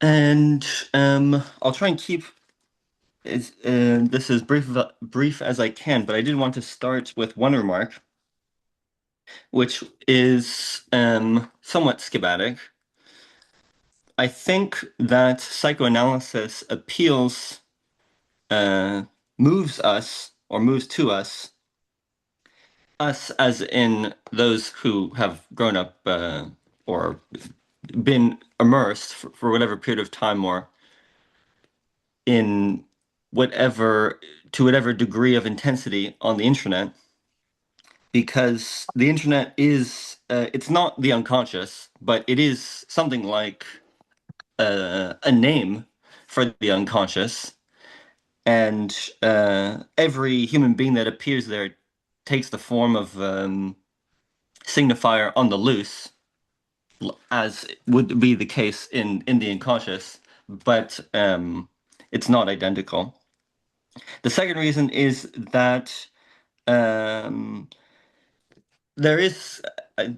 And I'll try and keep this as brief as I can, but I did want to start with one remark, which is somewhat schematic. I think that psychoanalysis appeals, uh, moves us or moves to us as in those who have grown up or been immersed for whatever period of time or in whatever to whatever degree of intensity on the internet, because the internet is it's not the unconscious, but it is something like a name for the unconscious, and every human being that appears there takes the form of signifier on the loose, as would be the case in the unconscious, but it's not identical. The second reason is that um, there is. I,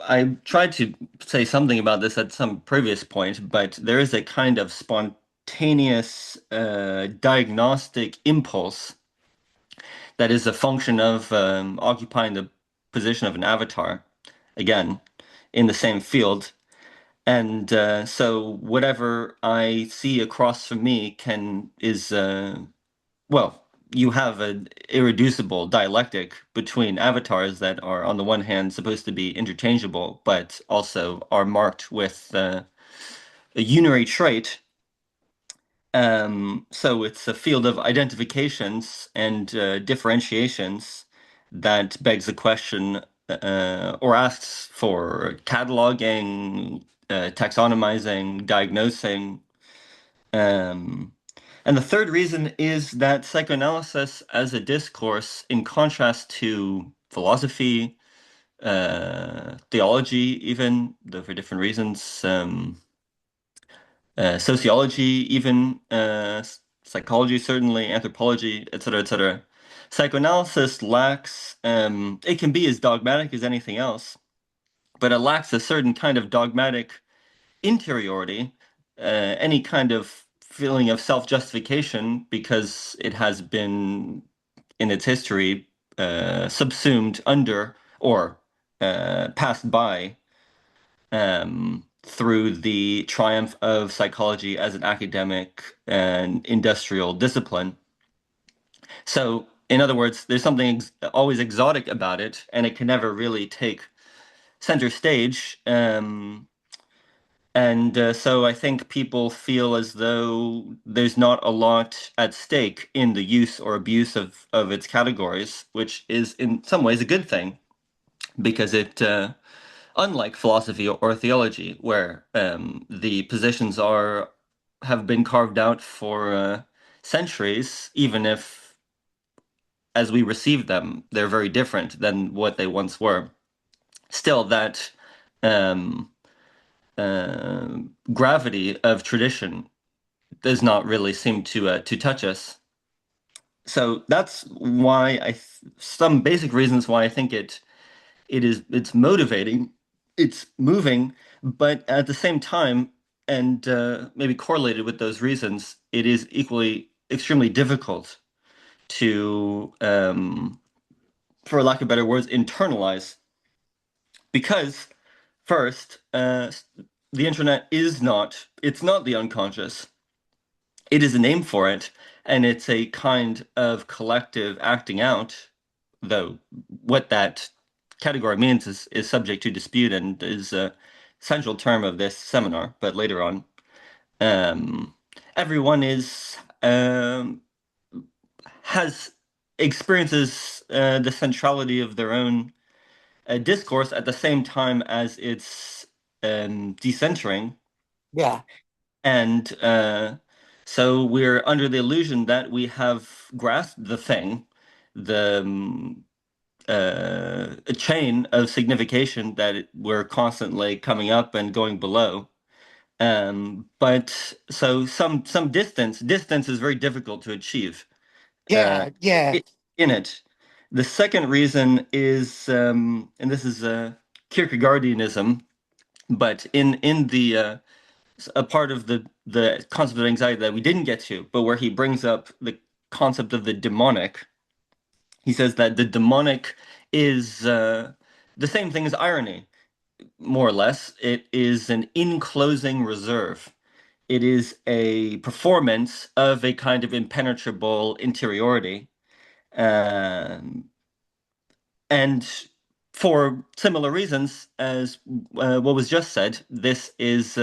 I tried to say something about this at some previous point, but there is a kind of spontaneous diagnostic impulse that is a function of occupying the position of an avatar, again, in the same field. And so whatever I see across from me can is well, you have an irreducible dialectic between avatars that are, on the one hand, supposed to be interchangeable, but also are marked with a unary trait. So it's a field of identifications and differentiations that begs the question or asks for cataloging, taxonomizing, diagnosing. Um, and the third reason is that psychoanalysis as a discourse, in contrast to philosophy, theology, even, though for different reasons, sociology, even, psychology, certainly, anthropology, etc., etc. Psychoanalysis lacks, it can be as dogmatic as anything else, but it lacks a certain kind of dogmatic interiority, any kind of feeling of self-justification, because it has been, in its history, subsumed under or passed by through the triumph of psychology as an academic and industrial discipline. So, in other words, there's something always exotic about it, and it can never really take center stage. And so I think people feel as though there's not a lot at stake in the use or abuse of its categories, which is in some ways a good thing, because it, unlike philosophy or theology, where the positions are have been carved out for centuries, even if as we receive them, they're very different than what they once were. Still, that um, gravity of tradition does not really seem to touch us. So that's why some basic reasons why I think it's motivating, it's moving, but at the same time, and maybe correlated with those reasons, it is equally extremely difficult to, for lack of better words, internalize, because first, the internet is not, it's not the unconscious. It is a name for it, and it's a kind of collective acting out, though what that category means is subject to dispute and is a central term of this seminar, but later on. Um, Everyone is has experiences the centrality of their own discourse at the same time as it's decentering. Yeah. And so we're under the illusion that we have grasped the thing, the a chain of signification that we're constantly coming up and going below. But so some distance is very difficult to achieve uh, Yeah. Yeah. in it. The second reason is, and this is Kierkegaardianism, but in the a part of the concept of anxiety that we didn't get to, but where he brings up the concept of the demonic. He says that the demonic is the same thing as irony, more or less. It is an enclosing reserve. It is a performance of a kind of impenetrable interiority. Um, and for similar reasons as what was just said, this is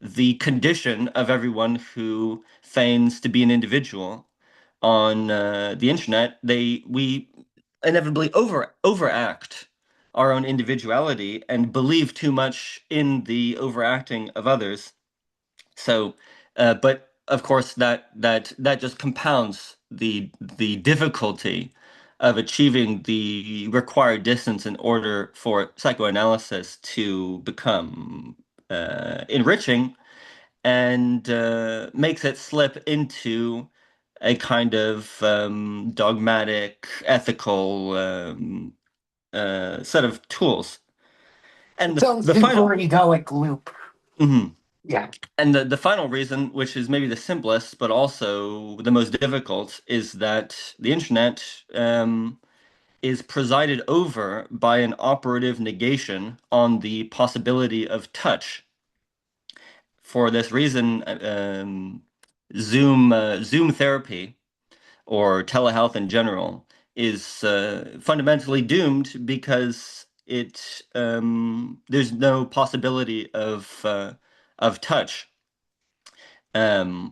the condition of everyone who feigns to be an individual on the internet. We inevitably overact our own individuality and believe too much in the overacting of others. So, but of course, that just compounds the difficulty of achieving the required distance in order for psychoanalysis to become enriching, and makes it slip into a kind of dogmatic, ethical set of tools. And Its own the final. super egoic loop. Mhm. Yeah. And the final reason, which is maybe the simplest, but also the most difficult, is that the internet is presided over by an operative negation on the possibility of touch. For this reason, Zoom therapy or telehealth in general is fundamentally doomed because there's no possibility of touch,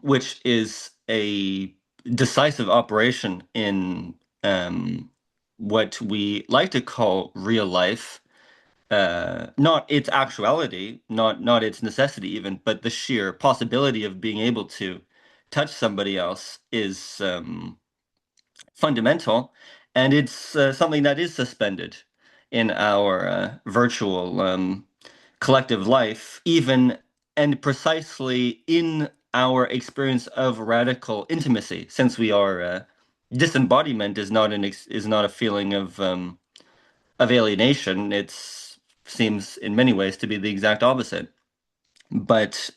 which is a decisive operation in what we like to call real life, not its actuality, not its necessity even, but the sheer possibility of being able to touch somebody else is fundamental, and it's something that is suspended in our virtual collective life, even and precisely in our experience of radical intimacy, since we are disembodiment is not a feeling of alienation. It's seems in many ways to be the exact opposite. But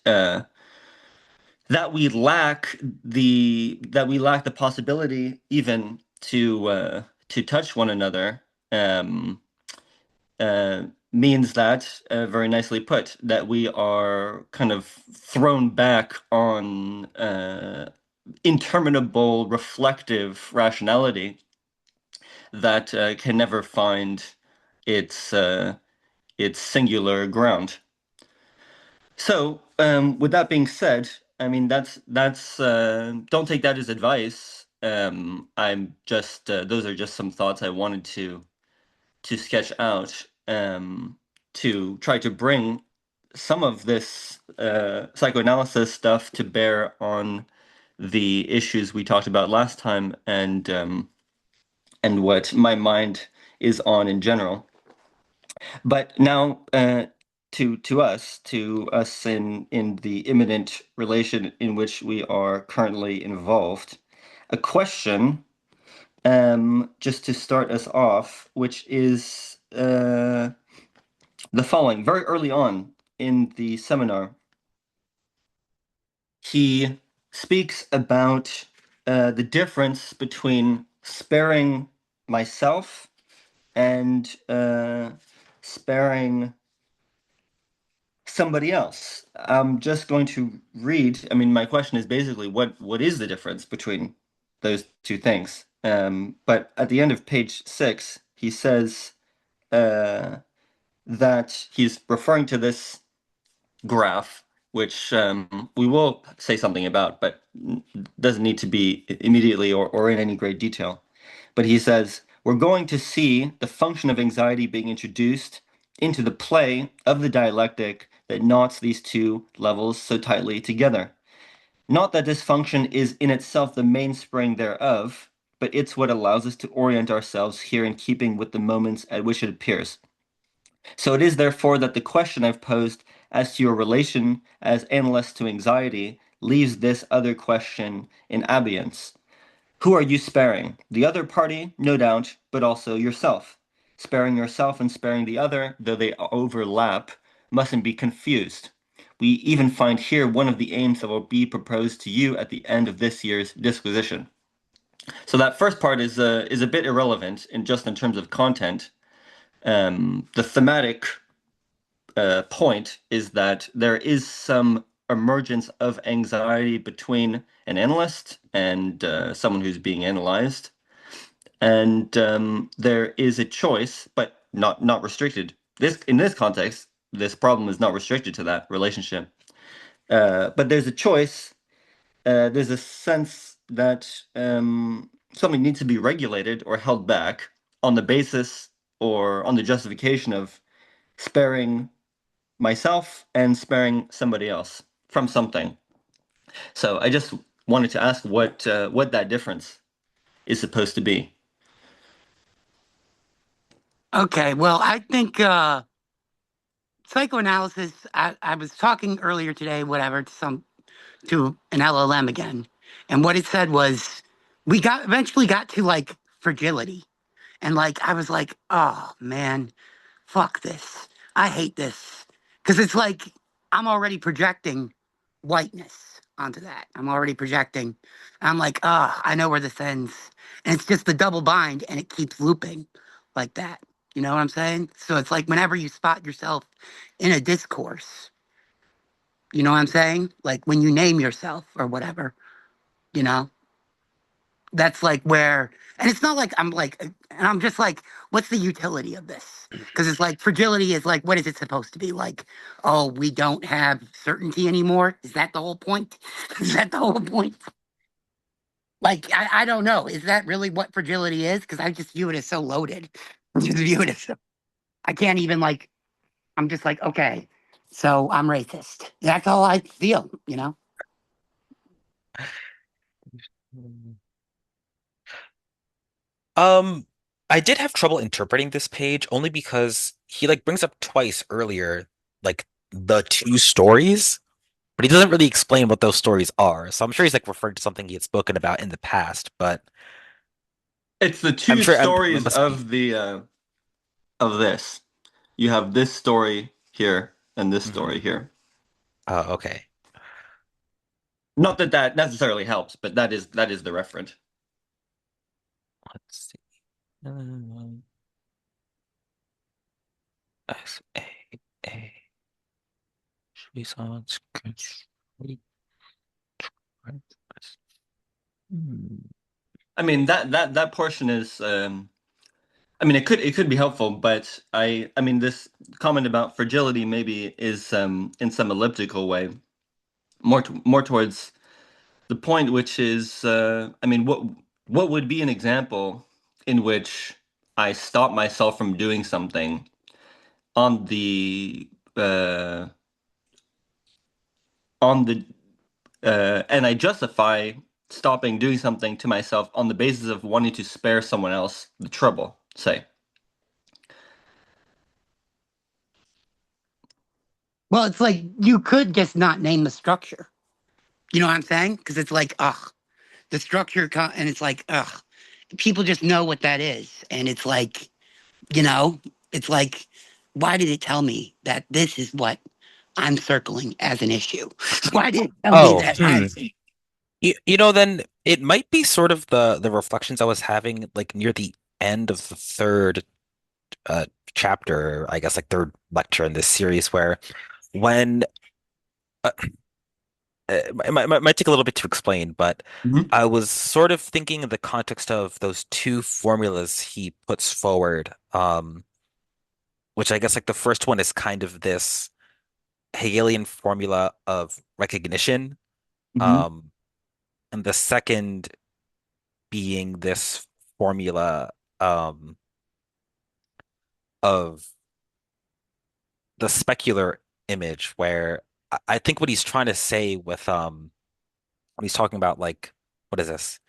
that we lack the possibility even to touch one another um, means that, very nicely put, that we are kind of thrown back on interminable reflective rationality that can never find its its singular ground. So, with that being said, I mean that's don't take that as advice. I'm just those are just some thoughts I wanted to sketch out to try to bring some of this psychoanalysis stuff to bear on the issues we talked about last time, and what my mind is on in general. But now, to us in the imminent relation in which we are currently involved, a question, just to start us off, which is the following. Very early on in the seminar, he speaks about the difference between sparing myself and sparing somebody else. I'm just going to read. I mean, my question is basically what is the difference between those two things? But at the end of page 6, he says uh, that he's referring to this graph, which we will say something about, but doesn't need to be immediately or in any great detail. But he says, we're going to see the function of anxiety being introduced into the play of the dialectic that knots these two levels so tightly together. Not that this function is in itself the mainspring thereof, but it's what allows us to orient ourselves here in keeping with the moments at which it appears. So it is therefore that the question I've posed as to your relation as analyst to anxiety leaves this other question in abeyance. Who are you sparing? The other party, no doubt, but also yourself. Sparing yourself and sparing the other, though they overlap, mustn't be confused. We even find here one of the aims that will be proposed to you at the end of this year's disquisition. So that first part is a bit irrelevant in just in terms of content. The thematic point is that there is some emergence of anxiety between an analyst and someone who's being analyzed, and there is a choice, but not restricted. This in this context, this problem is not restricted to that relationship. But there's a choice. There's a sense that something needs to be regulated or held back on the basis or on the justification of sparing myself and sparing somebody else from something. So I just wanted to ask what that difference is supposed to be. Okay, well, I think psychoanalysis. I was talking earlier today, whatever, to an LLM again, and what it said was we got eventually got to like fragility, and like I was like, oh man, fuck this. I hate this. Because it's like I'm already projecting whiteness onto that. I'm already projecting. I'm like, ah, I know where this ends. And it's just the double bind and it keeps looping like that. You know what I'm saying? So it's like whenever you spot yourself in a discourse, you know what I'm saying? Like when you name yourself or whatever, you know? That's like where, and it's not like I'm like, and I'm just like, what's the utility of this? Because it's like fragility is like, what is it supposed to be like? Oh, we don't have certainty anymore. Is that the whole point? Is that the whole point? Like, I don't know. Is that really what fragility is? Because I just view it as so loaded. I just view it as so, I can't even like, I'm just like, okay, so I'm racist. That's all I feel, you know? Um, I did have trouble interpreting this page only because he like brings up twice earlier like the two stories, but he doesn't really explain what those stories are. So I'm sure he's like referring to something he had spoken about in the past, but It's the I'm two sure it stories must be. of this. You have this story here and this story Mhm. here. Okay. Not that that necessarily helps, but that is the referent. Let's see. Um, S-A-A. Jouissance, control, Hmm. I mean that portion is I mean it could be helpful, but I mean this comment about fragility maybe is in some elliptical way more towards the point, which is I mean what would be an example in which I stop myself from doing something on uh the and I justify stopping doing something to myself on the basis of wanting to spare someone else the trouble, say. Well, it's like you could just not name the structure. You know what I'm saying? Because it's like, ugh, the structure, and it's like, ugh, people just know what that is. And it's like, you know, it's like, why did it tell me that this is what I'm circling as an issue? Why did it tell me Oh, that hmm. I'm, You know, then it might be sort of the reflections I was having like near the end of the third uh chapter, I guess like third lecture in this series, where when uh, it might take a little bit to explain, but Mhm. I was sort of thinking in the context of those two formulas he puts forward, which I guess like the first one is kind of this Hegelian formula of recognition, Mhm. um, and the second being this formula um, of the specular image, where I think what he's trying to say with when he's talking about like what is this?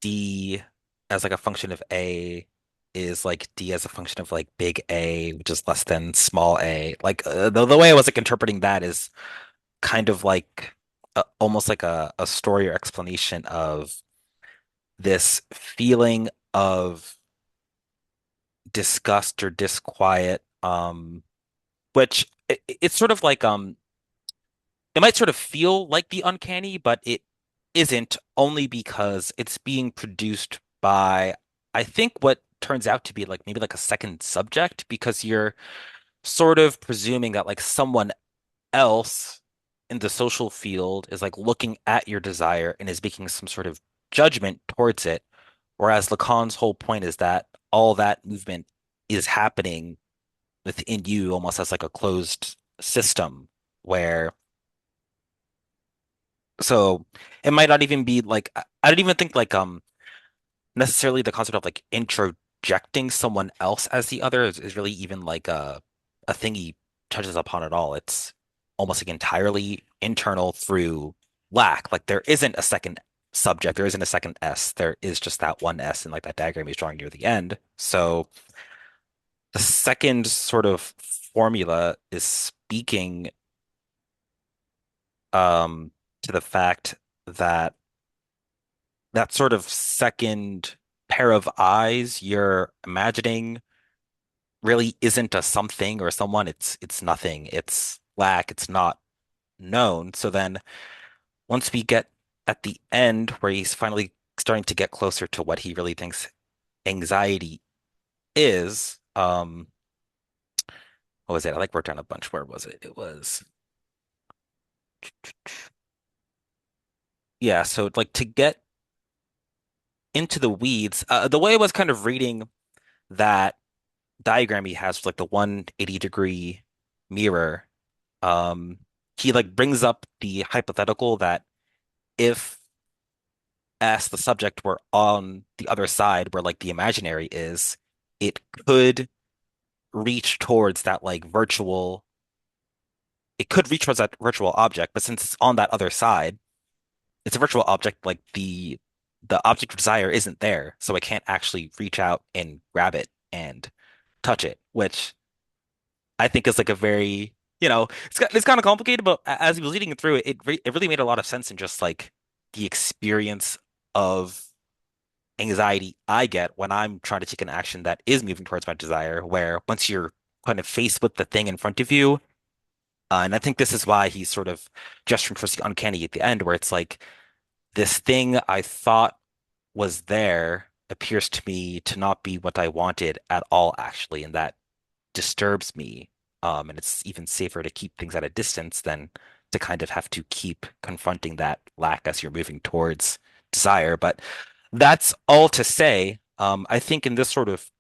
D as like a function of A is like D as a function of like big A, which is less than small a. Like the way I was like interpreting that is kind of like almost like a story or explanation of this feeling of disgust or disquiet, which it's sort of like it might sort of feel like the uncanny, but it isn't only because it's being produced by, I think, what turns out to be like maybe like a second subject, because you're sort of presuming that like someone else in the social field is like looking at your desire and is making some sort of judgment towards it. Whereas Lacan's whole point is that all that movement is happening within you almost as like a closed system where so it might not even be like I don't even think like necessarily the concept of like introjecting someone else as the other is really even like a thing he touches upon at all. It's almost like entirely internal through lack. Like there isn't a second subject, there isn't a second S. There is just that one S in like that diagram he's drawing near the end. So the second sort of formula is speaking to the fact that that sort of second pair of eyes you're imagining really isn't a something or someone. It's nothing. It's lack. It's not known. So then once we get at the end where he's finally starting to get closer to what he really thinks anxiety is, what was it? I like wrote down a bunch. Where was it? It was yeah. So like to get into the weeds, the way I was kind of reading that diagram he has with like the 180-degree mirror, um, he like brings up the hypothetical that if as the subject were on the other side where like the imaginary is, it could reach towards that like virtual, it could reach towards that virtual object, but since it's on that other side, it's a virtual object, like the object of desire isn't there, so it can't actually reach out and grab it and touch it, which I think is like a very, it's kind of complicated, but as he was leading it through, it really made a lot of sense in just like the experience of anxiety I get when I'm trying to take an action that is moving towards my desire, where once you're kind of faced with the thing in front of you, and I think this is why he's sort of gesturing towards the uncanny at the end, where it's like this thing I thought was there appears to me to not be what I wanted at all, actually, and that disturbs me. And it's even safer to keep things at a distance than to kind of have to keep confronting that lack as you're moving towards desire. But that's all to say, I think in this sort of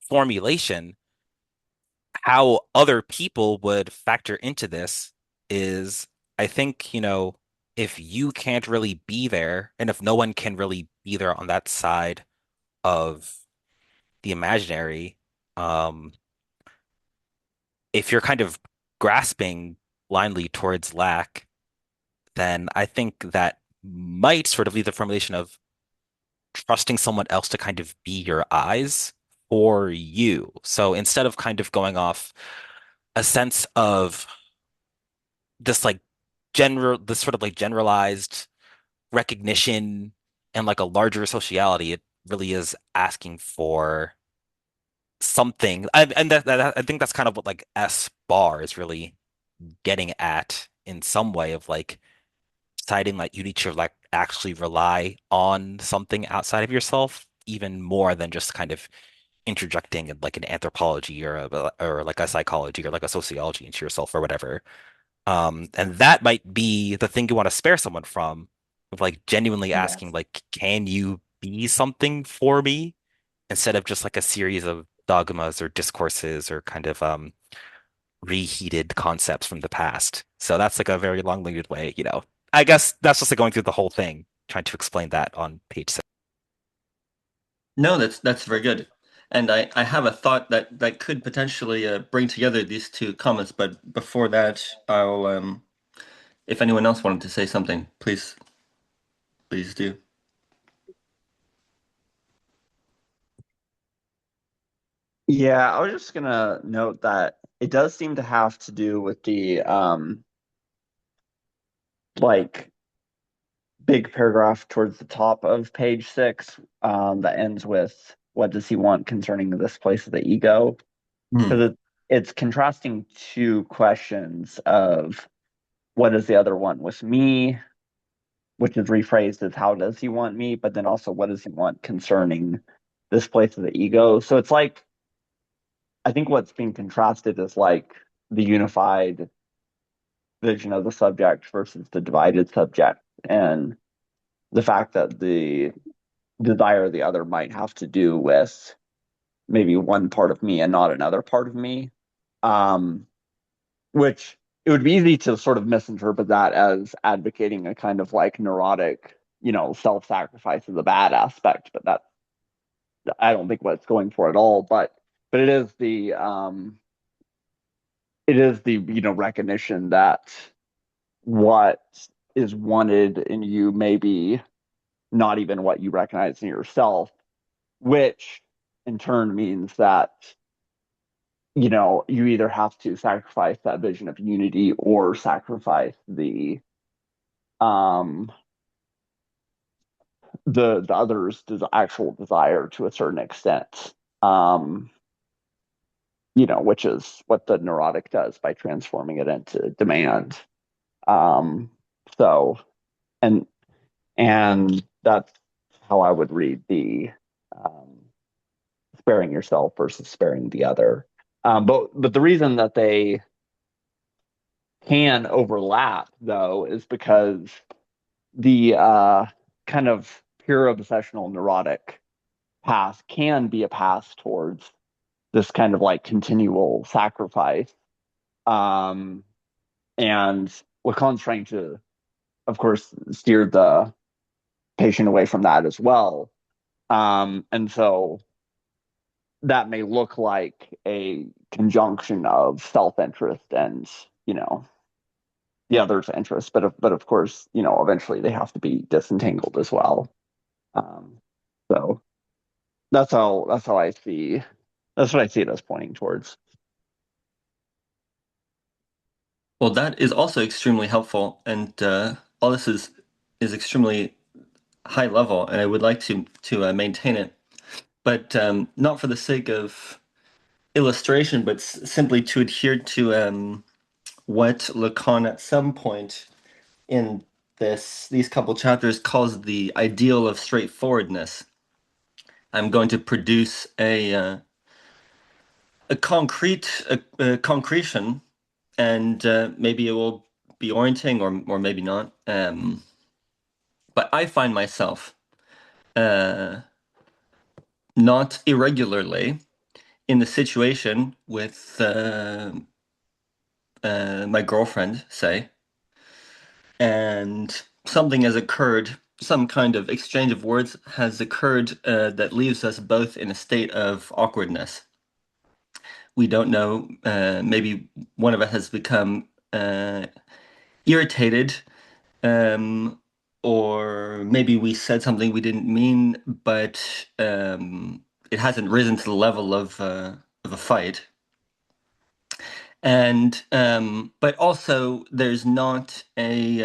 formulation, how other people would factor into this is, I think, if you can't really be there, and if no one can really be there on that side of the imaginary, um, if you're kind of grasping blindly towards lack, then I think that might sort of lead the formulation of trusting someone else to kind of be your eyes for you. So instead of kind of going off a sense of this sort of like generalized recognition and like a larger sociality, it really is asking for something. And I think that's kind of what like S bar is really getting at in some way of like deciding that you need to like actually rely on something outside of yourself even more than just kind of interjecting in like an anthropology or like a psychology or like a sociology into yourself or whatever. And that might be the thing you want to spare someone from, of like genuinely asking, Yes. like, can you be something for me? Instead of just like a series of dogmas or discourses or kind of reheated concepts from the past. So that's like a very long-winded way, I guess that's just like going through the whole thing, trying to explain that on page 6. No, that's very good. And I have a thought that could potentially bring together these two comments, but before that, I'll if anyone else wanted to say something, please do. Yeah, I was just gonna note that it does seem to have to do with the like big paragraph towards the top of page 6, that ends with what does he want concerning this place of the ego? Hmm. Because it's contrasting two questions of what does the other want with me, which is rephrased as how does he want me, but then also what does he want concerning this place of the ego. So it's like, I think what's being contrasted is like the unified vision of the subject versus the divided subject, and the fact that the desire of the other might have to do with maybe one part of me and not another part of me. Um, which it would be easy to sort of misinterpret that as advocating a kind of like neurotic, self-sacrifice of the bad aspect, but that I don't think what it's going for at all. But it is the recognition that what is wanted in you may be not even what you recognize in yourself, which in turn means that you either have to sacrifice that vision of unity or sacrifice um the other's actual desire to a certain extent. um which is what the neurotic does by transforming it into demand. um so and and that's how I would read the um sparing yourself versus sparing the other. But the reason that they can overlap, though, is because the kind of pure obsessional neurotic path can be a path towards this kind of like continual sacrifice. Um, and Lacan's trying to, of course, steer the patient away from that as well. And so that may look like a conjunction of self-interest and, the other's interest, but of course, eventually they have to be disentangled as well. Um, so that's how I see that's what I see it as pointing towards. Well, that is also extremely helpful, and all this is extremely high level, and I would like to maintain it, but not for the sake of illustration, but simply to adhere to what Lacan at some point in these couple chapters calls the ideal of straightforwardness. I'm going to produce a concretion, and maybe it will be orienting or maybe not. But I find myself uh, not irregularly in the situation with my girlfriend, say, and something has occurred, some kind of exchange of words has occurred that leaves us both in a state of awkwardness. We don't know, maybe one of us has become irritated, um, or maybe we said something we didn't mean, but it hasn't risen to the level of a fight. And but also there's not been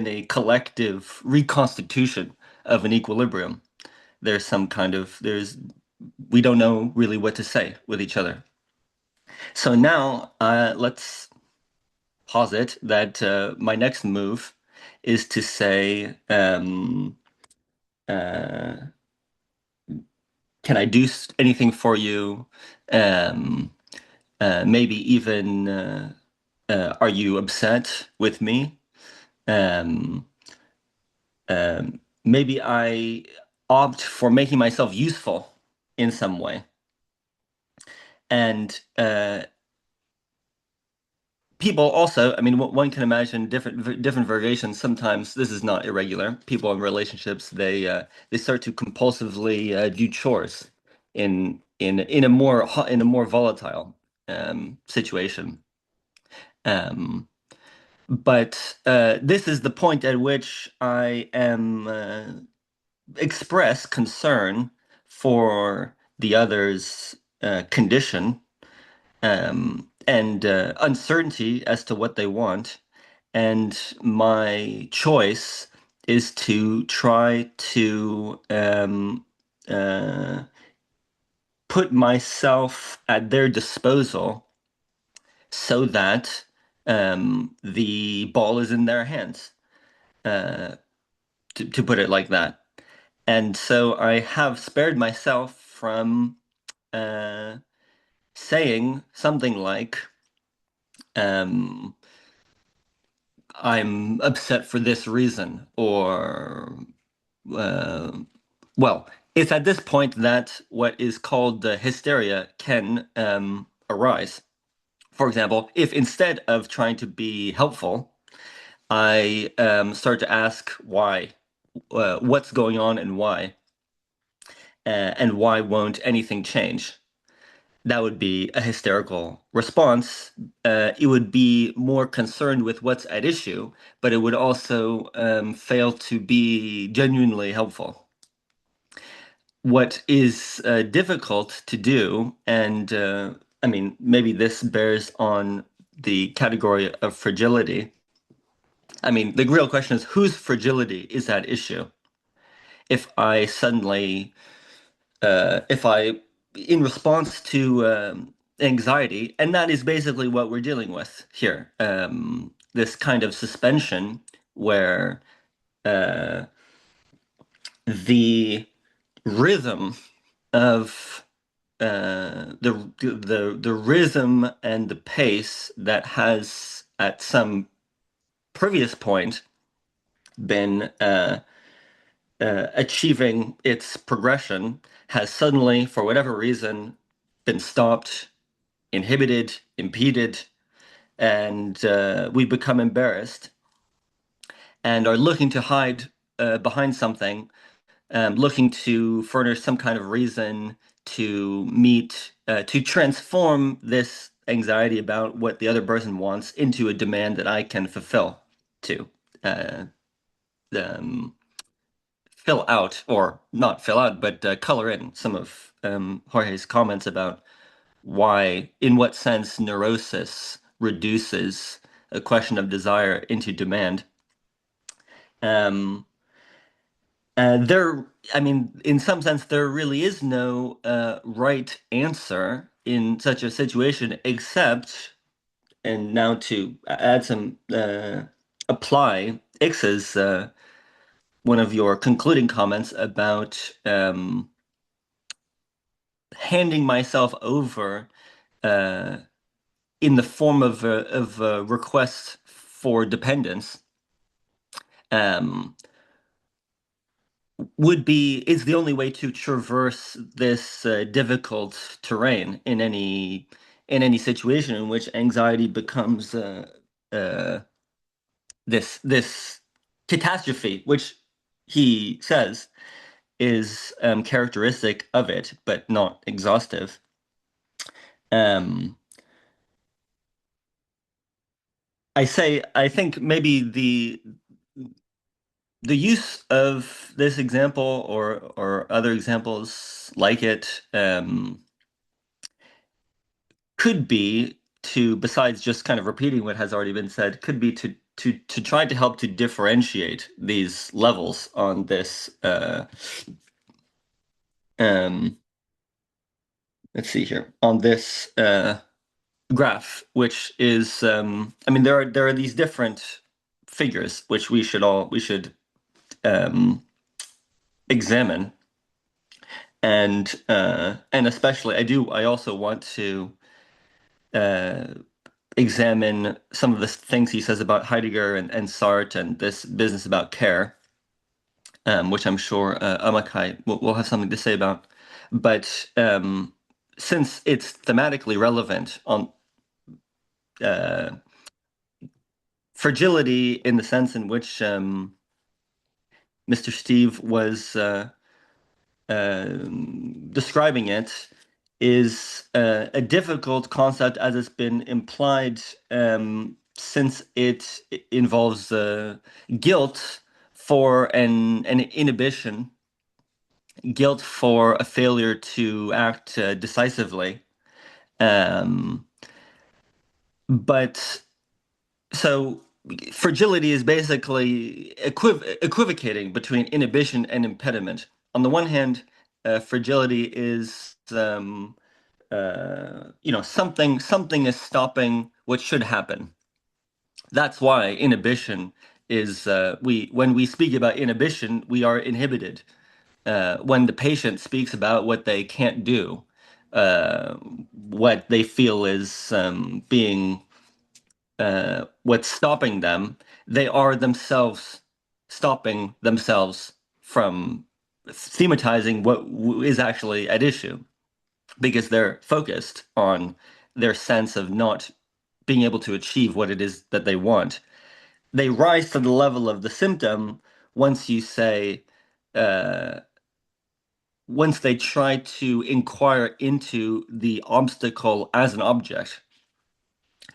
a collective reconstitution of an equilibrium. There's some kind of there's we don't know really what to say with each other. So now let's posit that my next move is to say, uh, can I do anything for you? Um, Maybe even are you upset with me? Um, Maybe I opt for making myself useful in some way. And people also, I mean, one can imagine different variations. Sometimes this is not irregular. People in relationships, they start to compulsively do chores in a more volatile situation. Um, but this is the point at which I am express concern for the other's condition, and uncertainty as to what they want. And my choice is to try to uh, put myself at their disposal so that The ball is in their hands, uh, to put it like that. And so I have spared myself from uh, saying something like, um, I'm upset for this reason, or, uh, well, it's at this point that what is called the hysteria can arise. For example, if instead of trying to be helpful, I start to ask why, what's going on and why won't anything change? That would be a hysterical response. It would be more concerned with what's at issue, but it would also fail to be genuinely helpful. What is difficult to do, and I mean, maybe this bears on the category of fragility. I mean, the real question is whose fragility is at issue? If I suddenly if I, in response to anxiety, and that is basically what we're dealing with here, this kind of suspension where uh, the rhythm of the rhythm and the pace that has at some previous point been achieving its progression has suddenly, for whatever reason, been stopped, inhibited, impeded, and we become embarrassed and are looking to hide behind something, looking to furnish some kind of reason to meet, to transform this anxiety about what the other person wants into a demand that I can fulfill to. Uh, um, Fill out, or not fill out, but color in some of Jorge's comments about why, in what sense, neurosis reduces a question of desire into demand. Um, there, I mean, in some sense, there really is no right answer in such a situation, except, and now to add some, apply X's one of your concluding comments about handing myself over uh, in the form of a request for dependence um, would be is the only way to traverse this difficult terrain in any situation in which anxiety becomes uh, this catastrophe, which he says is characteristic of it, but not exhaustive. Um, I think maybe the use of this example or other examples like it could be to, besides just kind of repeating what has already been said, could be to try to help to differentiate these levels on this um let's see here on this graph, which is I mean there are these different figures which we should um examine, and especially I also want to uh, examine some of the things he says about Heidegger and Sartre and this business about care, which I'm sure Amakai will have something to say about. But since it's thematically relevant on uh, fragility in the sense in which Mr. Steve was describing it, is a difficult concept as it's been implied, since it involves guilt for an inhibition, guilt for a failure to act decisively. Um, but so fragility is basically equivocating between inhibition and impediment. On the one hand, fragility is something is stopping what should happen. That's why inhibition is we when we speak about inhibition, we are inhibited. When the patient speaks about what they can't do, uh, what they feel is being what's stopping them, they are themselves stopping themselves from thematizing what is actually at issue because they're focused on their sense of not being able to achieve what it is that they want. They rise to the level of the symptom once you say, uh, once they try to inquire into the obstacle as an object.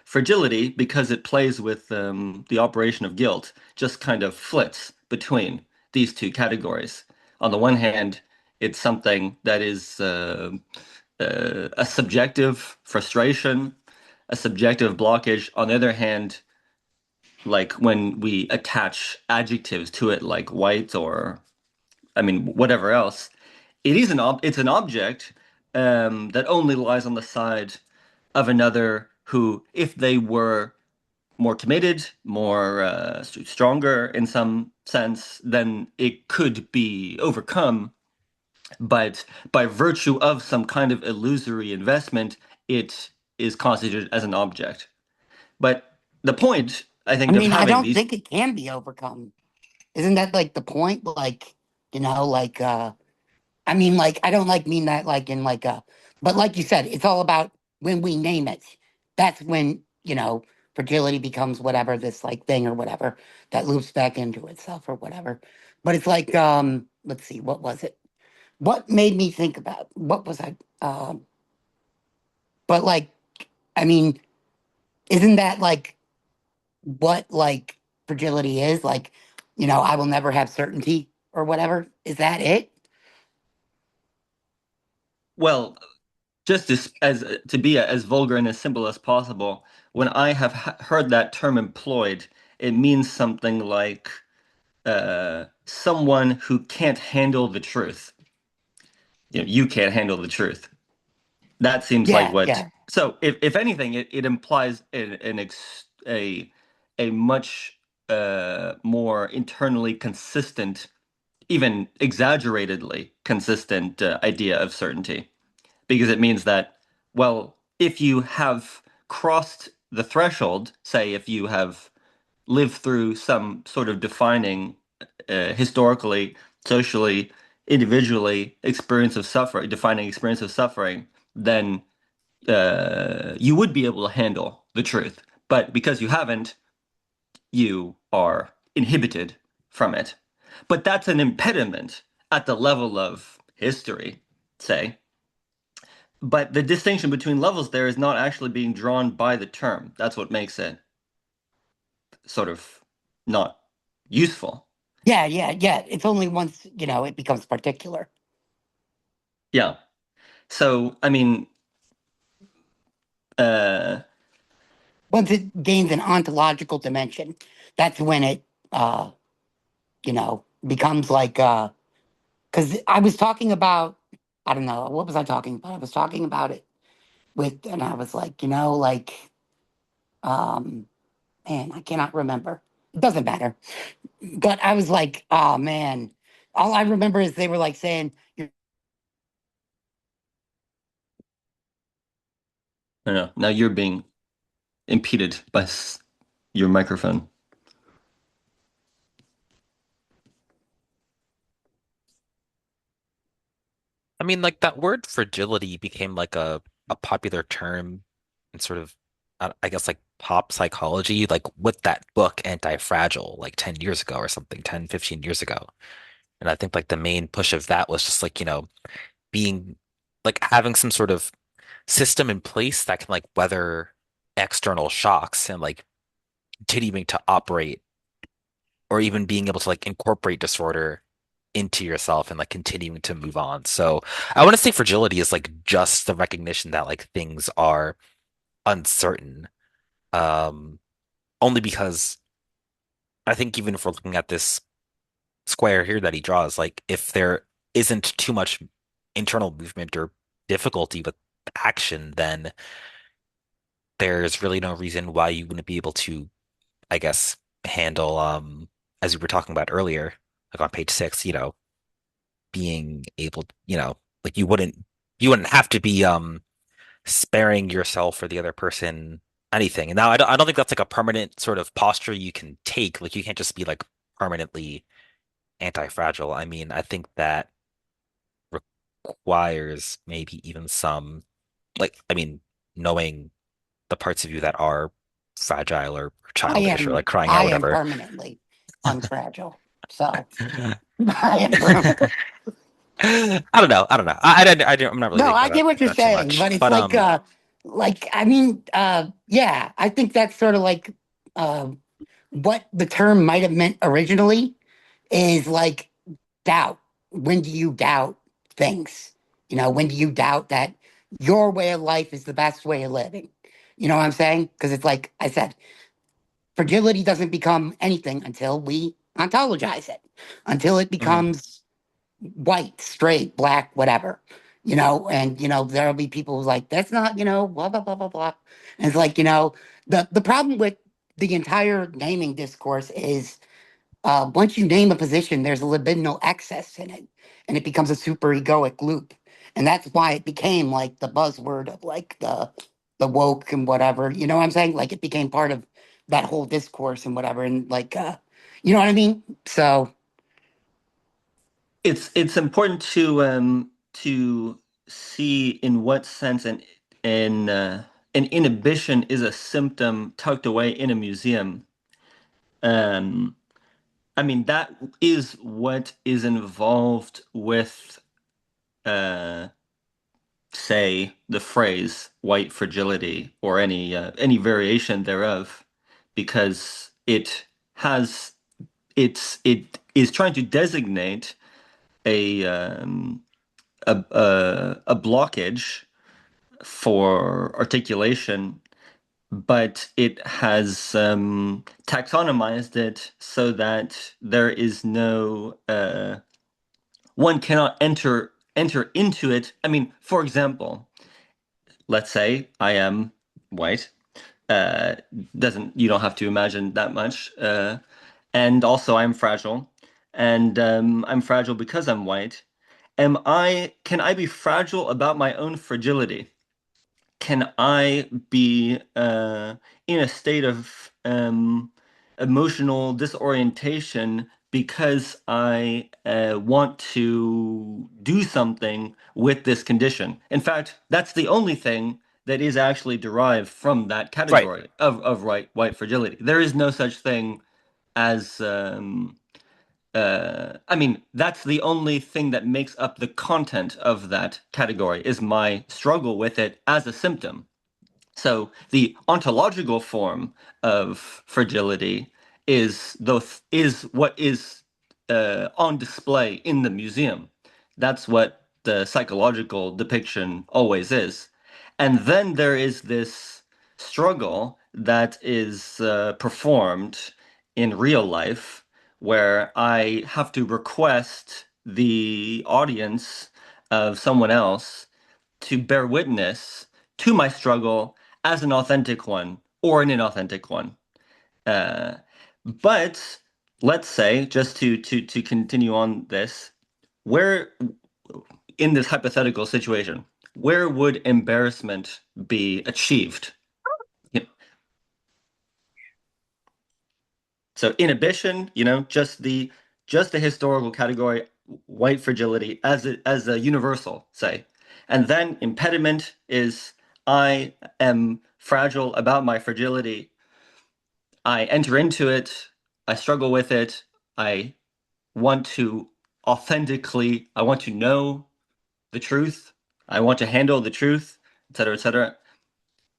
Fragility, because it plays with the operation of guilt, just kind of flits between these two categories. On the one hand, it's something that is a subjective frustration, a subjective blockage. On the other hand, like when we attach adjectives to it, like white or, I mean, whatever else, it's an object that only lies on the side of another who, if they were more committed, more stronger in some sense, then it could be overcome. But by virtue of some kind of illusory investment, it is constituted as an object. But the point, I I think, of mean, I having don't these, think it can be overcome. Isn't that like the point? Like, like I mean, like, I don't like mean that like in like but like you said, it's all about when we name it. That's when, fragility becomes whatever this like thing or whatever that loops back into itself or whatever. But it's like, let's see, what was it? What made me think about what was I but like, I mean, isn't that like what like fragility is? Like, I will never have certainty or whatever. Is that it? well, just as to be as vulgar and as simple as possible, when I have heard that term employed, it means something like someone who can't handle the truth. You can't handle the truth. That seems like Yeah, what. yeah. So, if anything, it implies a much more internally consistent, even exaggeratedly consistent idea of certainty, because it means that, well, if you have crossed the threshold, say if you have lived through some sort of defining historically, socially, individually experience of suffering, defining experience of suffering, then you would be able to handle the truth. But because you haven't, you are inhibited from it. But that's an impediment at the level of history, say. But the distinction between levels there is not actually being drawn by the term. That's what makes it sort of not useful. Yeah, yeah, yeah. It's only once, it becomes particular. Yeah. So, I mean, uh, Once it gains an ontological dimension, that's when it, becomes like, because I was talking about, I don't know, what was I talking about? I was talking about it and I was like, um, man, I cannot remember. It doesn't matter. But I was like, oh man, all I remember is they were like saying, I don't know. Now you're being impeded by your microphone. I mean, like that word fragility became like a popular term in sort of, I guess, like pop psychology, like with that book Anti-Fragile, like 10 years ago or something, 10, 15 years ago. And I think like the main push of that was just like, being like having some sort of system in place that can like weather external shocks and like continuing to operate or even being able to like incorporate disorder into yourself and like continuing to move on. So I want to say fragility is like just the recognition that like things are uncertain. Um, Only because I think even if we're looking at this square here that he draws, like if there isn't too much internal movement or difficulty with action, then there's really no reason why you wouldn't be able to I guess, handle as we were talking about earlier, like on page 6, being able, like you wouldn't have to be sparing yourself or the other person anything. And now I don't think that's like a permanent sort of posture you can take. Like you can't just be like permanently anti-fragile. I mean, I think that requires maybe even some I mean, knowing the parts of you that are fragile or childish or like crying out, I am whatever. permanently unfragile. So I am permanently. I don't know. I don't know. I'm not really No, thinking I about get what you're that too saying, much. but it's But like I mean, yeah, I think that's sort of like uh, what the term might have meant originally is like doubt. When do you doubt things? When do you doubt that your way of life is the best way of living? You know what I'm saying? Because it's like I said, fragility doesn't become anything until we ontologize it, until it mhm. becomes white, straight, black, whatever. And there'll be people who's like, that's not, blah blah blah blah blah. And it's like, the problem with the entire naming discourse is once you name a position, there's a libidinal excess in it, and it becomes a super egoic loop. And that's why it became like the buzzword of like the woke and whatever. You know what I'm saying? Like it became part of that whole discourse and whatever. And like, you know what I mean? So It's important to see in what sense an inhibition is a symptom tucked away in a museum. Um, I mean, that is what is involved with, uh, say, the phrase "white fragility" or any variation thereof, because it is trying to designate a a blockage for articulation, but it has taxonomized it so that there is no one cannot enter into it. I mean, for example, let's say I am white. Uh, doesn't You don't have to imagine that much. And also I'm fragile, and I'm fragile because I'm white. Can I be fragile about my own fragility? Can I be in a state of emotional disorientation because I want to do something with this condition? In fact, that's the only thing that is actually derived from that Right. category of white fragility. There is no such thing as I mean, that's the only thing that makes up the content of that category is my struggle with it as a symptom. So the ontological form of fragility is what is on display in the museum. That's what the psychological depiction always is. And then there is this struggle that is performed in real life where I have to request the audience of someone else to bear witness to my struggle as an authentic one or an inauthentic one. Uh, but let's say, just to continue on this, where in this hypothetical situation, where would embarrassment be achieved? You know, so inhibition, just the historical category, white fragility as a universal, say. And then impediment is I am fragile about my fragility. I enter into it, I struggle with it, I want to I want to know the truth, I want to handle the truth, etc., etc.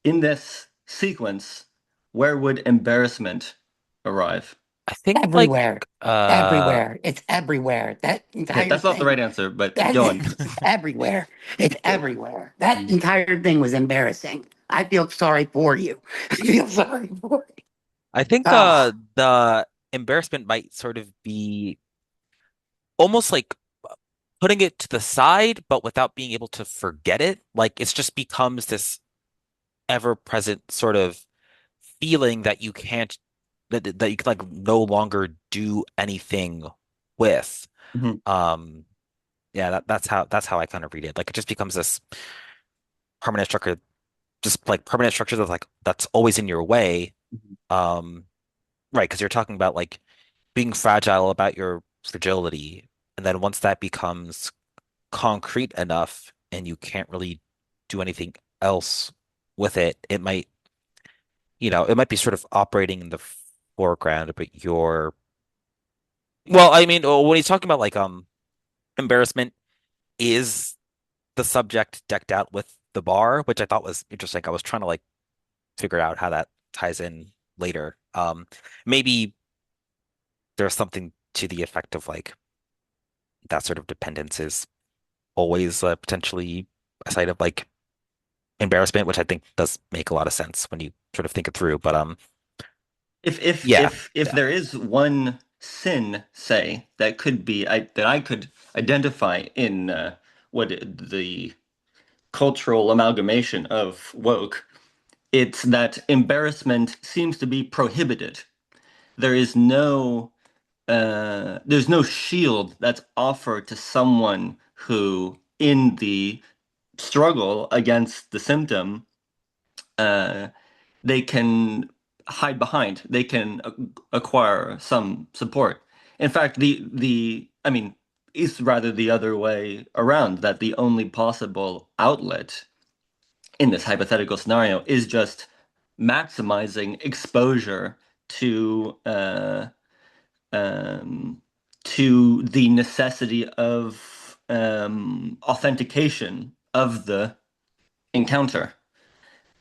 In this sequence, where would embarrassment arrive? I think everywhere, uh everywhere, it's everywhere. That Yeah, entire that's not the right thing, answer, but that go on. it's everywhere. It's everywhere. That entire thing was embarrassing. I feel sorry for you. I feel sorry for you. I think Ah, the embarrassment might sort of be almost like putting it to the side, but without being able to forget it. Like it just becomes this ever-present sort of feeling that you can't that you can like no longer do anything with. Mhm. Um, yeah, that's how I kind of read it. Like it just becomes this permanent structure, just like permanent structure that's like that's always in your way. Um, right, because you're talking about like being fragile about your fragility, and then once that becomes concrete enough and you can't really do anything else with it, it might, it might be sort of operating in the foreground, but well, I mean, when he's talking about like embarrassment is the subject decked out with the bar, which I thought was interesting. I was trying to like figure out how that ties in later. Maybe there's something to the effect of like that sort of dependence is always potentially a side of like embarrassment, which I think does make a lot of sense when you sort of think it through. But yeah, If yeah, there is one sin, say, that could be that I could identify in what the cultural amalgamation of woke, it's that embarrassment seems to be prohibited. There is there's no shield that's offered to someone who, in the struggle against the symptom, uh, they can hide behind. They can acquire some support. In fact, I mean, it's rather the other way around, that the only possible outlet in this hypothetical scenario is just maximizing exposure to um, the necessity of authentication of the encounter.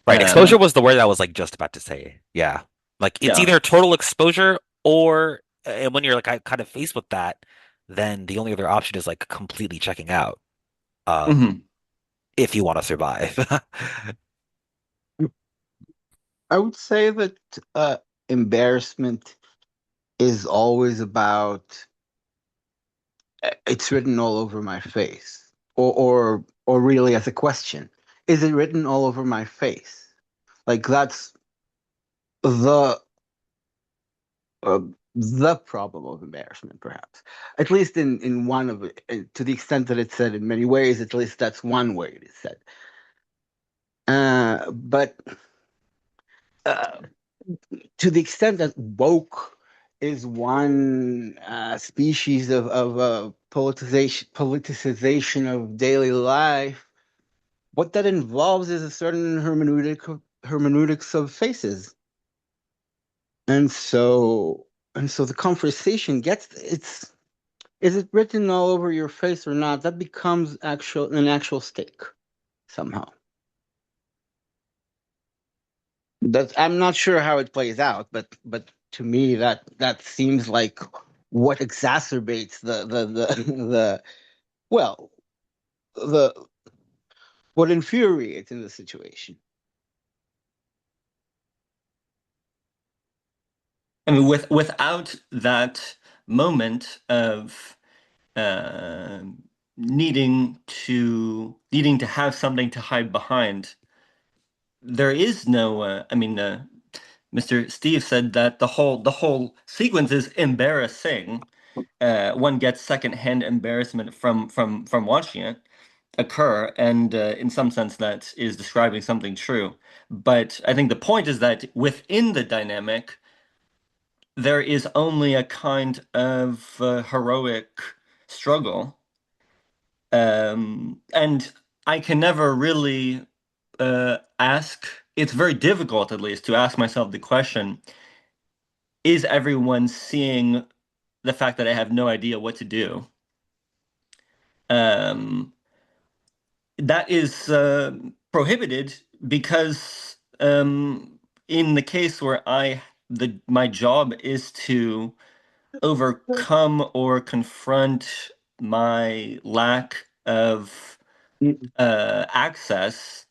right. Exposure Um, was the word I was like just about to say. Yeah, like it's yeah. either total exposure or, and when you're like kind of faced with that, then the only other option is like completely checking out. Um, Mhm. if you want to survive. I would say that embarrassment is always about it's written all over my face, or really as a question, is it written all over my face? Like that's the uh, the problem of embarrassment, perhaps. At least in one of it, to the extent that it's said in many ways, at least that's one way it is said. But uh, to the extent that woke is one species of politicization of daily life, what that involves is a certain hermeneutics of faces, and so the conversation gets it's is it written all over your face or not? That becomes an actual stake somehow. That I'm not sure how it plays out, but to me that seems like what exacerbates the the well the what infuriates in the situation. I mean, without that moment of uh, needing to have something to hide behind, there is no. I mean, Mr. Steve said that the whole sequence is embarrassing. One gets secondhand embarrassment from watching it occur, and in some sense, that is describing something true. But I think the point is that within the dynamic, there is only a kind of heroic struggle, and I can never really ask. It's very difficult, at least, to ask myself the question: is everyone seeing the fact that I have no idea what to do? Um, that is prohibited because in the case where my job is to overcome or confront my lack of access,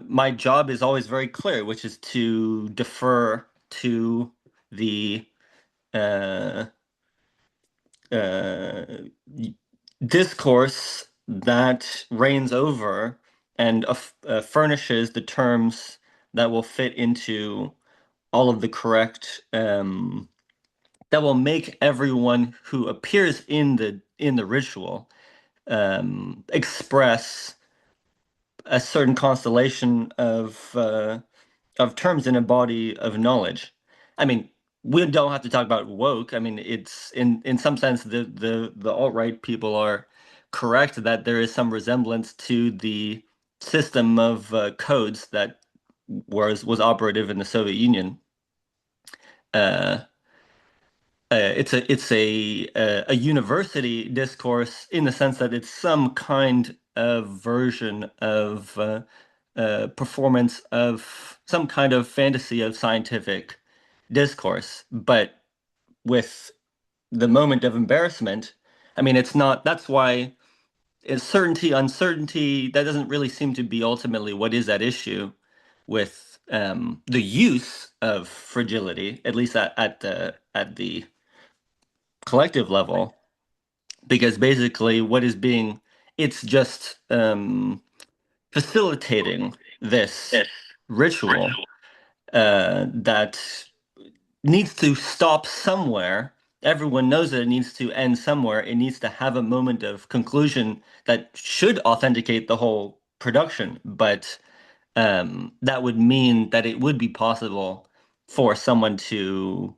my job is always very clear, which is to defer to the uh, uh, discourse that reigns over and furnishes the terms that will fit into all of the correct that will make everyone who appears in the ritual express a certain constellation of terms in a body of knowledge. I mean, we don't have to talk about woke. I mean, it's in some sense the alt-right people are correct that there is some resemblance to the system of codes that was operative in the Soviet Union. Uh, it's a university discourse in the sense that it's some kind of version of performance of some kind of fantasy of scientific discourse, but with the moment of embarrassment. I mean, it's not. That's why it's certainty, uncertainty. That doesn't really seem to be ultimately what is at issue with the use of fragility, at least at the collective level, because basically what is being it's just facilitating this ritual that needs to stop somewhere. Everyone knows that it needs to end somewhere. It needs to have a moment of conclusion that should authenticate the whole production, but that would mean that it would be possible for someone to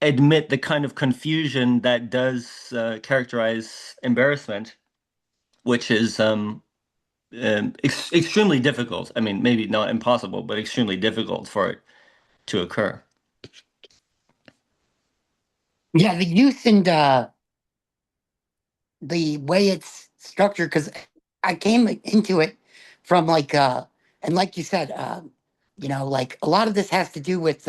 admit the kind of confusion that does characterize embarrassment, which is extremely difficult. I mean, maybe not impossible, but extremely difficult for it to occur. Yeah, the use and the way it's structured, because I came into it from like and like you said, like a lot of this has to do with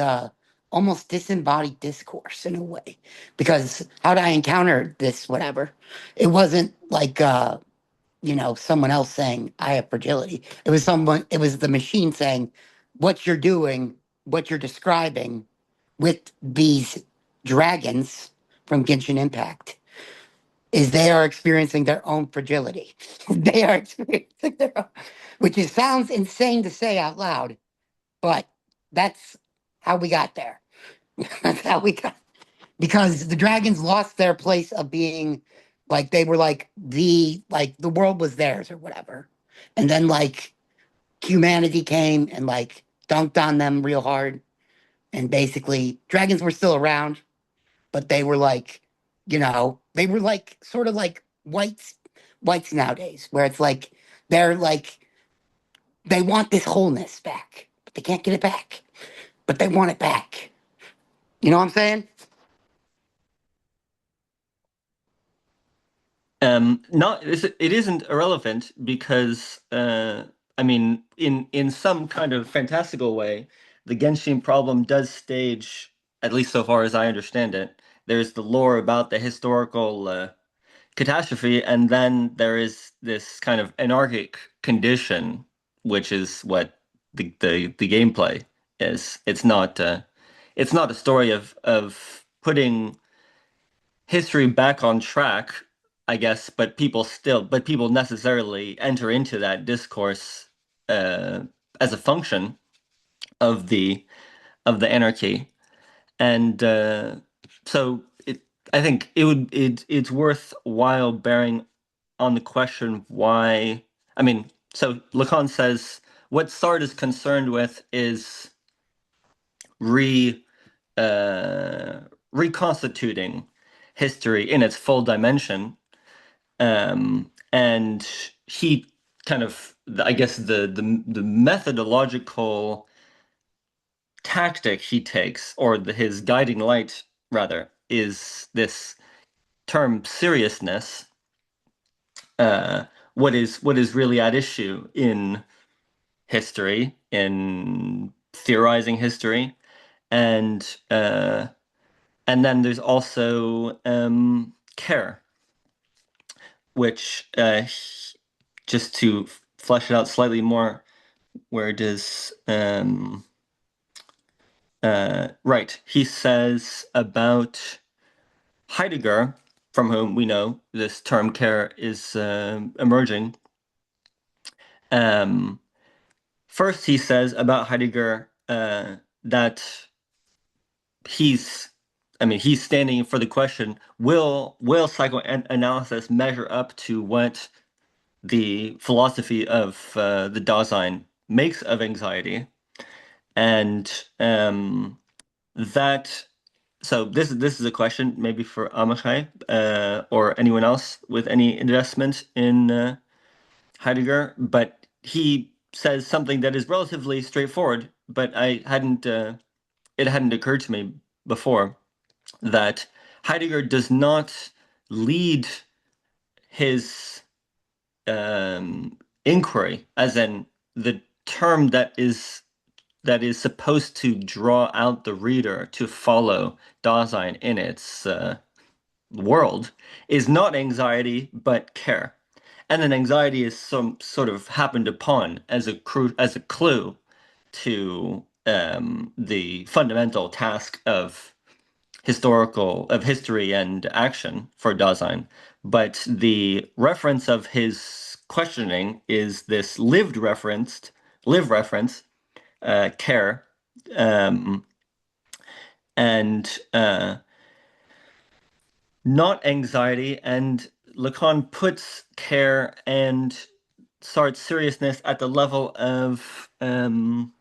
almost disembodied discourse in a way. Because how did I encounter this, whatever? It wasn't like someone else saying I have fragility. It was the machine saying what you're doing, what you're describing with these dragons from Genshin Impact is they are experiencing their own fragility. They are experiencing their own, sounds insane to say out loud, but that's how we got there. That's how we got, because the dragons lost their place of being like they were like the world was theirs or whatever. And then like humanity came and like dunked on them real hard. And basically dragons were still around, but they were like, they were like sort of like whites nowadays, where it's like they're like they want this wholeness back, but they can't get it back. But they want it back. You know what I'm saying? Not it isn't irrelevant because I mean, in some kind of fantastical way, the Genshin problem does stage, at least so far as I understand it. There's the lore about the historical catastrophe, and then there is this kind of anarchic condition, which is what the gameplay is. It's not a story of putting history back on track, I guess, but people necessarily enter into that discourse uh, as a function of the anarchy, and so I think it's worthwhile bearing on the question why. I mean, so Lacan says what Sartre is concerned with is re uh, reconstituting history in its full dimension. And he kind of, I guess, the methodological tactic he takes, or his guiding light, rather, is this term seriousness. Uh, what is really at issue in history, in theorizing history, and then there's also care, which just to flesh it out slightly more, where does right, he says about Heidegger, from whom we know this term care is emerging. Um, First, he says about Heidegger that he's I mean, he's standing for the question, will psychoanalysis measure up to what the philosophy of the Dasein makes of anxiety? And that so this is a question maybe for Amichai or anyone else with any investment in Heidegger, but he says something that is relatively straightforward, but I hadn't it hadn't occurred to me before that Heidegger does not lead his inquiry, as in the term that is supposed to draw out the reader to follow Dasein in its world, is not anxiety but care. And then anxiety is some sort of happened upon as as a clue to the fundamental task of history and action for Dasein. But the reference of his questioning is this live reference, care, um, and not anxiety. And Lacan puts care and Sartre's seriousness at the level of an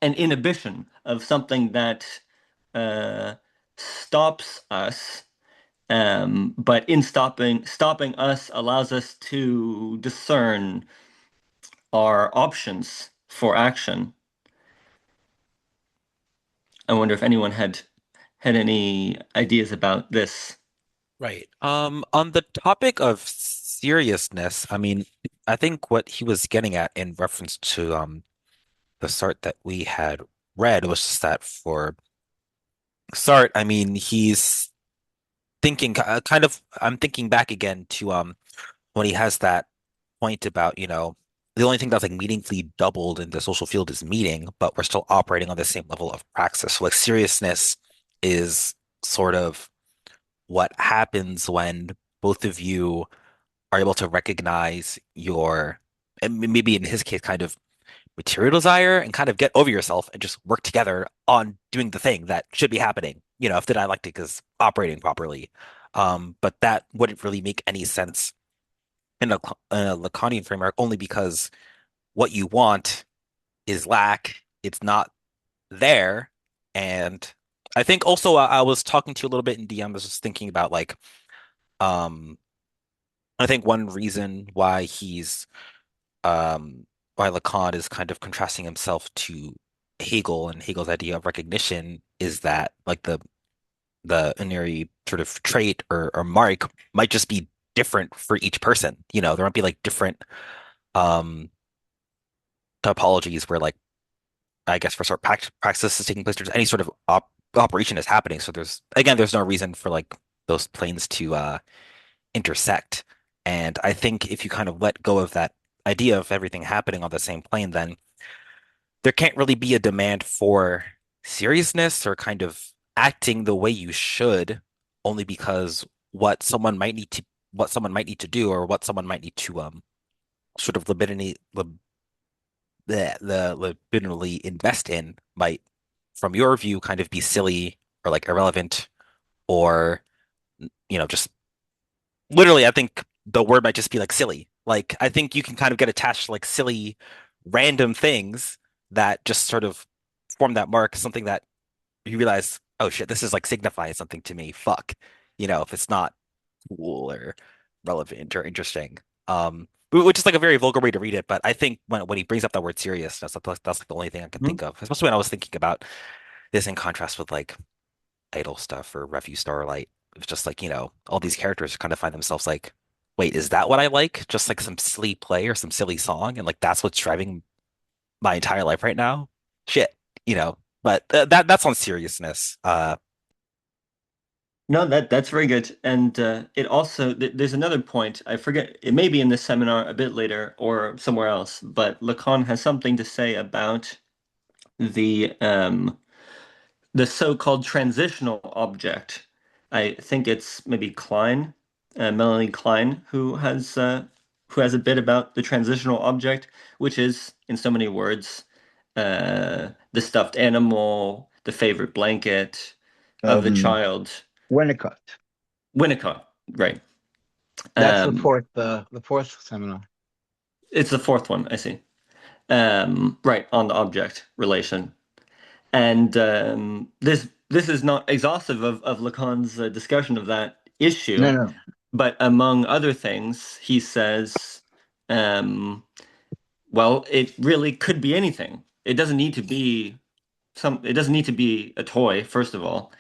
inhibition of something that uh, stops us. But in stopping us allows us to discern our options for action. I wonder if anyone had any ideas about this. Right. On the topic of seriousness, I mean, I think what he was getting at in reference to the Sartre that we had read was just that for Sartre, I mean, he's thinking kind of, I'm thinking back again to when he has that point about, the only thing that's like meaningfully doubled in the social field is meaning, but we're still operating on the same level of praxis. So like seriousness is sort of what happens when both of you are able to recognize your, and maybe in his case, kind of material desire and kind of get over yourself and just work together on doing the thing that should be happening, if the dialectic is operating properly. But that wouldn't really make any sense in a Lacanian framework only because what you want is lack. It's not there. And I think also I was talking to you a little bit in DM. I was just thinking about like, um, I think one reason why Lacan is kind of contrasting himself to Hegel and Hegel's idea of recognition is that like the Ineri sort of trait or mark might just be different for each person. There might be like different um topologies where like I guess for sort of praxis is taking place, there's any sort of operation is happening. So there's no reason for like those planes to intersect. And I think if you kind of let go of that idea of everything happening on the same plane, then there can't really be a demand for seriousness or kind of acting the way you should, only because what someone might need to do or what someone might need to sort of libidinally invest in might, from your view, kind of be silly or like irrelevant or just literally, I think the word might just be like silly. Like, I think you can kind of get attached to like silly, random things that just sort of form that mark, something that you realize, oh shit, this is like signifying something to me. Fuck. If it's not cool or relevant or interesting. Which is like a very vulgar way to read it, but I think when he brings up that word serious, that's like the only thing I can Hmm? think of, especially when I was thinking about this in contrast with like idol stuff or Refuse Starlight. It's just like, all these characters kind of find themselves like, wait, is that what I like? Just like some silly play or some silly song, and like that's what's driving my entire life right now? Shit, you know. But that's on seriousness. No, that's very good. And it also there's another point. I forget. It may be in this seminar a bit later or somewhere else, but Lacan has something to say about the um, the so-called transitional object. I think it's maybe Klein, Melanie Klein, who has a bit about the transitional object, which is, in so many words, the stuffed animal, the favorite blanket of the Um, child. Winnicott. Winnicott, right. That's Um, the fourth seminar. it's the fourth one, I see. Right, on the object relation. And this is not exhaustive of Lacan's discussion of that No, issue, no. but among other things, he says, um, well, it really could be anything. It doesn't need to be it doesn't need to be a toy, first of all,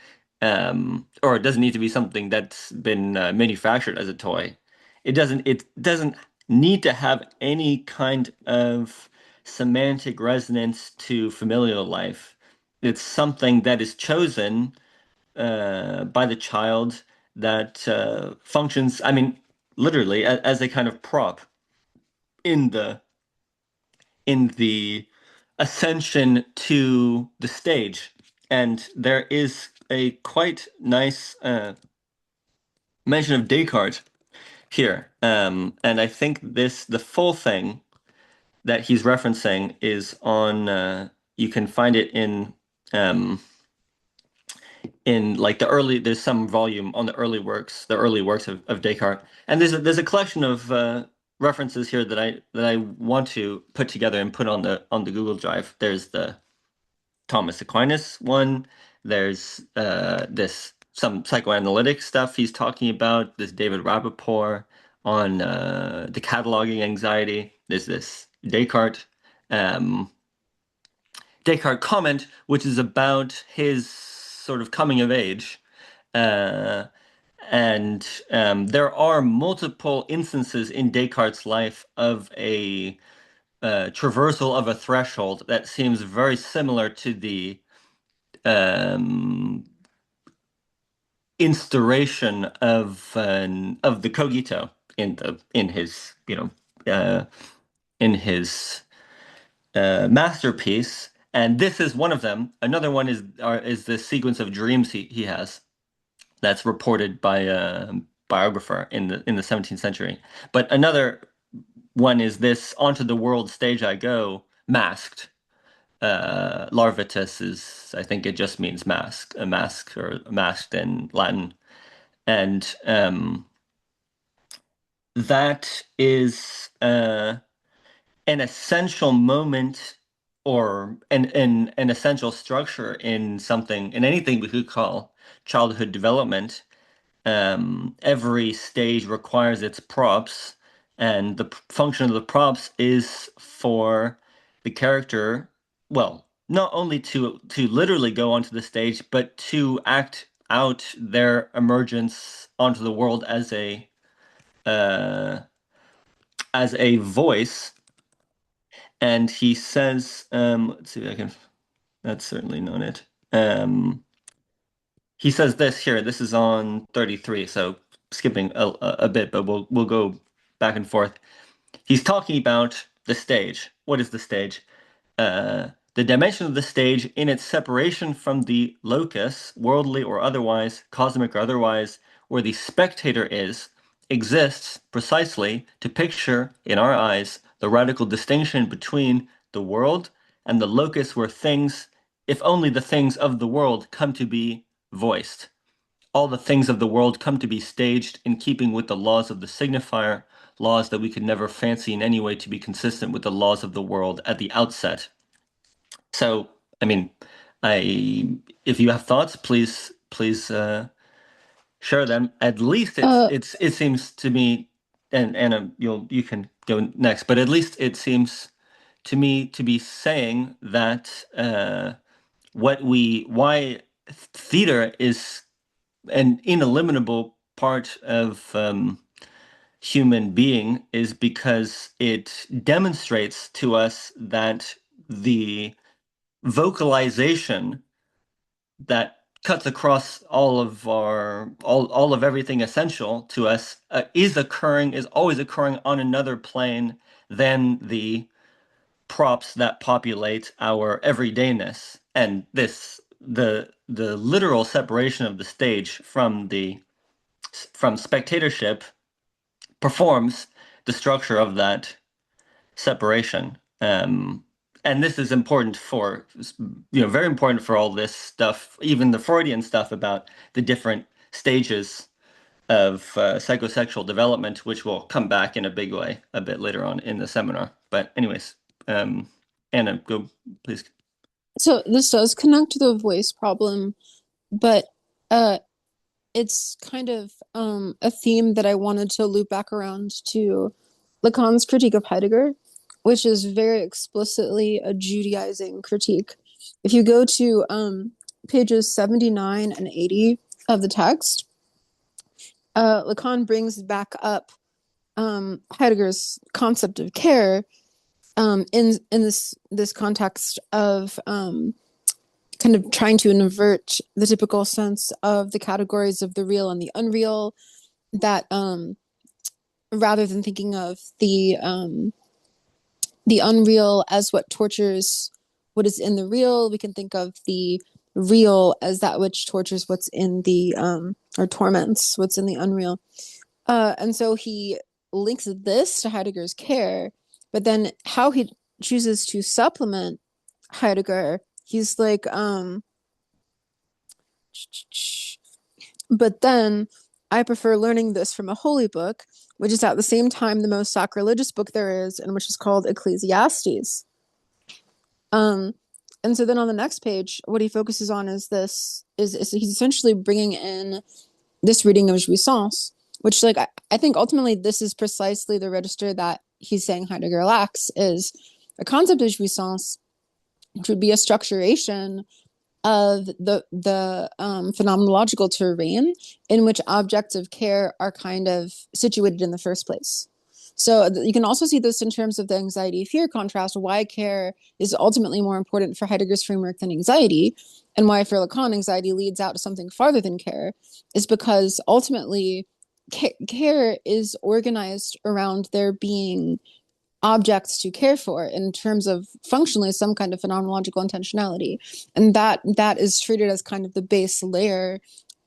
or it doesn't need to be something that's been manufactured as a toy. It doesn't need to have any kind of semantic resonance to familial life. It's something that is chosen by the child that functions, I mean, literally as a kind of prop in the ascension to the stage. And there is a quite nice mention of Descartes here. And I think the full thing that he's referencing is on, you can find it um, in like there's some volume on the early works of Descartes. And there's a collection of references here that I want to put together and put on the Google Drive. There's the Thomas Aquinas one. There's this some psychoanalytic stuff he's talking about. This David Rappaport on the cataloging anxiety. There's this um, Descartes comment, which is about his sort of coming of age. Uh, and there are multiple instances in Descartes' life of a traversal of a threshold that seems very similar to the um, instauration of the cogito in his uh, in his masterpiece. And this is one of them. Another one is the sequence of dreams he has that's reported by a biographer in the 17th century. But another one is this onto the world stage I go masked. Larvitus is, I think it just means mask, a mask or masked in Latin. And that is an essential moment or an essential structure in something, in anything we could call childhood development. Every stage requires its props, and the function of the props is for the character, well, not only to literally go onto the stage, but to act out their emergence onto the world uh, as a voice. And he says, let's see if I can. That's certainly not it. He says this here. This is on 33, so skipping a bit, but we'll go back and forth. He's talking about the stage. What is the stage? The dimension of the stage in its separation from the locus, worldly or otherwise, cosmic or otherwise, where the spectator is, exists precisely to picture in our eyes the radical distinction between the world and the locus where things, if only the things of the world, come to be voiced. All the things of the world come to be staged in keeping with the laws of the signifier, laws that we could never fancy in any way to be consistent with the laws of the world at the outset. So, I mean, I if you have thoughts, please share them. At least Uh, it seems to me, and Anna, you can go next, but at least it seems to me to be saying that why theater is an ineliminable part of human being is because it demonstrates to us that the vocalization that cuts across all of everything essential to us is always occurring on another plane than the props that populate our everydayness. And the literal separation of the stage from spectatorship performs the structure of that separation. and this is important for, very important for all this stuff, even the Freudian stuff about the different stages of psychosexual development, which will come back in a big way a bit later on in the seminar. But anyways, Anna, go please. So this does connect to the voice problem, but it's kind of a theme that I wanted to loop back around to Lacan's critique of Heidegger, which is very explicitly a Judaizing critique. If you go to pages 79 and 80 of the text, Lacan brings back up Heidegger's concept of care in this context of kind of trying to invert the typical sense of the categories of the real and the unreal, that rather than thinking of the unreal as what tortures what is in the real, we can think of the real as that which tortures what's in the or torments what's in the unreal. And so he links this to Heidegger's care, but then how he chooses to supplement Heidegger, he's like, but then I prefer learning this from a holy book, which is at the same time the most sacrilegious book there is, and which is called Ecclesiastes. And so then on the next page, what he focuses on is he's essentially bringing in this reading of Jouissance, which, like, I think ultimately this is precisely the register that he's saying Heidegger lacks, is a concept of Jouissance, which would be a structuration of the phenomenological terrain in which objects of care are kind of situated in the first place. So you can also see this in terms of the anxiety-fear contrast, why care is ultimately more important for Heidegger's framework than anxiety, and why for Lacan anxiety leads out to something farther than care, is because ultimately care is organized around there being objects to care for in terms of functionally some kind of phenomenological intentionality, and that is treated as kind of the base layer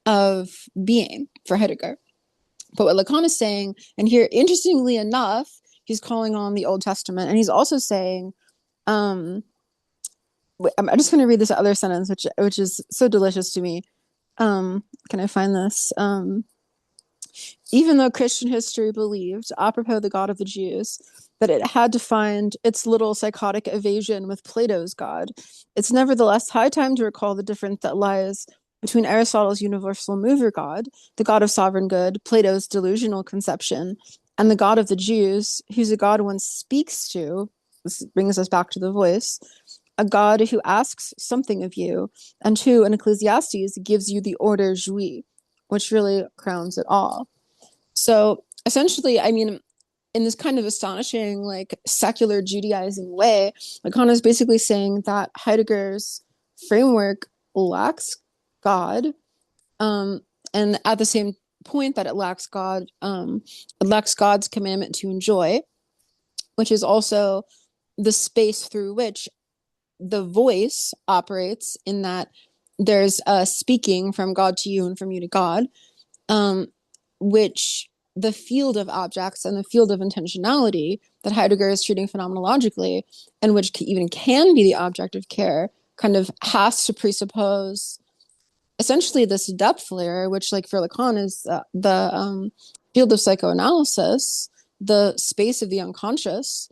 of being for Heidegger. But what Lacan is saying, and here interestingly enough, he's calling on the Old Testament, and he's also saying, I'm just going to read this other sentence which is so delicious to me. Can I find this? Even though Christian history believed, apropos the God of the Jews, that it had to find its little psychotic evasion with Plato's God, it's nevertheless high time to recall the difference that lies between Aristotle's universal mover God, the God of sovereign good, Plato's delusional conception, and the God of the Jews, who's a God one speaks to. This brings us back to the voice. A God who asks something of you, and who, in Ecclesiastes, gives you the order jouir, which really crowns it all. So essentially, I mean, in this kind of astonishing, like, secular Judaizing way, Lacan is basically saying that Heidegger's framework lacks God, and at the same point that it lacks God, it lacks God's commandment to enjoy, which is also the space through which the voice operates, in that there's a speaking from God to you and from you to God, which the field of objects and the field of intentionality that Heidegger is treating phenomenologically, and which even can be the object of care, kind of has to presuppose essentially this depth layer, which, like, for Lacan is the field of psychoanalysis, the space of the unconscious,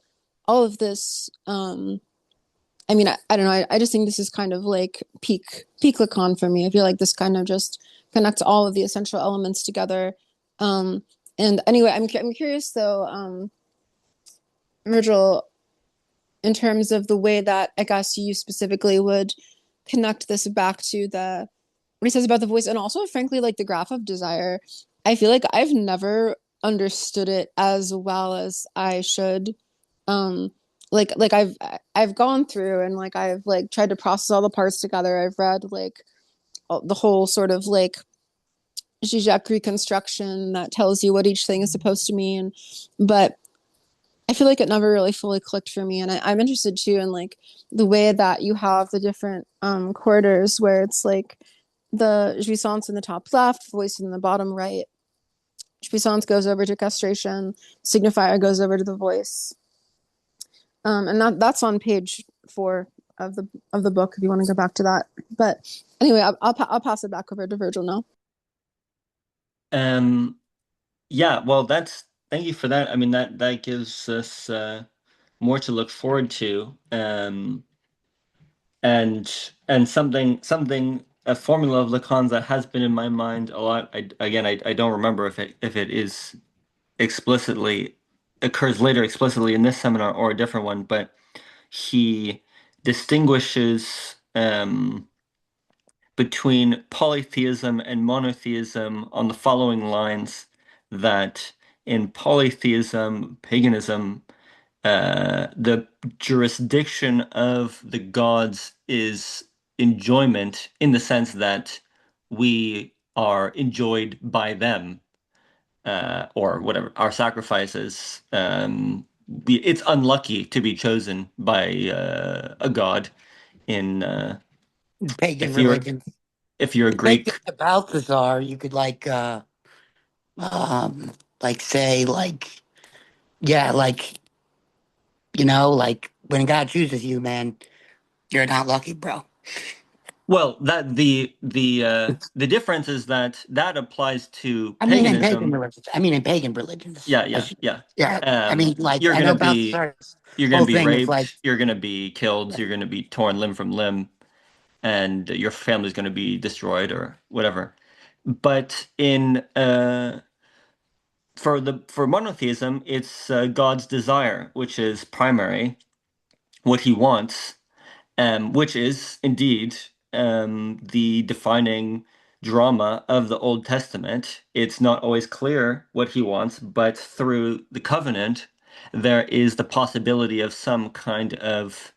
all of this. I mean, I don't know. I just think this is kind of like peak Lacan for me. I feel like this kind of just connects all of the essential elements together. And anyway, I'm curious though, Virgil, in terms of the way that I guess you specifically would connect this back to what he says about the voice, and also, frankly, like the graph of desire. I feel like I've never understood it as well as I should. Like I've gone through and, like, I've, like, tried to process all the parts together. I've read, like, the whole sort of, like, Zizek reconstruction that tells you what each thing is supposed to mean, but I feel like it never really fully clicked for me. And I'm interested too in, like, the way that you have the different quarters, where it's like the jouissance in the top left, voice in the bottom right. Jouissance goes over to castration, signifier goes over to the voice. And that's on page 4 of the book if you want to go back to that. But anyway, I'll pass it back over to Virgil now. Um, yeah, well, thank you for that. I mean, that gives us more to look forward to. And something a formula of Lacan's that has been in my mind a lot. I don't remember if it is explicitly occurs later explicitly in this seminar or a different one, but he distinguishes between polytheism and monotheism on the following lines: that in polytheism, paganism, the jurisdiction of the gods is enjoyment in the sense that we are enjoyed by them, or whatever our sacrifices. It's unlucky to be chosen by a god in Pagan if you're religions. if you're a Make it Greek. the Balthazar, you could say yeah, like when God chooses you, man, you're not lucky, bro. Well, that the difference is that that applies to I mean, in pagan paganism. religions. I mean, in pagan religions. Yeah, yeah, yeah. Yeah. I mean, like, You're I gonna know be Balthazar's you're gonna whole be thing is like, raped, you're gonna be killed, yeah, you're gonna be torn limb from limb, and your family's gonna be destroyed or whatever. But in for monotheism, it's God's desire, which is primary, what he wants, which is indeed the defining drama of the Old Testament. It's not always clear what he wants, but through the covenant, there is the possibility of some kind of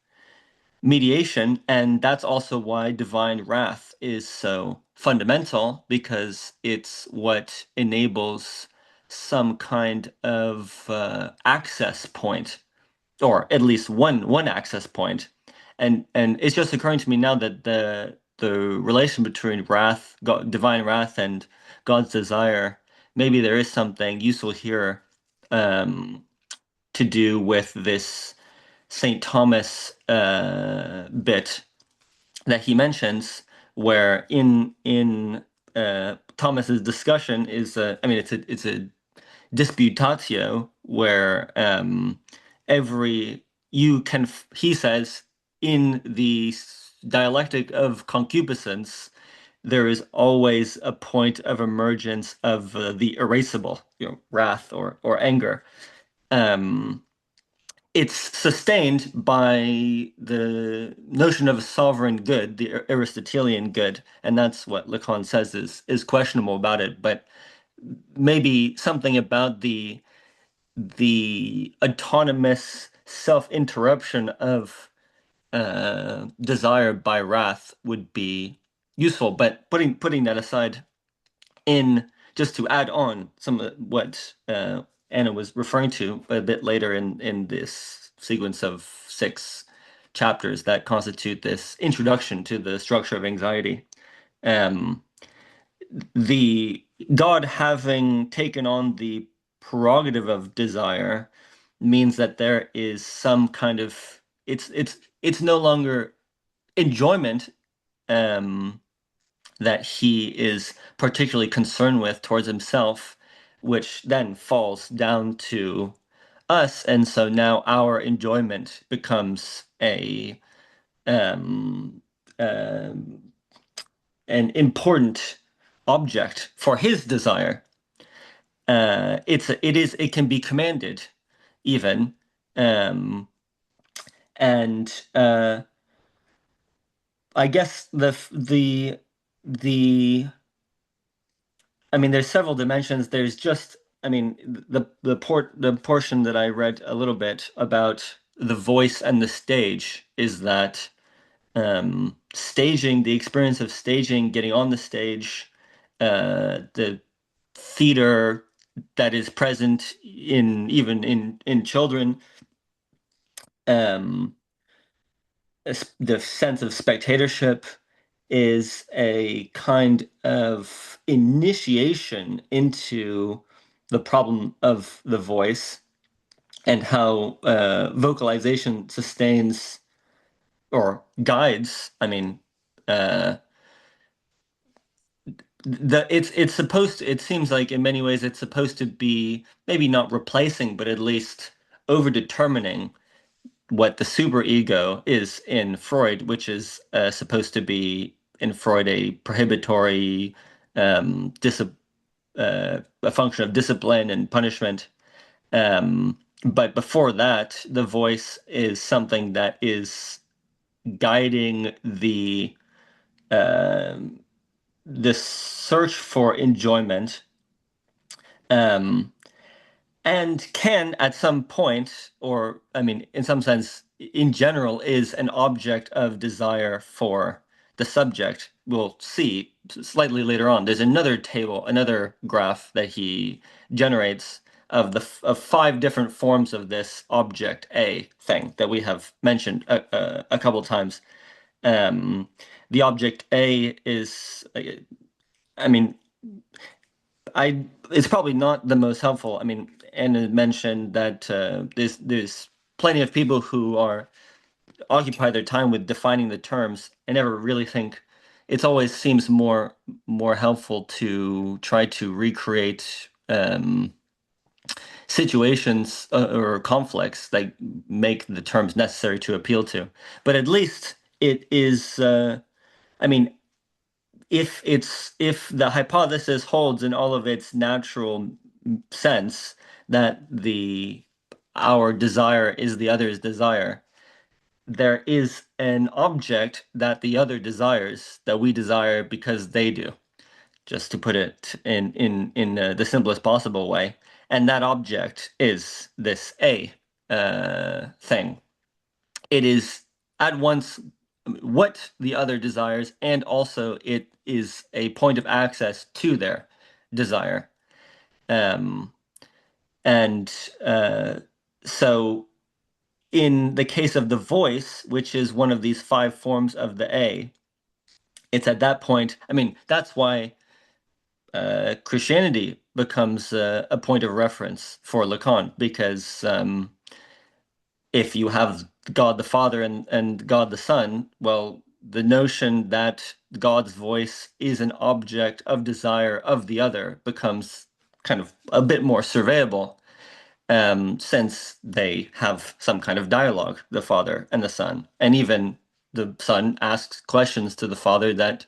mediation, and that's also why divine wrath is so fundamental, because it's what enables some kind of access point, or at least one access point. And it's just occurring to me now that the relation between divine wrath, and God's desire, maybe there is something useful here um, to do with this St. Thomas bit that he mentions, where in Thomas's discussion is I mean it's a disputatio where every you can he says, in the dialectic of concupiscence there is always a point of emergence of the irascible, wrath or anger. um it's sustained by the notion of a sovereign good, the Aristotelian good, and that's what Lacan says is questionable about it. But maybe something about the autonomous self-interruption of desire by wrath would be useful. But putting that aside, in just to add on some of what Anna was referring to a bit later in this sequence of 6 chapters that constitute this introduction to the structure of anxiety, um, the God having taken on the prerogative of desire means that there is some kind of it's no longer enjoyment um, that he is particularly concerned with towards himself, which then falls down to us, and so now our enjoyment becomes a um, um an important object for his desire. It can be commanded even, um, and I guess the I mean, there's several dimensions. There's just, I mean, the portion that I read a little bit about the voice and the stage is that staging, the experience of staging, getting on the stage, the theater that is present in even in children, um, the sense of spectatorship is a kind of initiation into the problem of the voice, and how vocalization sustains or guides. I mean, uh, it's supposed to, it seems like in many ways it's supposed to be maybe not replacing, but at least over determining what the superego is in Freud, which is supposed to be in Freud a prohibitory dis a function of discipline and punishment. But before that, the voice is something that is guiding um the search for enjoyment, um, and can at some point, or I mean, in some sense, in general, is an object of desire for the subject. We'll see slightly later on. There's another table, another graph that he generates of of five different forms of this object A thing that we have mentioned a couple times. Um, the object A is, I mean, I it's probably not the most helpful. I mean, Anna mentioned that there's plenty of people who are occupy their time with defining the terms. I never really think it's always seems more helpful to try to recreate situations or conflicts that make the terms necessary to appeal to. But at least it is. I mean, if the hypothesis holds in all of its natural sense that the our desire is the other's desire, there is an object that the other desires that we desire because they do, just to put it in the simplest possible way. And that object is this A thing. It is at once what the other desires, and also it is a point of access to their desire. Um, and so, in the case of the voice, which is one of these five forms of the A, it's at that point. I mean, that's why Christianity becomes a point of reference for Lacan, because if you have God the Father and God the Son, well, the notion that God's voice is an object of desire of the other becomes kind of a bit more surveyable, since they have some kind of dialogue, the Father and the Son. And even the Son asks questions to the Father that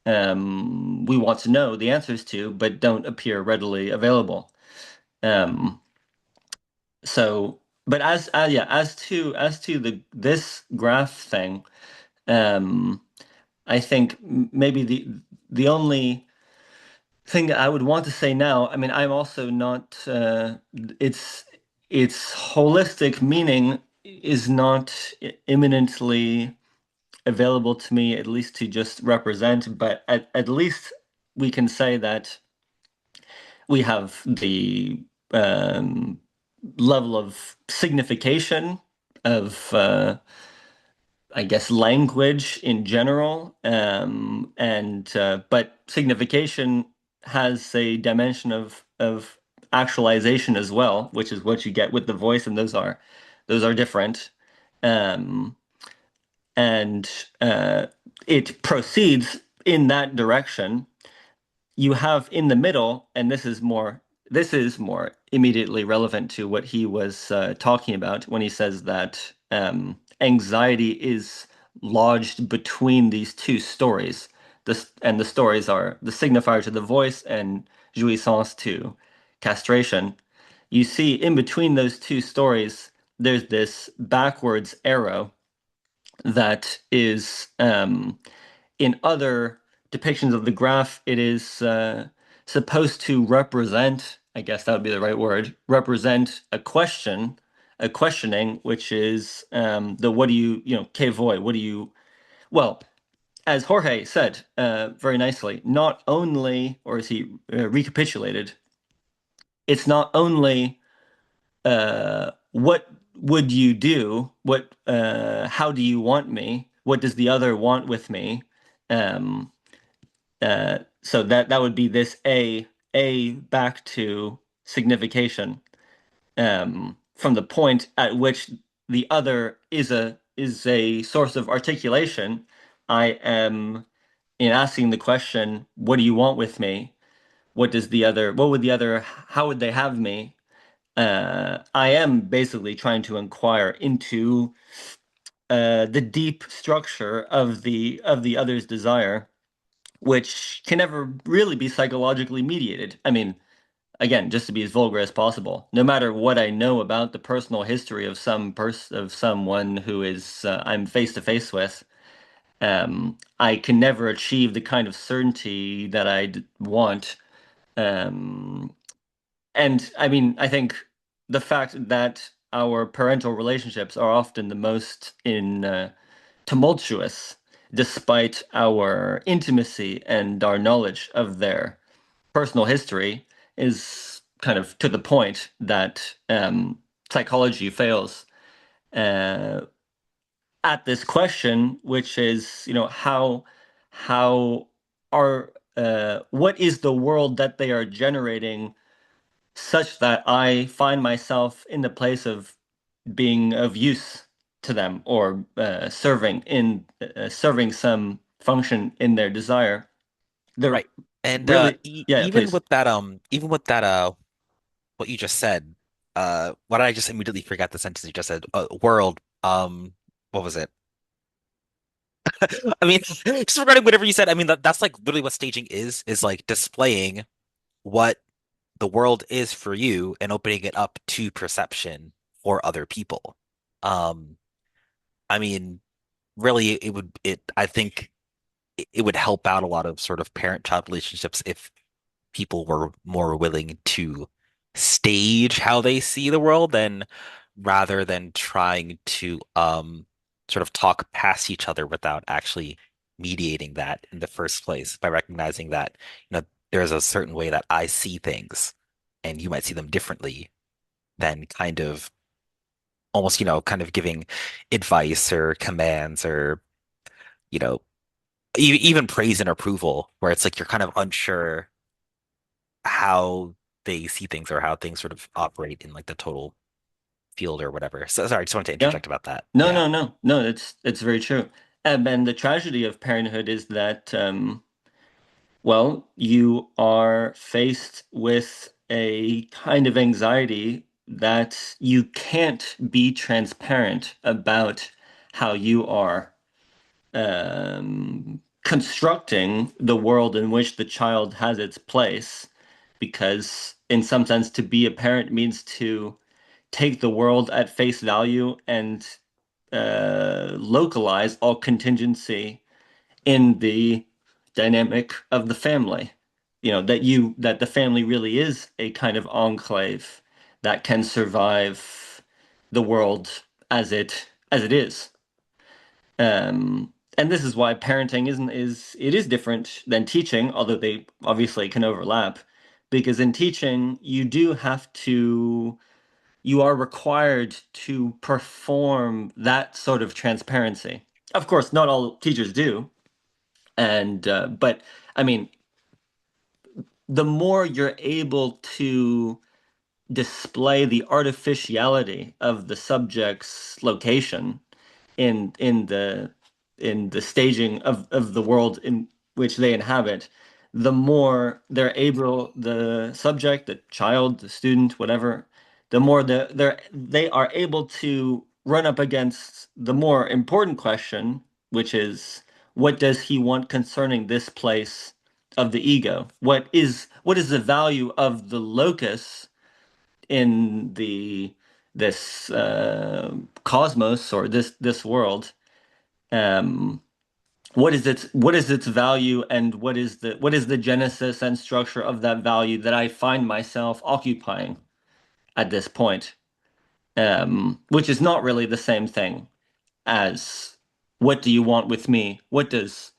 we want to know the answers to, but don't appear readily available. Um, so, but yeah, as to the this graph thing, um, I think maybe the only thing that I would want to say now, I mean, I'm also not its its holistic meaning is not imminently available to me, at least to just represent, but at least we can say that we have the um, level of signification of I guess language in general, and but signification has a dimension of actualization as well, which is what you get with the voice, and those are different, um, and it proceeds in that direction. You have in the middle, and this is more immediately relevant to what he was talking about when he says that anxiety is lodged between these two stories. And the stories are the signifier to the voice and jouissance to castration. You see, in between those two stories, there's this backwards arrow that is in other depictions of the graph, it is supposed to represent, I guess that would be the right word, represent a question, a questioning, which is the what do you know, que voy, what do you, well, as Jorge said very nicely, not only, or as he recapitulated, it's not only what would you do, how do you want me, what does the other want with me, um, so that would be this a back to signification, from the point at which the other is a source of articulation. I am in asking the question, what do you want with me? What would the other, how would they have me? I am basically trying to inquire into the deep structure of the other's desire, which can never really be psychologically mediated. I mean, again, just to be as vulgar as possible, no matter what I know about the personal history of someone who is I'm face to face with, I can never achieve the kind of certainty that I'd want. Um, and I mean, I think the fact that our parental relationships are often the most tumultuous, despite our intimacy and our knowledge of their personal history, is kind of to the point that psychology fails uh, at this question, which is, how are what is the world that they are generating such that I find myself in the place of being of use to them, or serving some function in their desire. They're Right. And really, yeah, yeah, even please. with that what you just said, why did I just immediately forget the sentence you just said? World, what was it? I mean, just regarding whatever you said, I mean that's like literally what staging is like displaying what the world is for you and opening it up to perception for other people. Um, I mean, really it I think it would help out a lot of sort of parent-child relationships if people were more willing to stage how they see the world than rather than trying to sort of talk past each other without actually mediating that in the first place by recognizing that, there's a certain way that I see things and you might see them differently than kind of almost, kind of giving advice or commands or, you know, even praise and approval where it's like you're kind of unsure how they see things or how things sort of operate in like the total field or whatever. So sorry, I just wanted to Yeah. interject about that. No, Yeah. no, no, no. It's very true. And the tragedy of parenthood is that, well, you are faced with a kind of anxiety that you can't be transparent about how you are constructing the world in which the child has its place, because in some sense, to be a parent means to take the world at face value and localize all contingency in the dynamic of the family. That the family really is a kind of enclave that can survive the world as it is. And this is why parenting is different than teaching, although they obviously can overlap, because in teaching you are required to perform that sort of transparency. Of course, not all teachers do, and but I mean, the more you're able to display the artificiality of the subject's location in the staging of the world in which they inhabit, the more they're able, the subject, the child, the student, whatever, the more they are able to run up against the more important question, which is, what does he want concerning this place of the ego? What is the value of the locus in the this cosmos, or this world? um, what is its value, and what is the genesis and structure of that value that I find myself occupying at this point, which is not really the same thing as, what do you want with me? What does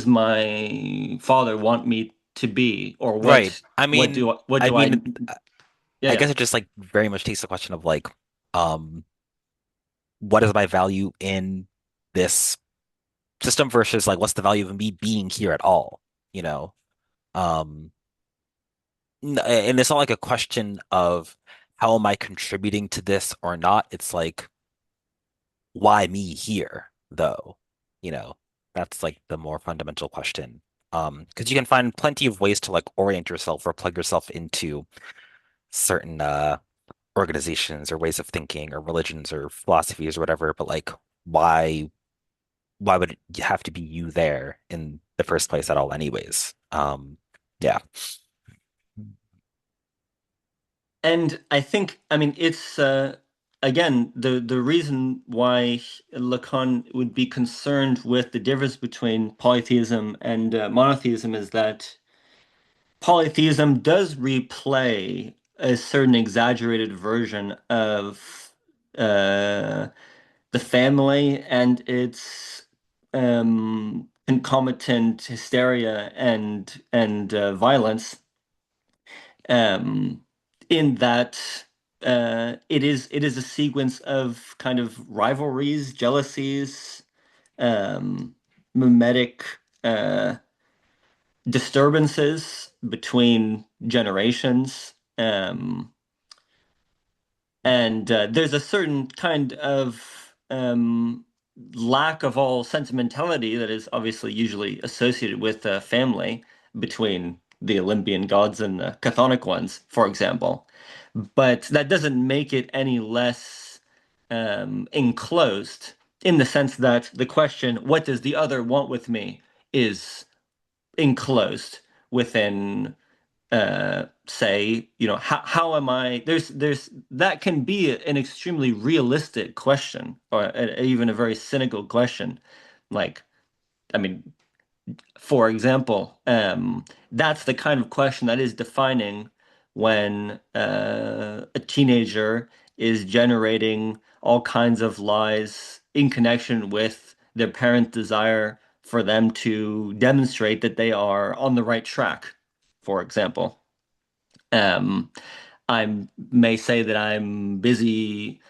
my father want me to be, or Right. what I do I? mean, Yeah, I yeah, guess it just like very much takes the question of like, um, what is my value in this system versus like what's the value of me being here at all, you know? Um, and it's not like a question of how am I contributing to this or not. It's like why me here, though? You know, that's like the more fundamental question. Because you can find plenty of ways to like orient yourself or plug yourself into certain organizations or ways of thinking or religions or philosophies or whatever, but like why would it have to be you there in the first place at all anyways? Yeah. And I think, I mean, it's again the reason why Lacan would be concerned with the difference between polytheism and monotheism is that polytheism does replay a certain exaggerated version of uh, the family and its concomitant hysteria and violence, um, in that it is a sequence of kind of rivalries, jealousies, um, mimetic uh, disturbances between generations. And there's a certain kind of lack of all sentimentality that is obviously usually associated with family between the Olympian gods and the chthonic ones, for example. But that doesn't make it any less enclosed in the sense that the question, what does the other want with me, is enclosed within say, how am I, there's that can be an extremely realistic question or even a very cynical question. Like, I mean, for example, that's the kind of question that is defining when a teenager is generating all kinds of lies in connection with their parent desire for them to demonstrate that they are on the right track, for example. Um, I may say that I'm busy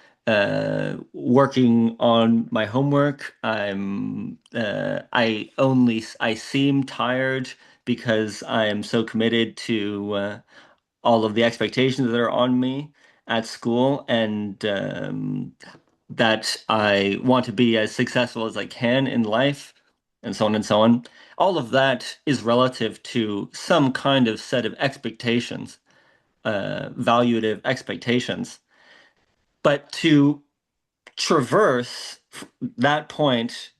working on my homework. I seem tired because I am so committed to all of the expectations that are on me at school, and that I want to be as successful as I can in life, and so on and so on. All of that is relative to some kind of set of expectations, valuative expectations. But to traverse that point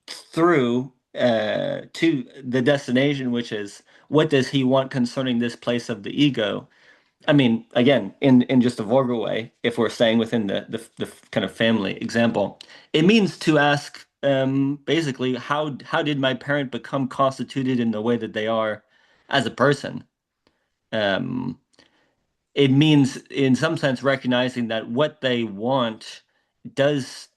through to the destination, which is what does he want concerning this place of the ego? I mean, again, in just a vulgar way, if we're staying within the kind of family example, it means to ask basically how did my parent become constituted in the way that they are as a person? Um, it means in some sense recognizing that what they want does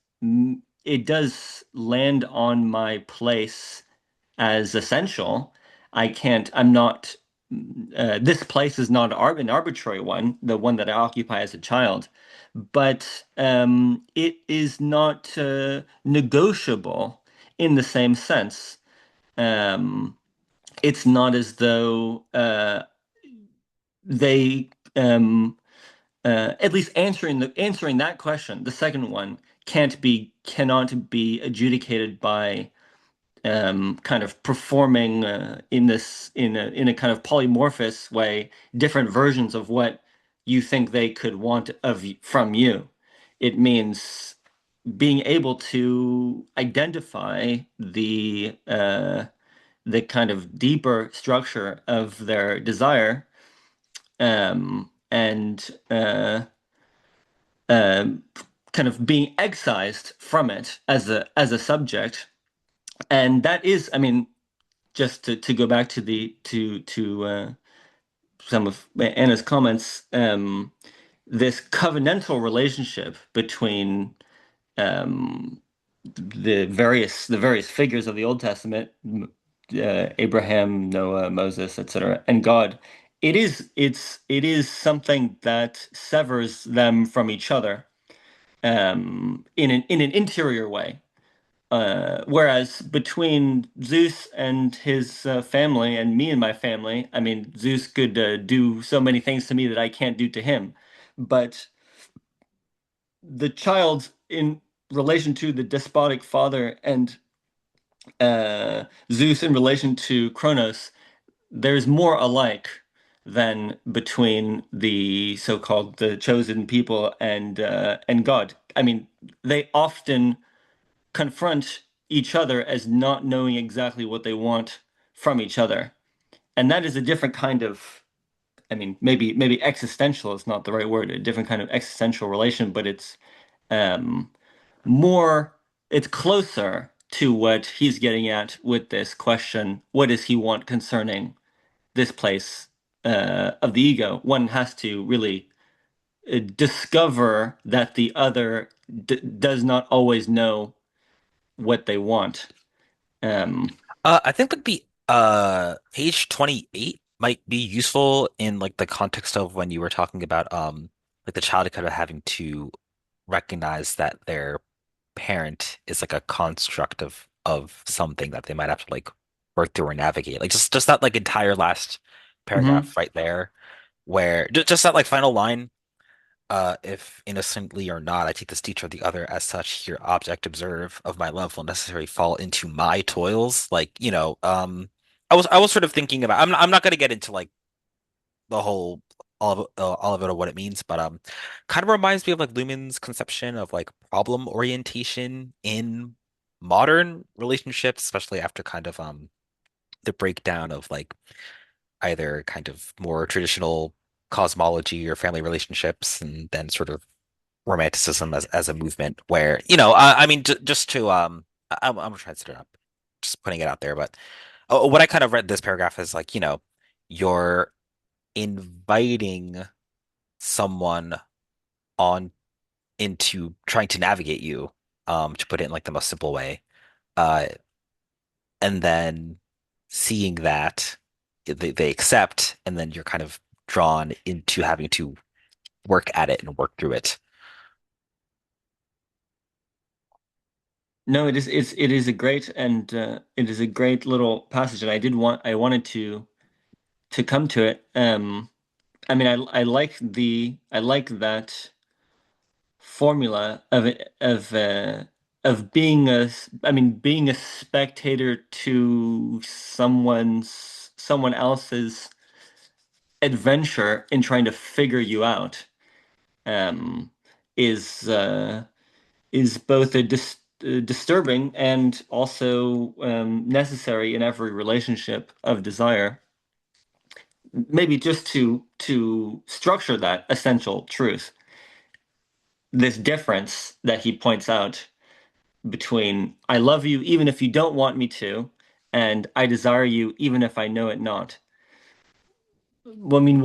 it does land on my place as essential. I'm not this place is not an arbitrary one, the one that I occupy as a child, but it is not negotiable in the same sense. um, it's not as though they at least answering that question, the second one cannot be adjudicated by kind of performing in a kind of polymorphous way different versions of what you think they could want from you. It means being able to identify the kind of deeper structure of their desire, and um, kind of being excised from it as a subject. And that is, I mean, just to go back to the to some of Anna's comments, this covenantal relationship between um, the various figures of the Old Testament, Abraham, Noah, Moses, etc., and God. It is something that severs them from each other, in an interior way. Whereas between Zeus and his family and me and my family, I mean, Zeus could do so many things to me that I can't do to him. But the child in relation to the despotic father and Zeus in relation to Kronos, there's more alike than between the so-called the chosen people and God. I mean, they often confront each other as not knowing exactly what they want from each other. And that is a different kind of, I mean, maybe existential is not the right word, a different kind of existential relation, but it's um more it's closer to what he's getting at with this question, what does he want concerning this place of the ego? One has to really discover that the other does not always know what they want. Um, I think that the page 28 might be useful in like the context of when you were talking about like the child kind of having to recognize that their parent is like a construct of something that they might have to like work through or navigate. Like just that like entire last mhm. paragraph right there where just that like final line. If innocently or not, I take this teacher or the other as such, here object observe of my love will necessarily fall into my toils. Like, I was sort of thinking about I'm not gonna get into like the whole all of it or what it means, but kind of reminds me of like Luhmann's conception of like problem orientation in modern relationships, especially after kind of the breakdown of like either kind of more traditional cosmology or family relationships and then sort of romanticism as a movement where, I mean, just to, I'm trying to set it up, just putting it out there, but what I kind of read this paragraph is like, you're inviting someone on into trying to navigate you, to put it in like the most simple way, uh, and then seeing that they accept, and then you're kind of drawn into having to work at it and work through it. No, it is a great and it is a great little passage, and I wanted to come to it. I mean, I like that formula of being being a spectator to someone else's adventure in trying to figure you out um is is both disturbing and also necessary in every relationship of desire, maybe just to structure that essential truth, this difference that he points out between I love you even if you don't want me to, and I desire you even if I know it not. Well, I mean,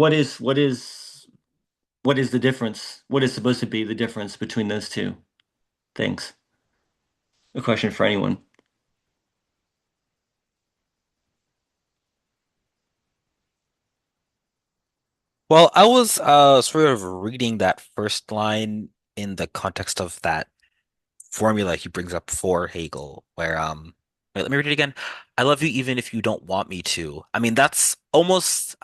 what is the difference? What is supposed to be the difference between those two things? A question for anyone. Well, I was sort of reading that first line in the context of that formula he brings up for Hegel, where wait, let me read it again. I love you even if you don't want me to. I mean, that's almost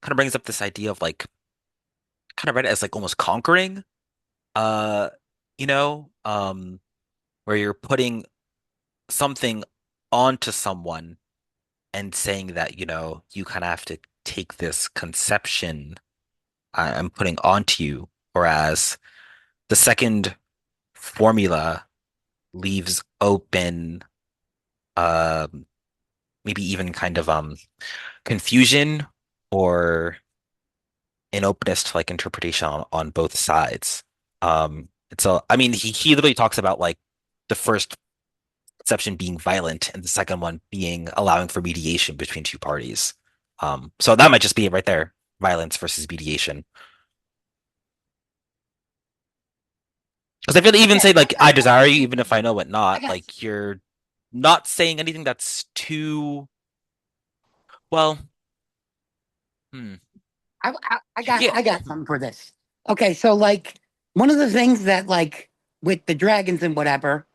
kind of brings up this idea of like kind of read it as like almost conquering, uh, where you're putting something onto someone and saying that, you kind of have to take this conception I'm putting onto you, whereas the second formula leaves open um maybe even kind of confusion or an openness to like interpretation on both sides. And so I mean he literally talks about like the first conception being violent and the second one being allowing for mediation between two parties. So that might just be it right there, violence versus mediation. Because I feel they even Okay, say like I I got desire you even if I know it I not. got Like you're not saying anything that's too well. Hmm. Yeah. I got something for this. Okay, so like one of the things that like with the dragons and whatever,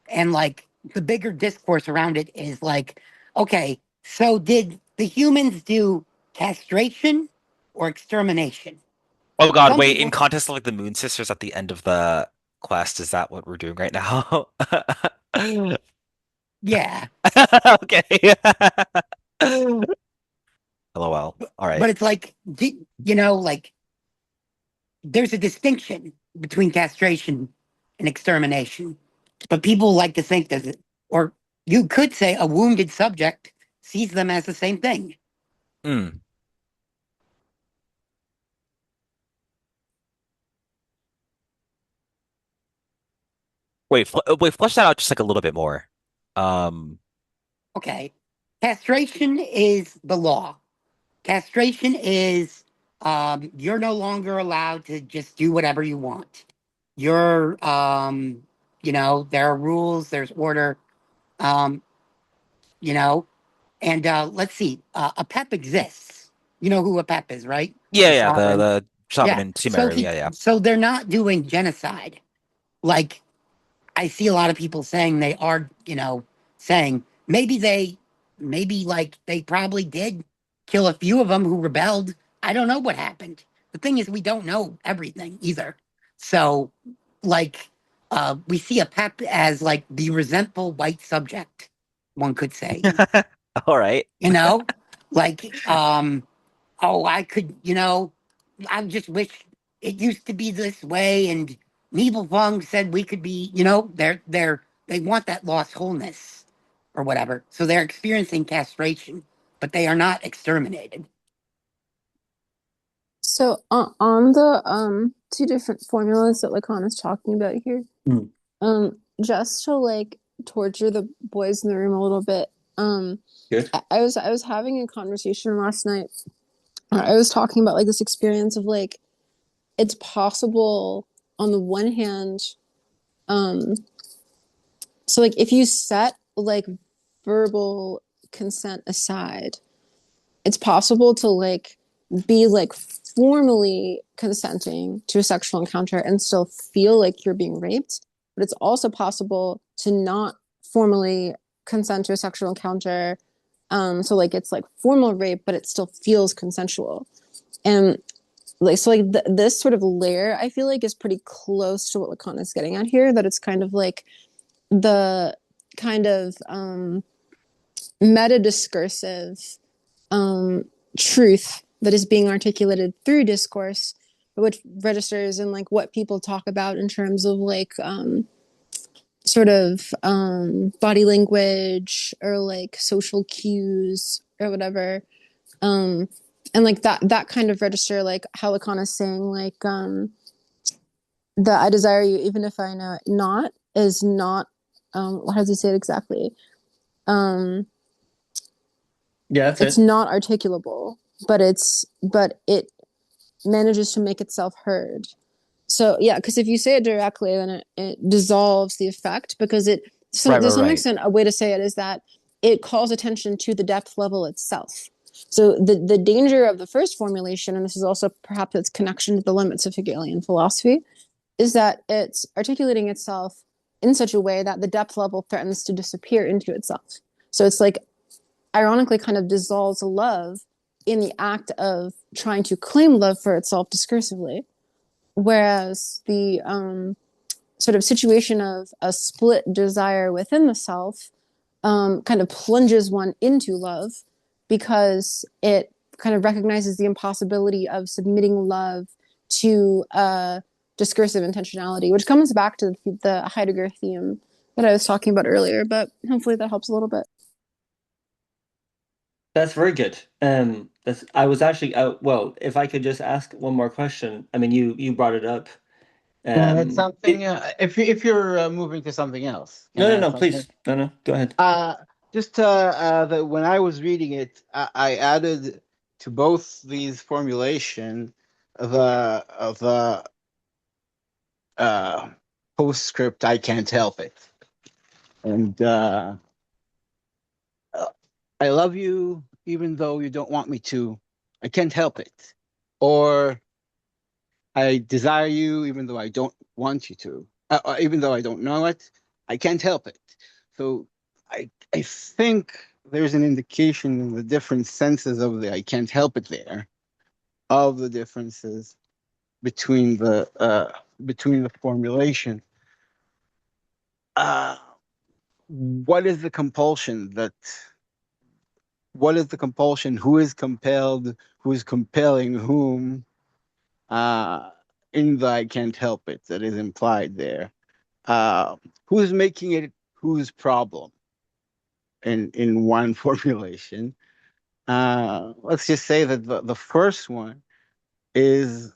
and like the bigger discourse around it is like, okay, so did the humans do castration or extermination? Oh God, Some wait. In people, context of like the Moon Sisters at the end of the quest. Is that what we're doing right now? Yeah, Okay. LOL. All right. but it's like, like there's a distinction between castration and extermination. But people like to think that, or you could say a wounded subject sees them as the same thing. Mm. Wait, flesh that out just like a little bit more. Um, Okay. Castration is the law. Castration is you're no longer allowed to just do whatever you want. You're there are rules, there's order, um, you know, and let's see, a PEP exists. You know who a PEP is, right? yeah, The yeah, sovereign. the Shaman Yeah. and Sumeru, yeah, yeah. So they're not doing genocide. Like I see a lot of people saying they are, saying maybe like they probably did kill a few of them who rebelled. I don't know what happened. The thing is, we don't know everything either. So, like, we see a pep as like the resentful white subject, one could say, All right. you know, like, oh, I could, I just wish it used to be this way. And Nibelung said we could be, they want that lost wholeness or whatever. So they're experiencing castration, but they are not exterminated. So on the two different formulas that Lacan is talking about here, Mm. just to like torture the boys in the room a little bit, Good. I was having a conversation last night. I was talking about like this experience of like it's possible on the one hand, um, so like if you set like verbal consent aside, it's possible to like be like formally consenting to a sexual encounter and still feel like you're being raped, but it's also possible to not formally consent to a sexual encounter, so like it's like formal rape but it still feels consensual. And like so like this sort of layer I feel like is pretty close to what Lacan is getting at here, that it's kind of like the kind of meta discursive um, truth that is being articulated through discourse, which registers in like what people talk about in terms of like sort of body language or like social cues or whatever. Um, and like that kind of register, like how Lacan is saying, like the I desire you even if I know it not is not how does he say it exactly? Um, Yeah, that's it's it. not articulable, but it manages to make itself heard. So yeah, because if you say it directly, then it dissolves the effect, because Right, to right, some right. extent, a way to say it is that it calls attention to the depth level itself. So the danger of the first formulation, and this is also perhaps its connection to the limits of Hegelian philosophy, is that it's articulating itself in such a way that the depth level threatens to disappear into itself. So it's like ironically kind of dissolves love in the act of trying to claim love for itself discursively. Whereas the sort of situation of a split desire within the self kind of plunges one into love, because it kind of recognizes the impossibility of submitting love to discursive intentionality, which comes back to the Heidegger theme that I was talking about earlier. But hopefully that helps a little bit. That's very good. That's I was actually well, if I could just ask one more question. I mean, you brought it up. Can I add something? It If you're moving to something else, can No, I no, add no, something? please. No, no, go ahead. Uh, just that when I was reading it, I added to both these formulation the uh, postscript. I can't help it, and I love you even though you don't want me to. I can't help it, or I desire you even though I don't want you to, even though I don't know it. I can't help it. So I think there's an indication in the different senses of the I can't help it there, of the differences between the formulation. uh, what is the compulsion that what is the compulsion? Who is compelled? Who is compelling whom? Uh, in the I can't help it that is implied there. Uh, who's making it whose problem in one formulation? Let's just say that the first one is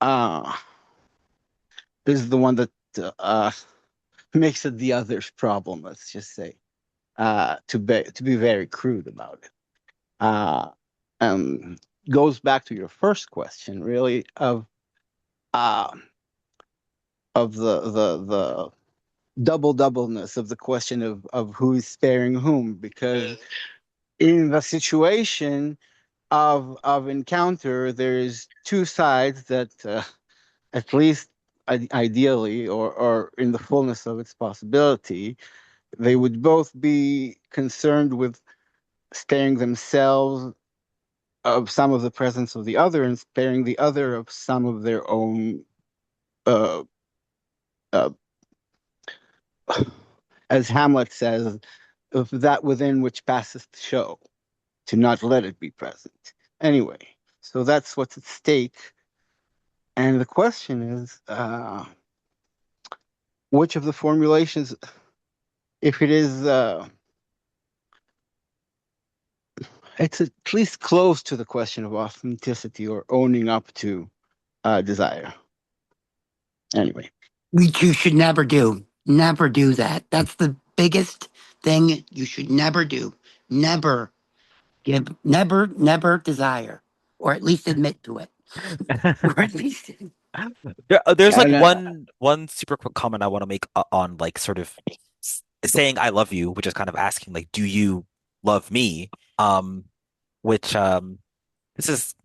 uh, is the one that uh, makes it the other's problem. Let's just say to be very crude about it. Uh, um, Goes back to your first question, really, uh, of the double doubleness of the question of who's sparing whom, because in the situation of encounter, there's two sides that at least ideally or in the fullness of its possibility, they would both be concerned with sparing themselves of some of the presence of the other and sparing the other of some of their own uh, uh, as Hamlet says, of that within which passeth show, to not let it be present. Anyway, so that's what's at stake. And the question is, which of the formulations, if it is, it's at least close to the question of authenticity or owning up to desire. Anyway. Which you should never do. Never do that. That's the biggest thing you should never do. Never never desire, or at least admit to it, or at least. There's like And one super quick comment I want to make on like sort of saying I love you, which is kind of asking like, do you love me? Um, which this is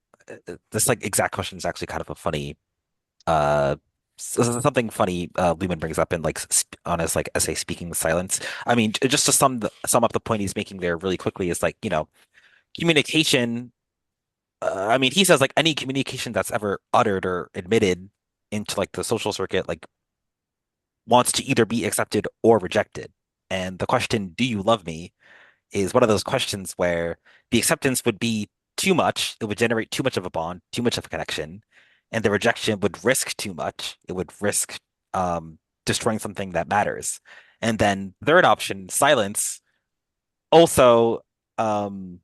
this like exact question is actually kind of a funny something funny Lehman brings up in like on his like essay Speaking with Silence. I mean, just to sum up the point he's making there really quickly is like, communication. I mean, he says like any communication that's ever uttered or admitted into like the social circuit like wants to either be accepted or rejected. And the question, do you love me, is one of those questions where the acceptance would be too much. It would generate too much of a bond, too much of a connection. And the rejection would risk too much. It would risk destroying something that matters. And then third option, silence. Also, um,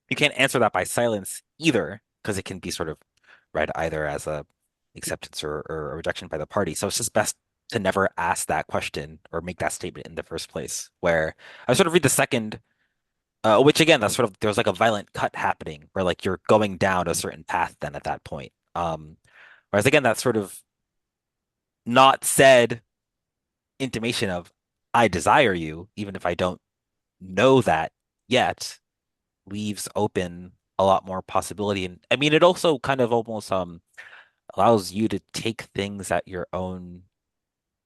you can't answer that by silence either, because it can be sort of read either as a acceptance or a rejection by the party. So it's just best to never ask that question or make that statement in the first place. Where I sort of read the second, which again, that's sort of there's like a violent cut happening where like you're going down a certain path then at that point. Whereas again, that sort of not said intimation of I desire you, even if I don't know that yet, leaves open a lot more possibility. And I mean, it also kind of almost allows you to take things at your own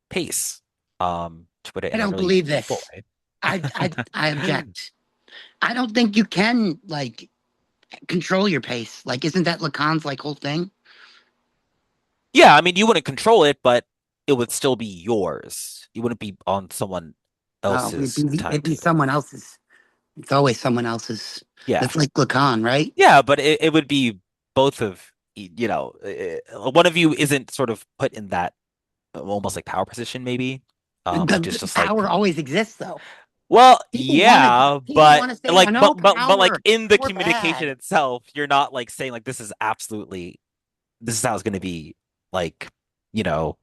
pace, to put it I in a don't really believe simple this. way. I object. I don't think you can like control your pace. Like, isn't that Lacan's like whole thing? Yeah, I mean, you wouldn't control it, but it would still be yours. You wouldn't be on someone Oh, else's it'd be timetable. someone else's. It's always someone else's. Yeah. That's like Lacan, right? Yeah, but it would be both of, one of you isn't sort of put in that almost like power position, maybe, which is The just power like, always exists, though. well, People want to yeah, people but want to say, like, "I know but like power. in the We're communication bad." itself, you're not like saying like this is how it's going to be, like, you know,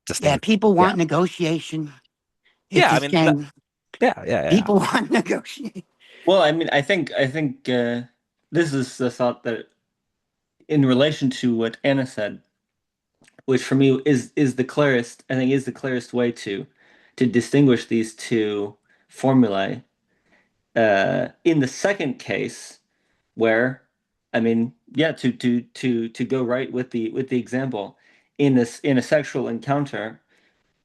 Yeah, distinct. people Yeah, want negotiation. It's yeah. a I mean, that, shame. yeah, yeah, yeah. People want negotiation. Well, I mean, I think this is the thought that in relation to what Anna said, which for me is the clearest, I think is the clearest way to distinguish these two formulae. In the second case, where I mean, yeah, to go right with the example, in a sexual encounter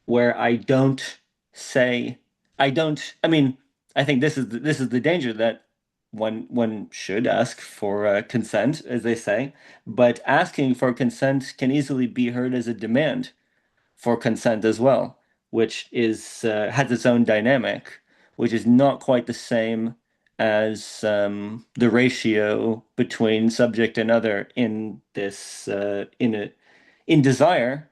where I don't say I don't. I mean, I think this is the danger that one should ask for consent, as they say, but asking for consent can easily be heard as a demand for consent as well, which is has its own dynamic, which is not quite the same as the ratio between subject and other in this in desire,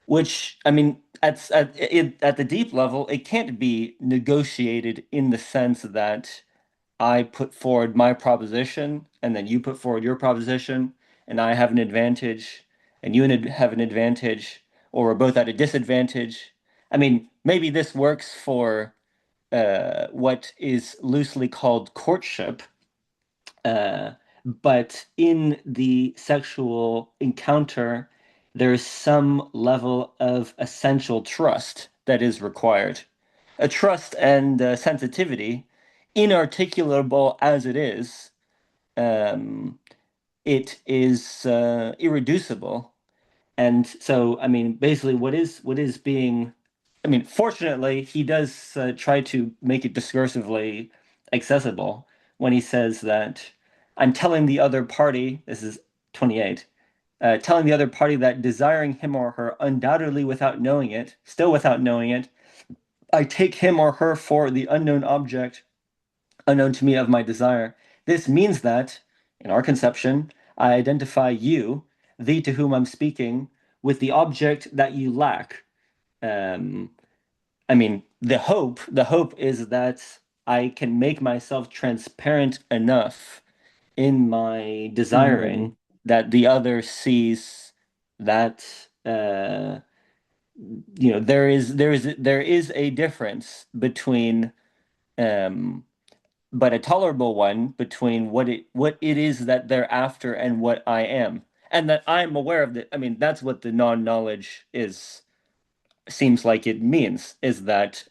which I mean at the deep level, it can't be negotiated in the sense that I put forward my proposition and then you put forward your proposition and I have an advantage and you have an advantage or we're both at a disadvantage. I mean, maybe this works for what is loosely called courtship, uh, but in the sexual encounter, there's some level of essential trust that is required. A trust and sensitivity, inarticulable as it is, um, it is irreducible. And so, I mean, basically, what is being, I mean, fortunately, he does try to make it discursively accessible when he says that I'm telling the other party, this is 28, telling the other party that desiring him or her undoubtedly without knowing it, still without knowing it, I take him or her for the unknown object, unknown to me of my desire. This means that, in our conception, I identify you, thee to whom I'm speaking, with the object that you lack. Um, I mean, the hope is that I can make myself transparent enough in my Mm. desiring that the other sees that there is a difference between but a tolerable one between what it is that they're after and what I am. And that I'm aware of that. I mean, that's what the non-knowledge is seems like it means, is that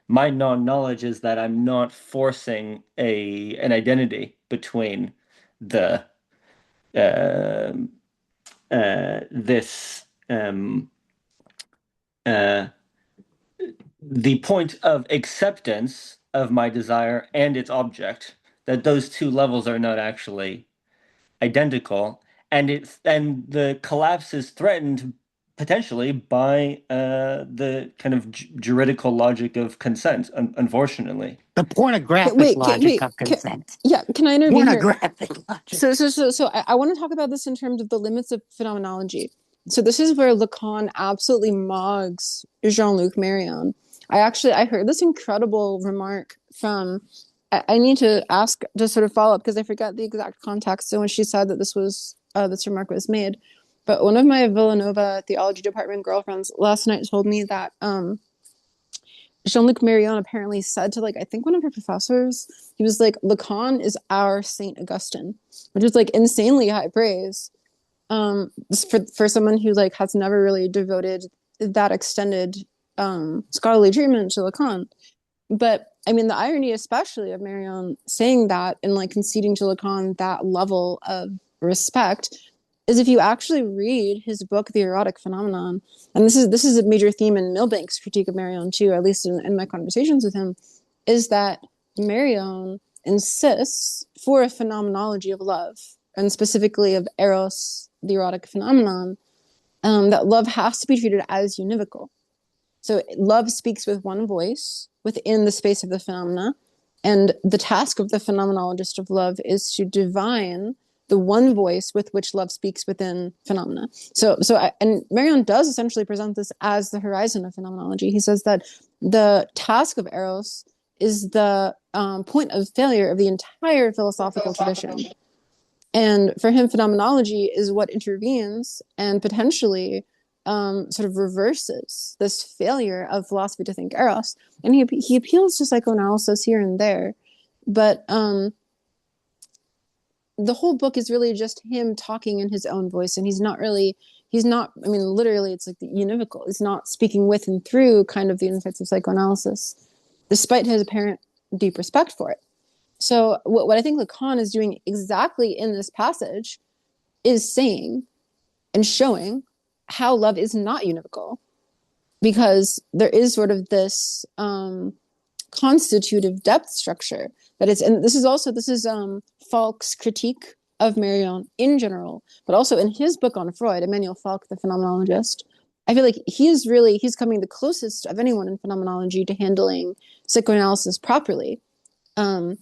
my non-knowledge is that I'm not forcing a an identity between the uh, this uh, the point of acceptance of my desire and its object, that those two levels are not actually identical, and the collapse is threatened potentially by the kind of juridical logic of consent, unfortunately. The pornographic Wait, logic of consent. yeah, can I intervene here? Pornographic logic. So I want to talk about this in terms of the limits of phenomenology. So this is where Lacan absolutely mogs Jean-Luc Marion. I heard this incredible remark from, I need to ask to sort of follow up because I forgot the exact context. So when she said that this remark was made, but one of my Villanova theology department girlfriends last night told me that Jean-Luc Marion apparently said to, like, I think one of her professors, he was like, Lacan is our Saint Augustine, which is like insanely high praise. For someone who like has never really devoted that extended scholarly treatment to Lacan. But I mean, the irony, especially of Marion saying that and like conceding to Lacan that level of respect, is if you actually read his book, The Erotic Phenomenon, and this is a major theme in Milbank's critique of Marion too, at least in my conversations with him, is that Marion insists for a phenomenology of love, and specifically of Eros, the erotic phenomenon, that love has to be treated as univocal. So love speaks with one voice within the space of the phenomena, and the task of the phenomenologist of love is to divine the one voice with which love speaks within phenomena. And Marion does essentially present this as the horizon of phenomenology. He says that the task of Eros is the point of failure of the entire philosophical tradition. And for him, phenomenology is what intervenes and potentially sort of reverses this failure of philosophy to think Eros. And he appeals to psychoanalysis here and there. But the whole book is really just him talking in his own voice. And he's not, I mean, literally, it's like the univocal. He's not speaking with and through kind of the insights of psychoanalysis, despite his apparent deep respect for it. So what I think Lacan is doing exactly in this passage is saying and showing how love is not univocal, because there is sort of this constitutive depth structure that is, and this is Falk's critique of Marion in general, but also in his book on Freud, Emmanuel Falk, the phenomenologist, I feel like he's coming the closest of anyone in phenomenology to handling psychoanalysis properly. Um,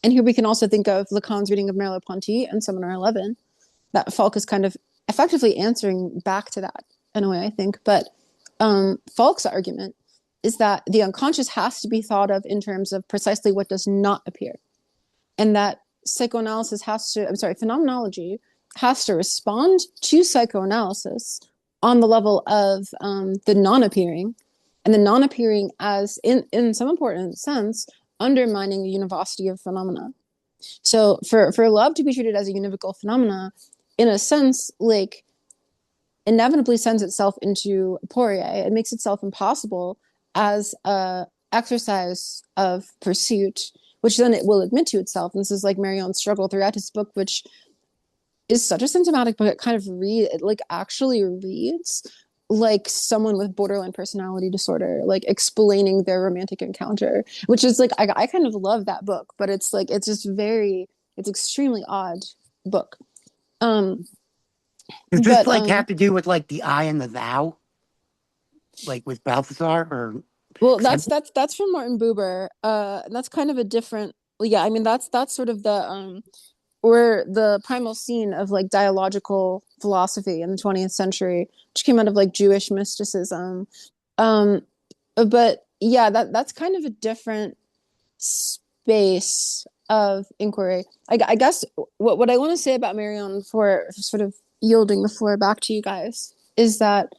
and here we can also think of Lacan's reading of Merleau-Ponty and Seminar 11, that Falk is kind of effectively answering back to that in a way, I think. But Falk's argument is that the unconscious has to be thought of in terms of precisely what does not appear. And that phenomenology has to respond to psychoanalysis on the level of the non-appearing, and the non-appearing as, in some important sense, undermining the univocity of phenomena. So for love to be treated as a univocal phenomena, in a sense, like, inevitably sends itself into aporia. It makes itself impossible as a exercise of pursuit, which then it will admit to itself. And this is like Marion's struggle throughout his book, which is such a symptomatic book. It kind of actually reads like someone with borderline personality disorder, like explaining their romantic encounter, which is like, I kind of love that book, but it's like, it's extremely odd book. Does this have to do with like the I and the thou, like with Balthasar? Or well, that's from Martin Buber. That's kind of a different. Yeah, I mean that's sort of the or the primal scene of like dialogical philosophy in the 20th century, which came out of like Jewish mysticism. But yeah, that's kind of a different space of inquiry. I guess what I want to say about Marion, for sort of yielding the floor back to you guys, is that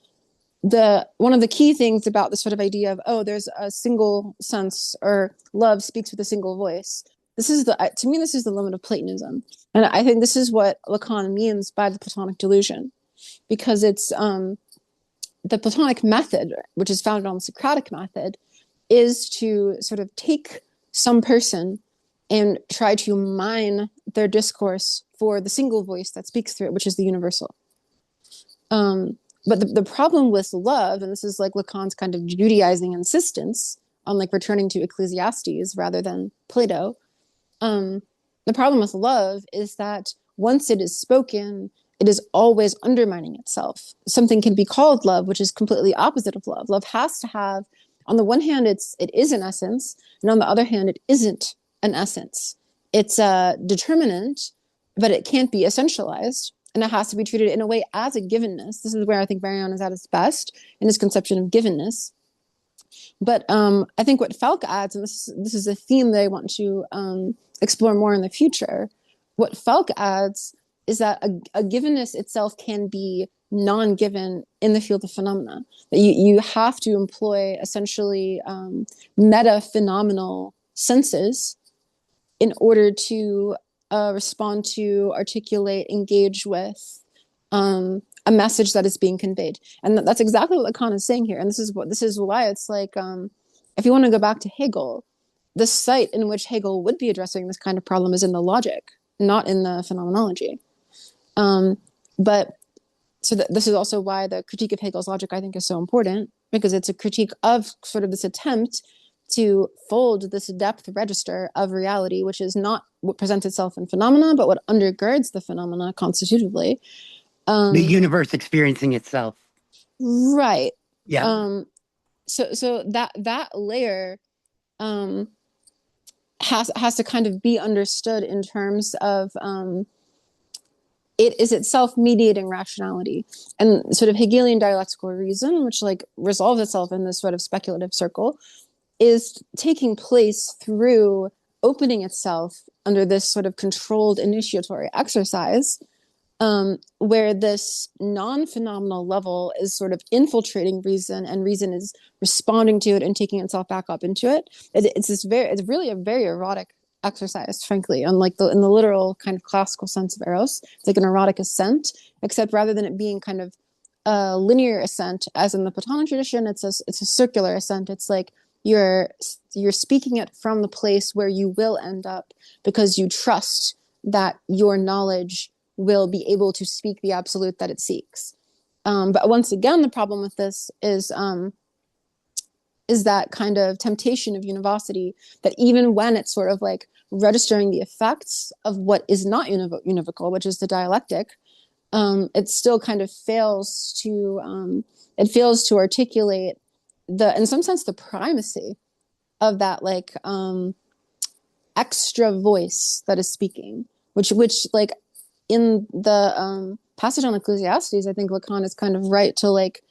one of the key things about the sort of idea of, there's a single sense, or love speaks with a single voice. To me, this is the limit of Platonism. And I think this is what Lacan means by the Platonic delusion, because it's the Platonic method, which is founded on the Socratic method, is to sort of take some person and try to mine their discourse for the single voice that speaks through it, which is the universal. But the problem with love, and this is like Lacan's kind of Judaizing insistence on like returning to Ecclesiastes rather than Plato. The problem with love is that once it is spoken, it is always undermining itself. Something can be called love, which is completely opposite of love. Love has to have, on the one hand, it is an essence, and on the other hand, it isn't an essence. It's a determinant, but it can't be essentialized, and it has to be treated in a way as a givenness. This is where I think Marion is at his best in his conception of givenness. But I think what Falk adds, and this is a theme that I want to explore more in the future, what Falk adds is that a givenness itself can be non-given in the field of phenomena. That you have to employ essentially meta-phenomenal senses in order to respond to, articulate, engage with a message that is being conveyed. And that's exactly what Lacan is saying here. And this is why it's like, if you want to go back to Hegel, the site in which Hegel would be addressing this kind of problem is in the logic, not in the phenomenology. But so this is also why the critique of Hegel's logic, I think, is so important, because it's a critique of sort of this attempt to fold this depth register of reality, which is not what presents itself in phenomena, but what undergirds the phenomena constitutively. The universe experiencing itself. Right. Yeah. So that layer has to kind of be understood in terms of it is itself mediating rationality, and sort of Hegelian dialectical reason, which like resolves itself in this sort of speculative circle, is taking place through opening itself under this sort of controlled initiatory exercise, where this non-phenomenal level is sort of infiltrating reason, and reason is responding to it and taking itself back up into it. It's really a very erotic exercise, frankly, unlike in the literal kind of classical sense of eros. It's like an erotic ascent, except rather than it being kind of a linear ascent, as in the Platonic tradition, it's a circular ascent. It's like you're speaking it from the place where you will end up, because you trust that your knowledge will be able to speak the absolute that it seeks. But once again, the problem with this is that kind of temptation of univocity, that even when it's sort of like registering the effects of what is not univocal, which is the dialectic, it still kind of fails to it fails to articulate in some sense, the primacy of that like extra voice that is speaking, which like in the passage on Ecclesiastes, I think Lacan is kind of right to like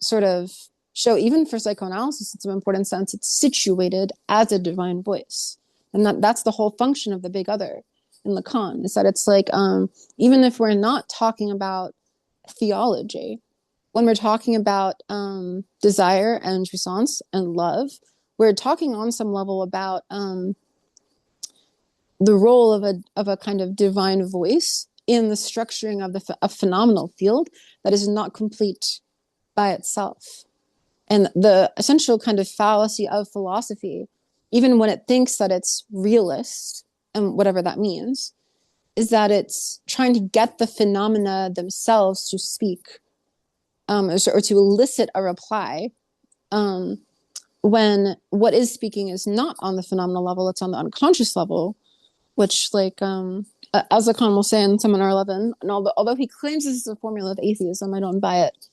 sort of show, even for psychoanalysis in some important sense, it's situated as a divine voice. And that's the whole function of the big other in Lacan, is that it's like, even if we're not talking about theology, when we're talking about desire and jouissance and love, we're talking on some level about the role of a kind of divine voice in the structuring of a phenomenal field that is not complete by itself. And the essential kind of fallacy of philosophy, even when it thinks that it's realist, and whatever that means, is that it's trying to get the phenomena themselves to speak, or to elicit a reply, when what is speaking is not on the phenomenal level, it's on the unconscious level, which, like, as Lacan will say in Seminar 11, and although he claims this is a formula of atheism, I don't buy it.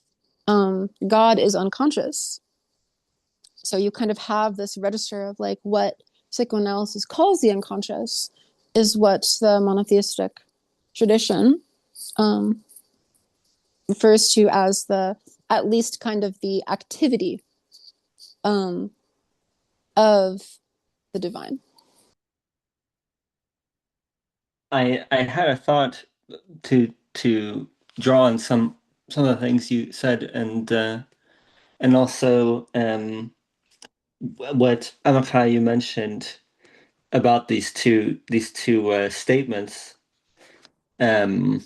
God is unconscious. So you kind of have this register of like what psychoanalysis calls the unconscious is what the monotheistic tradition refers to as at least kind of the activity of the divine. I had a thought to draw on some of the things you said, and also what Amakai you mentioned about these two statements. Um,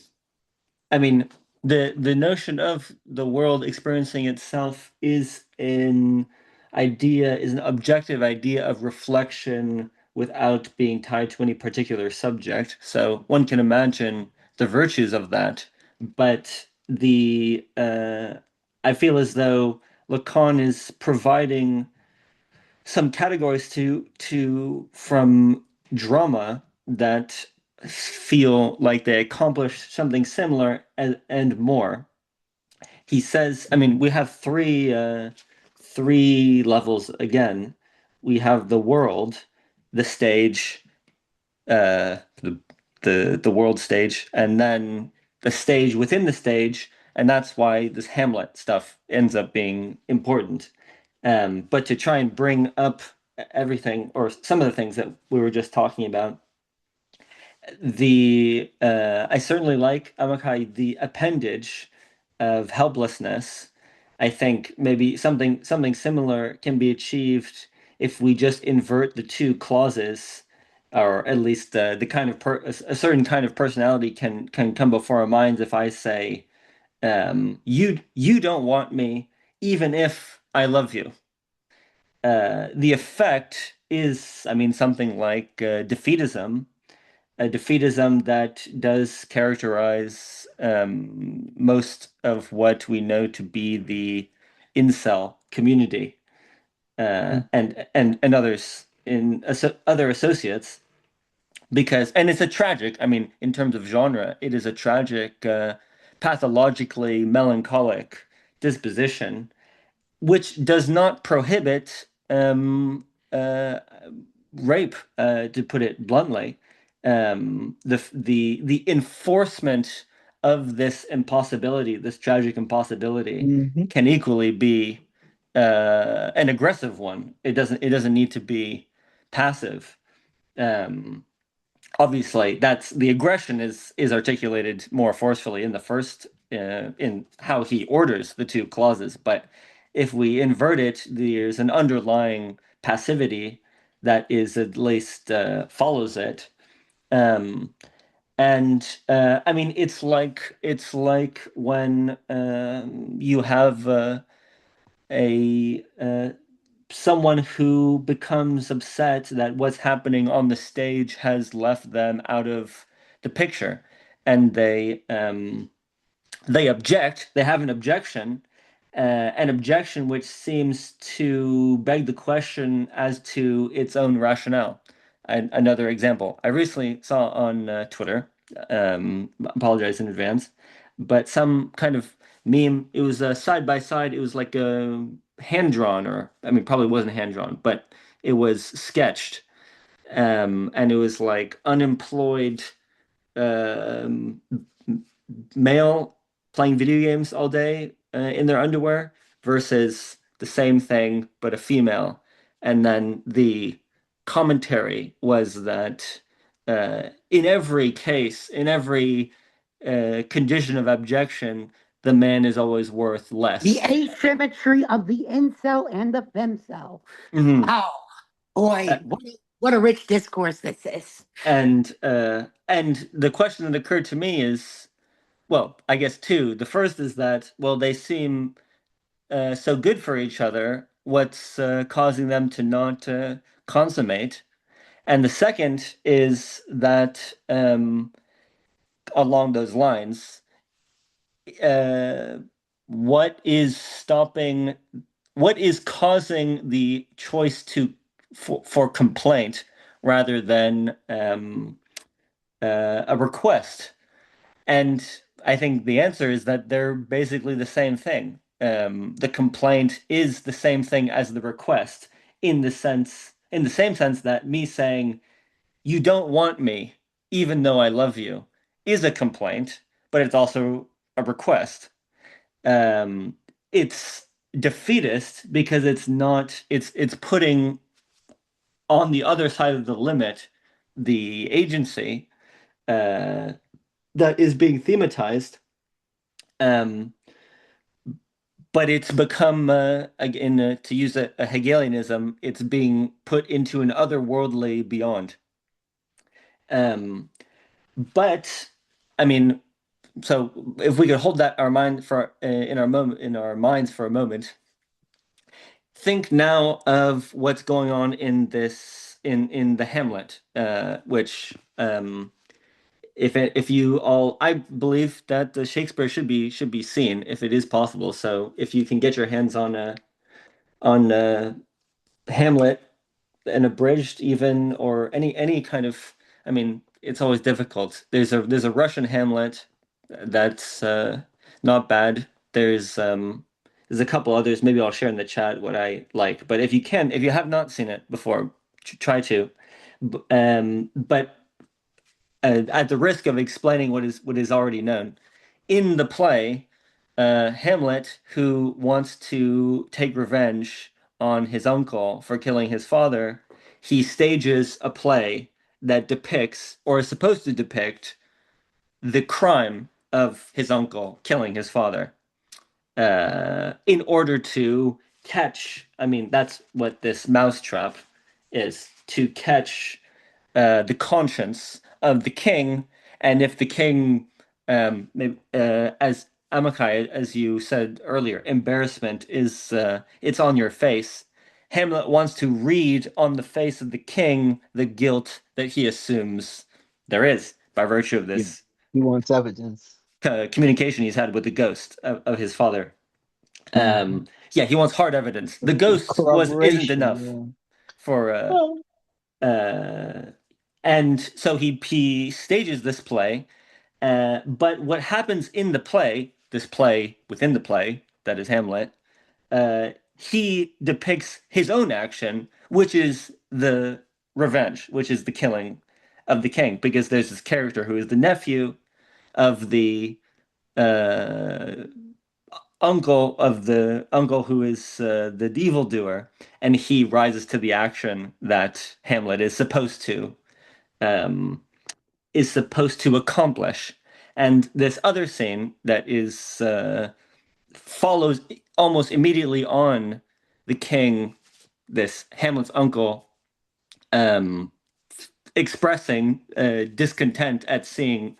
I mean, the notion of the world experiencing itself is is an objective idea of reflection without being tied to any particular subject. So one can imagine the virtues of that, but the I feel as though Lacan is providing some categories to from drama that feel like they accomplish something similar and more. He says, I mean, we have three levels again. We have the world, the stage, the the world stage, and then the stage within the stage, and that's why this Hamlet stuff ends up being important. But to try and bring up everything or some of the things that we were just talking about, the I certainly like Amakai the appendage of helplessness. I think maybe something similar can be achieved if we just invert the two clauses, or at least the kind of a certain kind of personality can come before our minds. If I say, you don't want me, even if I love you. The effect is, I mean, something like defeatism, a defeatism that does characterize most of what we know to be the incel community, and others in other associates, because and it's a tragic, I mean, in terms of genre, it is a tragic, pathologically melancholic disposition, which does not prohibit rape, to put it bluntly. The enforcement of this impossibility, this tragic impossibility, Mhm. can equally be an aggressive one. It doesn't need to be passive. Um, Obviously, that's the aggression is articulated more forcefully in the first, in how he orders the two clauses. But if we invert it, there's an underlying passivity that is at least follows it. Um, and I mean, it's like when you have a someone who becomes upset that what's happening on the stage has left them out of the picture, and they object. They have an objection which seems to beg the question as to its own rationale. Another example I recently saw on Twitter. Apologize in advance, but some kind of meme. It was side by side. It was like a hand drawn, or I mean, probably wasn't hand drawn, but it was sketched. And it was like unemployed um, male playing video games all day in their underwear versus the same thing but a female. And then the commentary was that in every case, in every condition of abjection, the man is always worth The less. asymmetry of the incel and the femcel. Mhm. Oh boy, what a rich discourse this is. And the question that occurred to me is, well, I guess two. The first is that, well, they seem so good for each other. What's causing them to not consummate? And the second is that along those lines, uh, what is stopping, what is causing the choice to for complaint rather than a request? And I think the answer is that they're basically the same thing. The complaint is the same thing as the request in the same sense that me saying, you don't want me, even though I love you, is a complaint, but it's also a request. Um, it's defeatist because it's putting on the other side of the limit the agency uh, that is being thematized. Um, but it's become, again, to use a Hegelianism, it's being put into an otherworldly beyond. Um, but I mean, so if we could hold that our mind for in our minds for a moment, think now of what's going on in this in the Hamlet, which if you all, I believe that the Shakespeare should be seen if it is possible. So if you can get your hands on Hamlet, an abridged even, or any kind of, I mean, it's always difficult. There's a Russian Hamlet that's not bad. There's a couple others. Maybe I'll share in the chat what I like. But if you have not seen it before, try to. But at the risk of explaining what is already known, in the play, Hamlet, who wants to take revenge on his uncle for killing his father, he stages a play that depicts, or is supposed to depict, the crime of his uncle killing his father, in order to catch, I mean, that's what this mousetrap is, to catch the conscience of the king. And if the king, as Amakai, as you said earlier, embarrassment is it's on your face. Hamlet wants to read on the face of the king the guilt that he assumes there is by virtue of Yeah. this He wants evidence. communication he's had with the ghost of his father. Mhm. Yeah, he wants hard evidence. The ghost was isn't Corroboration. enough for Well, uh, and so he stages this play. But what happens in the play, this play within the play, that is Hamlet, he depicts his own action, which is the revenge, which is the killing of the king, because there's this character who is the nephew of the uh, uncle who is the evildoer, and he rises to the action that Hamlet um, is supposed to accomplish. And this other scene that is follows almost immediately on the king, this Hamlet's uncle, um, expressing discontent at seeing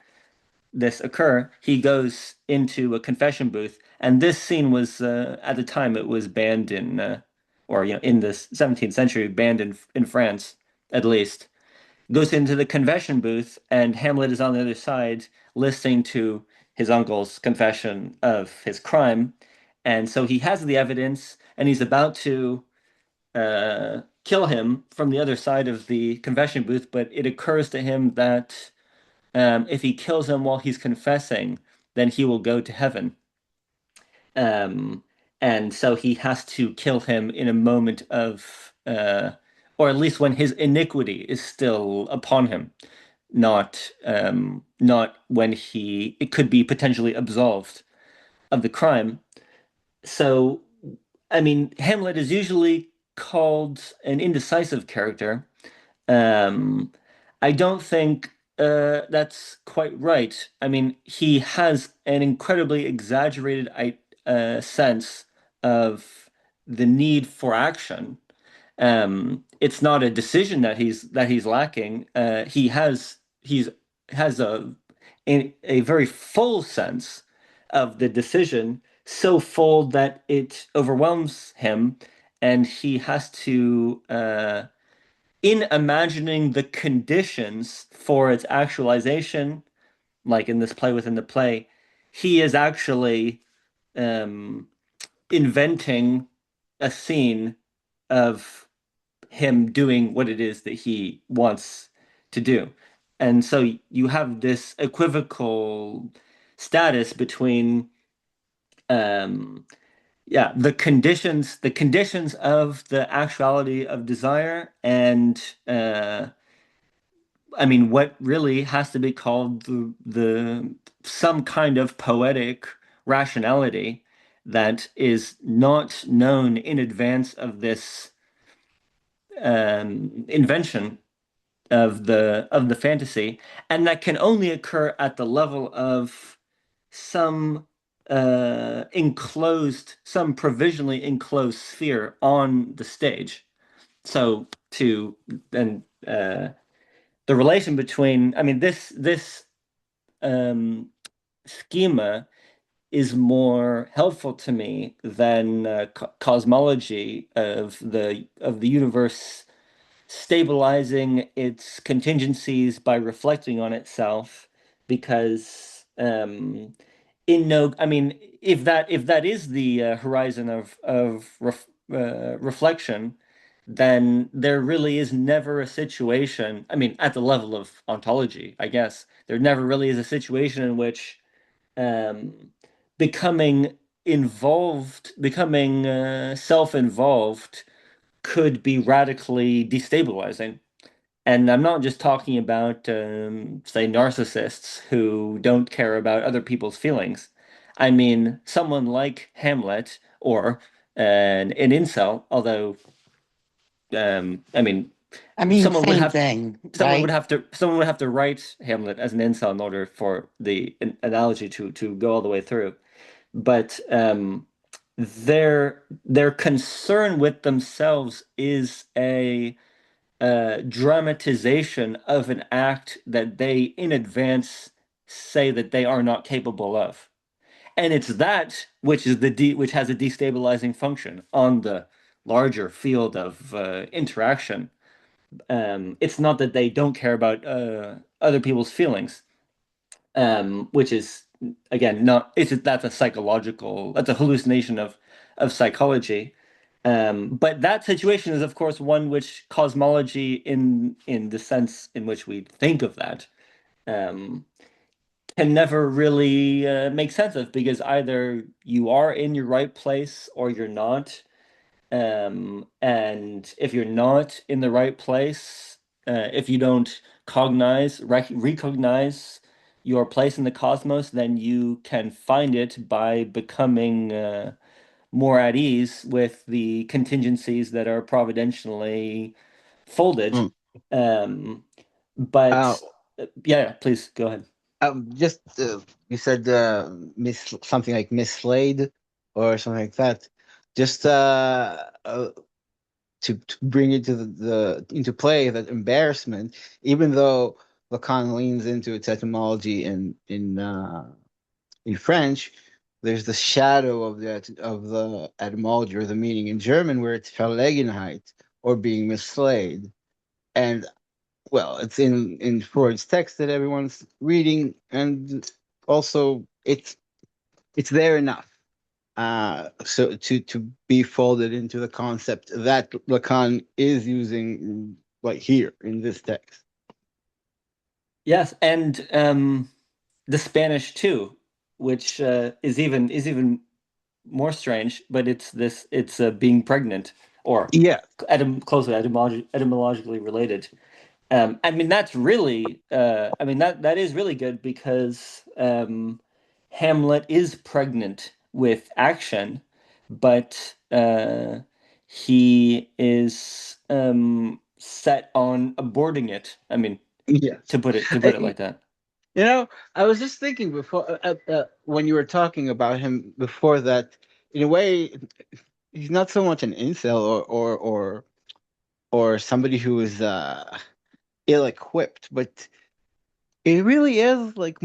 this occur. He goes into a confession booth, and this scene was at the time it was banned in, or in the 17th century, banned in France at least. Goes into the confession booth, and Hamlet is on the other side listening to his uncle's confession of his crime. And so he has the evidence, and he's about to kill him from the other side of the confession booth. But it occurs to him that if he kills him while he's confessing, then he will go to heaven. Um, and so he has to kill him in a moment of, or at least when his iniquity is still upon him, not when it could be potentially absolved of the crime. So, I mean, Hamlet is usually called an indecisive character. Um, I don't think that's quite right. I mean, he has an incredibly exaggerated sense of the need for action. It's not a decision that he's lacking. He's has a very full sense of the decision, so full that it overwhelms him, and he has to in imagining the conditions for its actualization, like in this play within the play, he is actually um, inventing a scene of him doing what it is that he wants to do. And so you have this equivocal status between um, yeah, the conditions of the actuality of desire and I mean, what really has to be called the some kind of poetic rationality that is not known in advance of this invention of the fantasy, and that can only occur at the level of some some provisionally enclosed sphere on the stage. So to and the relation between, I mean, this um, schema is more helpful to me than cosmology of the universe stabilizing its contingencies by reflecting on itself, because I mean, if that is the horizon of reflection, then there really is never a situation. I mean, at the level of ontology, I guess there never really is a situation in which um, becoming becoming self-involved could be radically destabilizing. And I'm not just talking about, say, narcissists who don't care about other people's feelings. I mean, someone like Hamlet or an incel, although, I mean, I mean, someone would same have thing, right? someone would have to write Hamlet as an incel in order for the analogy to go all the way through. But their concern with themselves is a dramatization of an act that they in advance say that they are not capable of. And it's that which has a destabilizing function on the larger field of interaction. It's not that they don't care about other people's feelings, which is again not it's that's a hallucination of psychology. But that situation is, of course, one which cosmology, in the sense in which we think of that, um, can never really make sense of, because either you are in your right place or you're not. And if you're not in the right place, if you don't recognize your place in the cosmos, then you can find it by becoming more at ease with the contingencies that are providentially folded. Mm. Um, Uh, but yeah, please go ahead. just you said something like mislaid or something like that. Just to bring it to into play that embarrassment, even though Lacan leans into its etymology in French, there's the shadow of the etymology or the meaning in German where it's Verlegenheit or being mislaid. And well, it's in Freud's text that everyone's reading, and also it's there enough. So to be folded into the concept that Lacan is using like here in this text. Yes, and the Spanish too. which is even more strange, but it's being pregnant or Yeah, closely etymologically related. I mean that's really I mean that is really good because Hamlet is pregnant with action, but he is set on aborting it. I mean, yes. to Uh, put it like that. You know, I was just thinking before when you were talking about him before that, in a way, he's not so much an incel or somebody who is ill-equipped, but it really is like,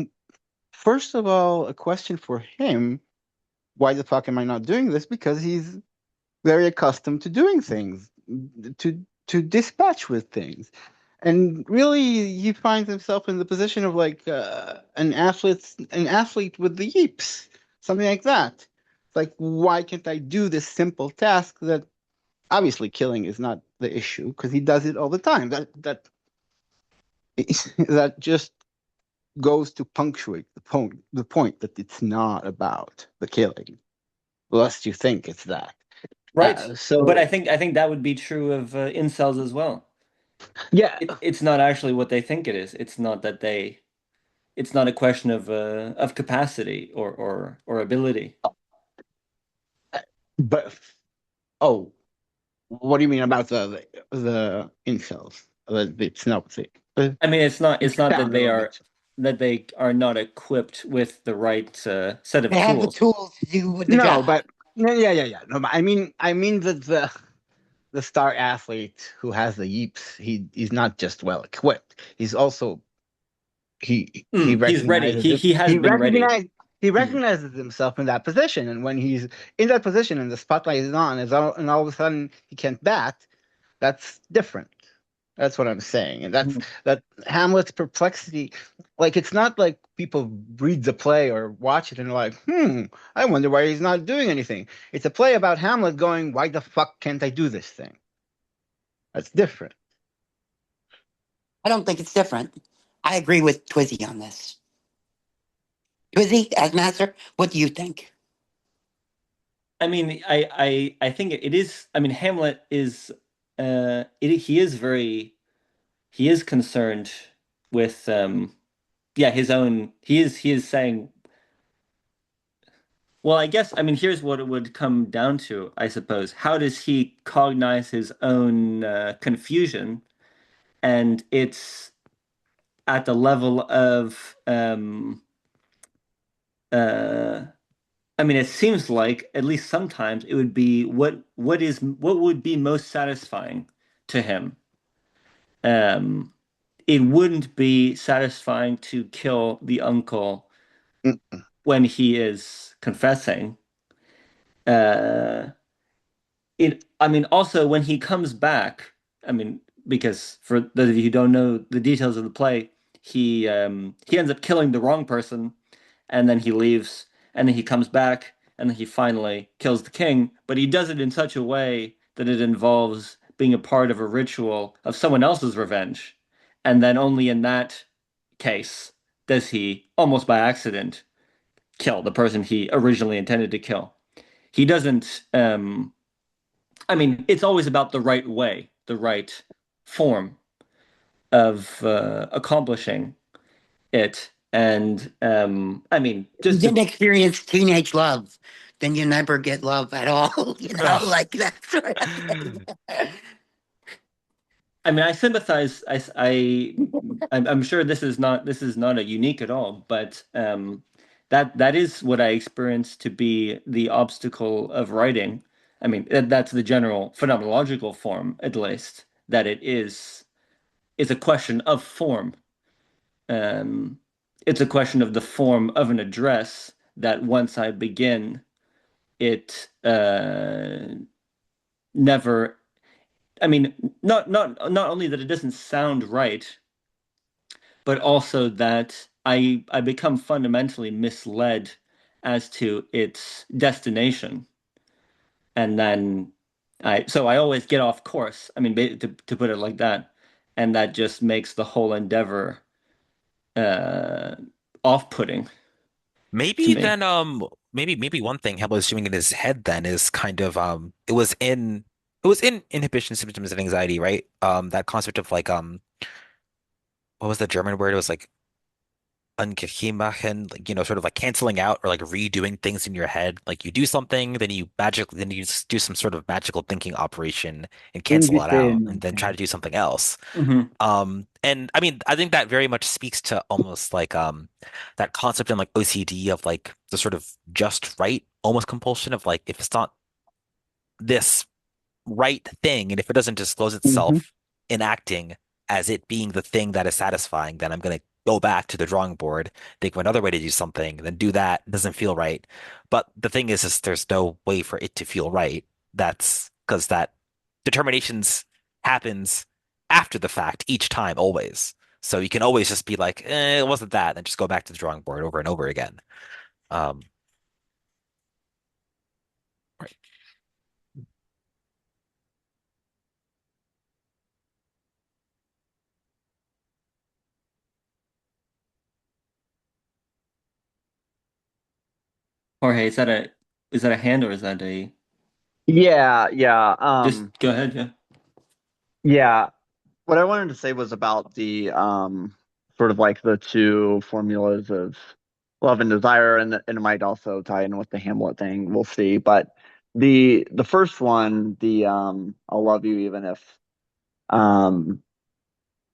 first of all, a question for him. Why the fuck am I not doing this? Because he's very accustomed to doing things, to dispatch with things. And really, he finds himself in the position of like an athlete with the yips, something like that. It's like, why can't I do this simple task that obviously killing is not the issue because he does it all the time. That just goes to punctuate the point that it's not about the killing, lest you think it's that. Right. But So I think that would be true of incels as well. yeah, It's not actually what they think it is. It's not that it's not a question of capacity or ability. but oh, what do you mean about the incels? It's not the I mean, it's not expound a little bit. that they are not equipped with the right set of They have the tools. tools to do the No, job. but yeah. No, but I mean that the star athlete who has the yeeps, he's not just well equipped. He's also he He's ready. recognizes it. He has been ready. He Mm. recognizes himself in that position, and when he's in that position and the spotlight is on, and all of a sudden he can't bat, that's different. That's what I'm saying, and that's Mm. that Hamlet's perplexity. Like, it's not like people read the play or watch it and are like, I wonder why he's not doing anything. It's a play about Hamlet going, why the fuck can't I do this thing? That's different. I don't think it's different. I agree with Twizzy on this. Twizzy, as master, what do you think? I mean, I think it is. I mean, Hamlet is he is very he is concerned with yeah his own. He is saying, well, I guess, I mean, here's what it would come down to, I suppose. How does he cognize his own confusion? And it's at the level of, uh, I mean, it seems like at least sometimes it would be what would be most satisfying to him. Um, it wouldn't be satisfying to kill the uncle Mm. when he is confessing. Uh, I mean, also when he comes back, I mean, because for those of you who don't know the details of the play, he ends up killing the wrong person, and then he leaves, and then he comes back, and then he finally kills the king, but he does it in such a way that it involves being a part of a ritual of someone else's revenge, and then only in that case does he, almost by accident, kill the person he originally intended to kill. He doesn't I mean, it's always about the right way, the right form of accomplishing it. And I mean, If you just to, didn't experience teenage love, then you never get love at all. Ugh. Like that sort of thing. I mean, I sympathize. I'm sure this is not a unique at all, but that is what I experience to be the obstacle of writing. I mean, that's the general phenomenological form, at least, that it is a question of form. Um, it's a question of the form of an address that once I begin, it never. I mean, not only that it doesn't sound right, but also that I become fundamentally misled as to its destination, and then I always get off course. I mean, to put it like that, and that just makes the whole endeavor uh, off-putting. to Maybe me. then maybe one thing Hell was doing in his head then is kind of it was in inhibition symptoms of anxiety, right? That concept of like what was the German word? It was like Ungeheimlichen, like sort of like canceling out or like redoing things in your head. Like you do something, then you just do some sort of magical thinking operation and cancel it out, and then try to do something else. Hmm. And I mean, I think that very much speaks to almost like that concept in like OCD of like the sort of just right almost compulsion of like if it's not this right thing, and if it doesn't disclose Hmm. itself in acting as it being the thing that is satisfying, then I'm going to go back to the drawing board, think of another way to do something, then do that. It doesn't feel right. But the thing is there's no way for it to feel right. That's because that determinations happens after the fact each time, always. So you can always just be like, it wasn't that, and just go back to the drawing board over and over again. Um, right. Jorge, is that a hand or is that a Yeah, yeah. just go ahead, yeah. Yeah. What I wanted to say was about the sort of like the two formulas of love and desire, and it might also tie in with the Hamlet thing. We'll see. But the first one, the I'll love you um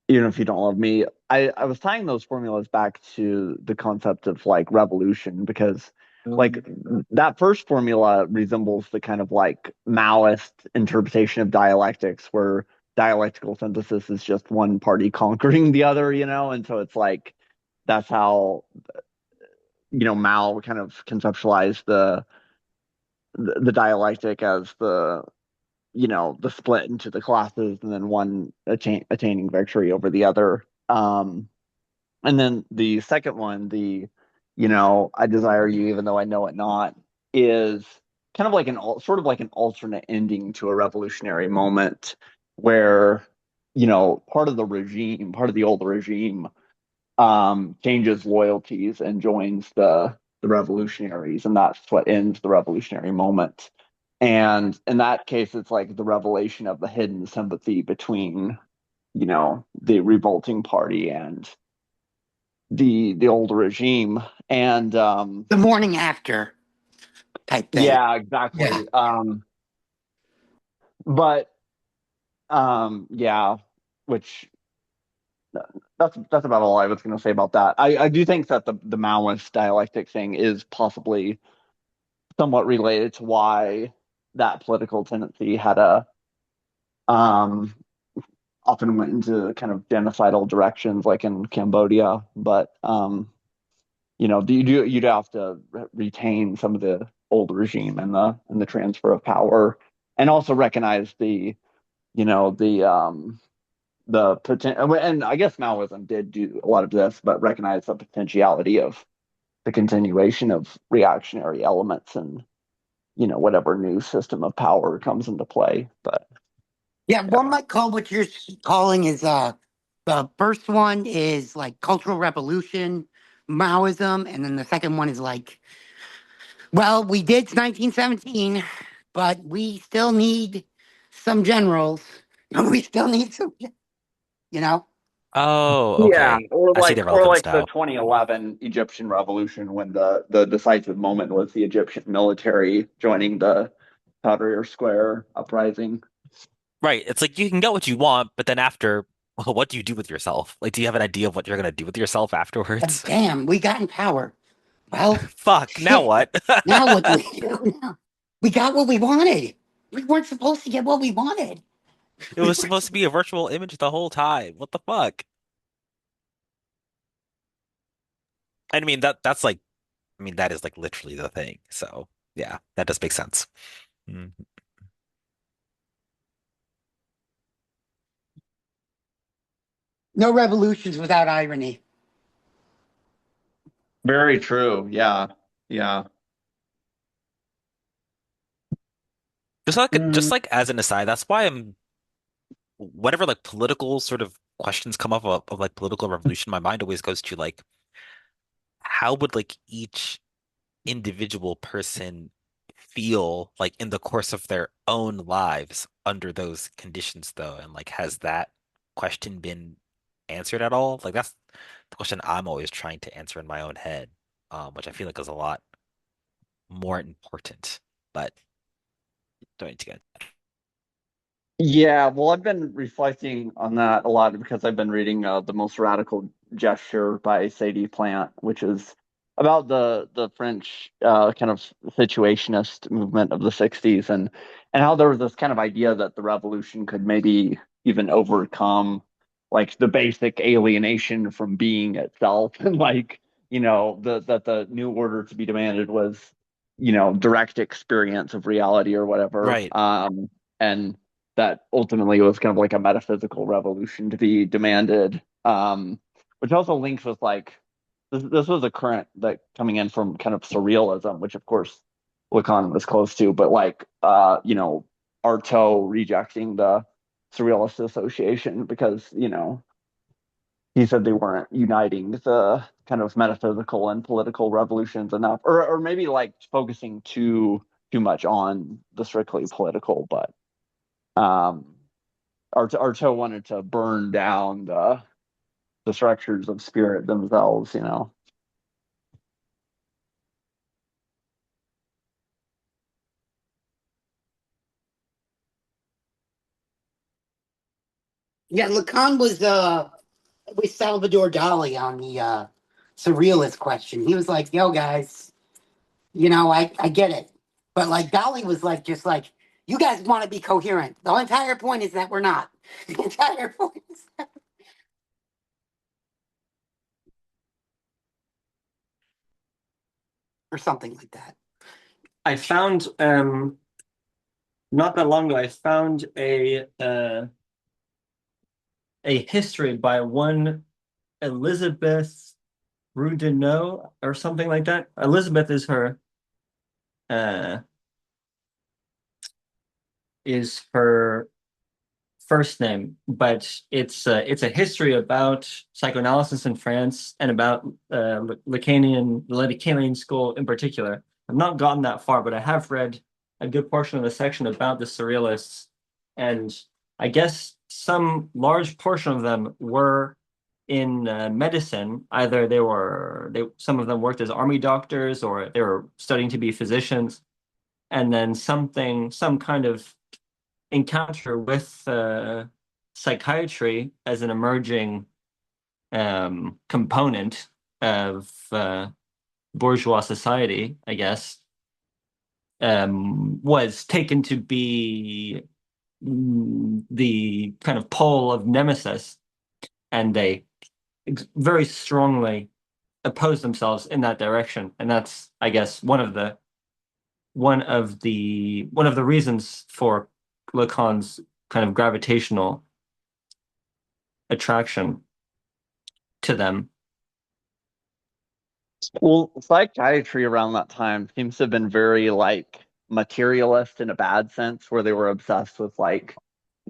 even if you don't love me. I was tying those formulas back to the concept of like revolution because like that first formula resembles the kind of like Maoist interpretation of dialectics where dialectical synthesis is just one party conquering the other, and so it's like that's how Mao kind of conceptualized the dialectic as the split into the classes and then one attaining victory over the other. And then the second one, I desire you even though I know it not, is kind of like sort of like an alternate ending to a revolutionary moment where, part of the old regime, changes loyalties and joins the revolutionaries, and that's what ends the revolutionary moment. And in that case, it's like the revelation of the hidden sympathy between, the revolting party and the old regime. And The morning after type thing. yeah, Yeah. exactly. But yeah, which that's about all I was going to say about that. I do think that the Maoist dialectic thing is possibly somewhat related to why that political tendency had a um often went into kind of genocidal directions like in Cambodia. But you'd have to retain some of the old regime and the transfer of power, and also recognize the potential. And I guess Maoism did do a lot of this, but recognize the potentiality of the continuation of reactionary elements and whatever new system of power comes into play. But Yeah, yeah. one might call what you're calling is the first one is like Cultural Revolution, Maoism, and then the second one is like, well, we did 1917, but we still need some generals. We still need some, you know? Oh, Yeah, okay. or I see the or relevance like the now. 2011 Egyptian revolution when the decisive moment was the Egyptian military joining the Tahrir Square uprising. Right. It's like you can get what you want, but then after, well, what do you do with yourself? Like, do you have an idea of what you're gonna do with yourself But afterwards? damn, we got in power. Well, Fuck, now shit. what? Now what do we do now? We got what we wanted. We weren't supposed to get what we wanted. It We was weren't supposed to be a virtual image the whole time. What the fuck? I mean that's like I mean that is like literally the thing. So yeah, that does make sense. Mm. no revolutions without irony. Very true. Yeah. Yeah. Just Mm. like as an aside, that's why I'm whatever like political sort of questions come up of like political revolution, my mind always goes to like how would like each individual person feel like in the course of their own lives under those conditions though? And like has that question been answered at all? Like that's the question I'm always trying to answer in my own head, which I feel like is a lot more important. But don't need to get Yeah, well, I've been reflecting on that a lot because I've been reading The Most Radical Gesture by Sadie Plant, which is about the French kind of situationist movement of the 60s and how there was this kind of idea that the revolution could maybe even overcome like the basic alienation from being itself and like, that the new order to be demanded was, direct experience of reality or whatever. right. And that ultimately was kind of like a metaphysical revolution to be demanded, which also links with like this was a current that coming in from kind of surrealism, which of course Lacan was close to, but like Artaud rejecting the surrealist association because he said they weren't uniting the kind of metaphysical and political revolutions enough, or maybe like focusing too much on the strictly political, but um, Artaud wanted to burn down the structures of spirit themselves. Yeah, Lacan was with Salvador Dali on the surrealist question. He was like, "Yo, guys, I get it," but like Dali was like, just like, "You guys want to be coherent. The entire point is that we're not. The entire point is or something like that." I found not that long ago, I found a history by one Elizabeth Rudineau or something like that. Elizabeth uh is her first name, but it's a history about psychoanalysis in France and about the Lacanian school in particular. I've not gotten that far, but I have read a good portion of the section about the surrealists, and I guess some large portion of them were in medicine. Either some of them worked as army doctors, or they were studying to be physicians, and then some kind of encounter with psychiatry as an emerging component of bourgeois society, I guess, was taken to be the kind of pole of nemesis, and they very strongly oppose themselves in that direction. And that's, I guess, one of the reasons for Lacan's kind of gravitational attraction to them. Well, psychiatry around that time seems to have been very like materialist in a bad sense, where they were obsessed with like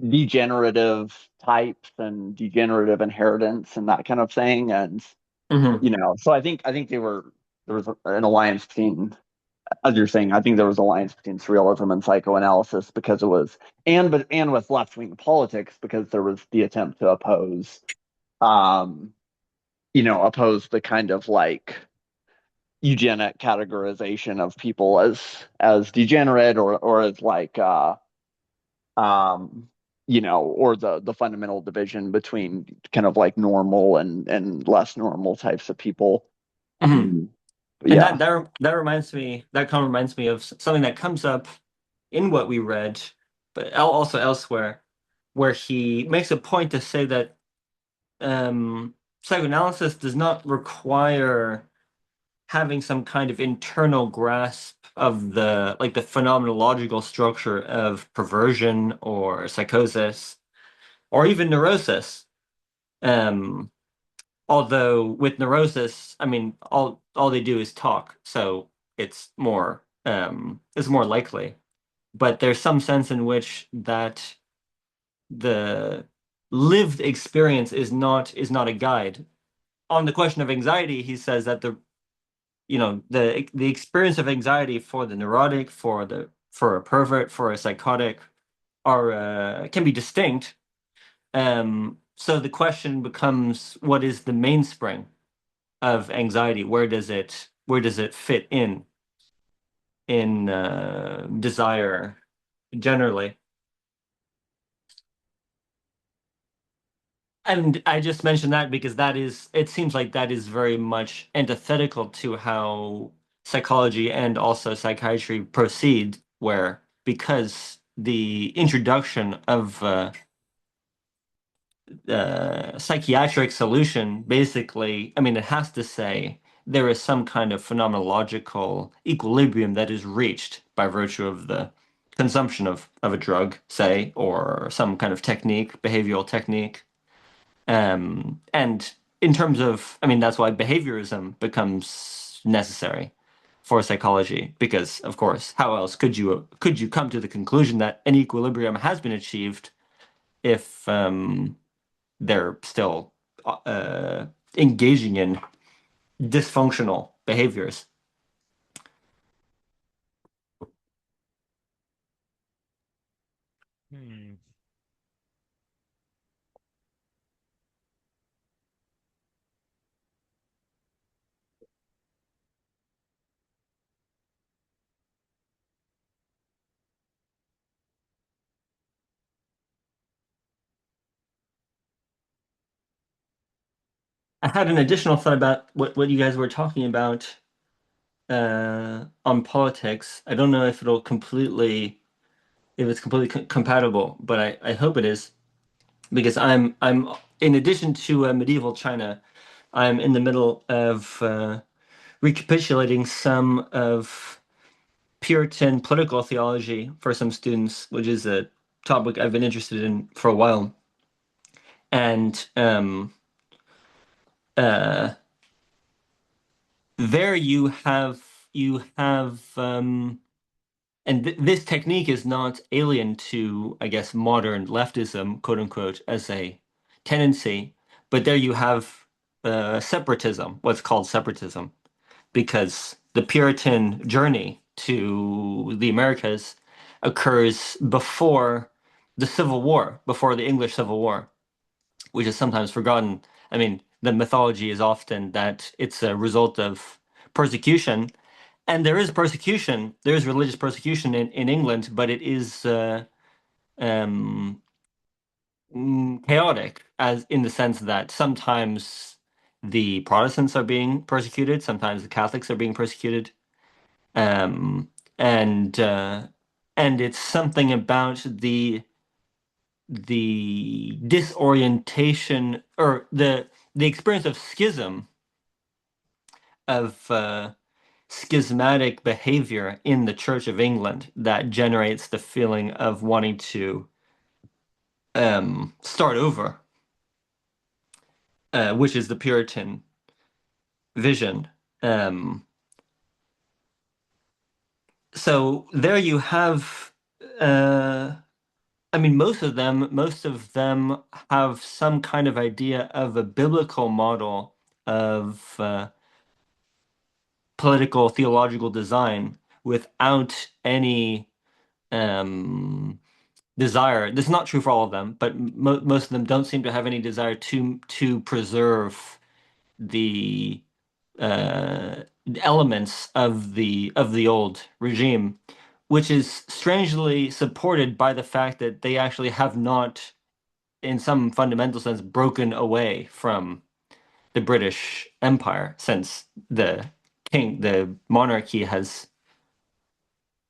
degenerative types and degenerative inheritance and that kind of thing. And Hmm. so I think there was an alliance between, as you're saying, I think there was an alliance between surrealism and psychoanalysis because it was, and with left wing politics because there was the attempt to um, oppose the kind of like eugenic categorization of people as degenerate or as like um or the fundamental division between kind of like normal and less normal types of people. Hmm. um, And yeah. that kind of reminds me of something that comes up in what we read, but also elsewhere, where he makes a point to say that psychoanalysis does not require having some kind of internal grasp of the phenomenological structure of perversion or psychosis or even neurosis. Um, Although with neurosis, I mean, all they do is talk, so it's more likely. But there's some sense in which that the lived experience is not a guide. On the question of anxiety, he says that the experience of anxiety for the neurotic, for a pervert, for a psychotic are can be distinct. So the question becomes, what is the mainspring of anxiety? Where does it fit in desire generally? And I just mentioned that because it seems like that is very much antithetical to how psychology and also psychiatry proceed, where because the introduction of psychiatric solution, basically, I mean, it has to say there is some kind of phenomenological equilibrium that is reached by virtue of the consumption of a drug, say, or some kind of technique, behavioral technique. And in terms of, I mean, that's why behaviorism becomes necessary for psychology, because, of course, how else could you come to the conclusion that an equilibrium has been achieved if they're still engaging in dysfunctional behaviors? Hmm. I had an additional thought about what you guys were talking about on politics. I don't know if it's completely compatible, but I hope it is, because I'm in addition to medieval China, I'm in the middle of recapitulating some of Puritan political theology for some students, which is a topic I've been interested in for a while. And uh, there you have and this technique is not alien to, I guess, modern leftism, quote unquote, as a tendency, but there you have separatism, what's called separatism, because the Puritan journey to the Americas occurs before the Civil War, before the English Civil War, which is sometimes forgotten. I mean, the mythology is often that it's a result of persecution, and there is persecution, there is religious persecution in England, but it is um, chaotic, as in the sense that sometimes the Protestants are being persecuted, sometimes the Catholics are being persecuted, um, and it's something about the disorientation, or the experience of schism, of schismatic behavior in the Church of England, that generates the feeling of wanting to start over, which is the Puritan vision. Um, so there you have, uh, I mean, most of them have some kind of idea of a biblical model of political theological design without any um, desire. This is not true for all of them, but most of them don't seem to have any desire to preserve the uh, elements of the old regime, which is strangely supported by the fact that they actually have not, in some fundamental sense, broken away from the British Empire, since the monarchy has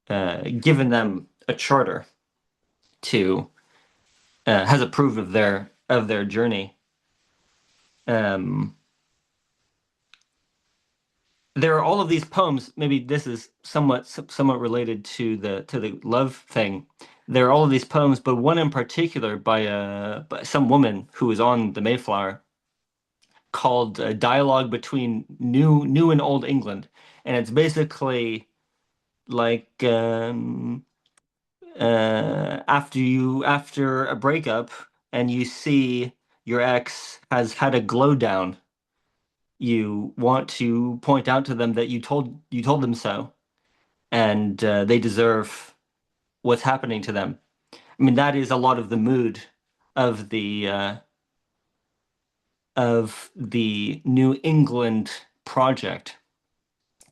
given them a charter to has approved of their journey. Um, there are all of these poems. Maybe this is somewhat related to the love thing. There are all of these poems, but one in particular by some woman who was on the Mayflower, called "Dialogue Between New and Old England," and it's basically like after a breakup and you see your ex has had a glow down, you want to point out to them that you told them so, and they deserve what's happening to them. I mean, that is a lot of the mood of the New England project,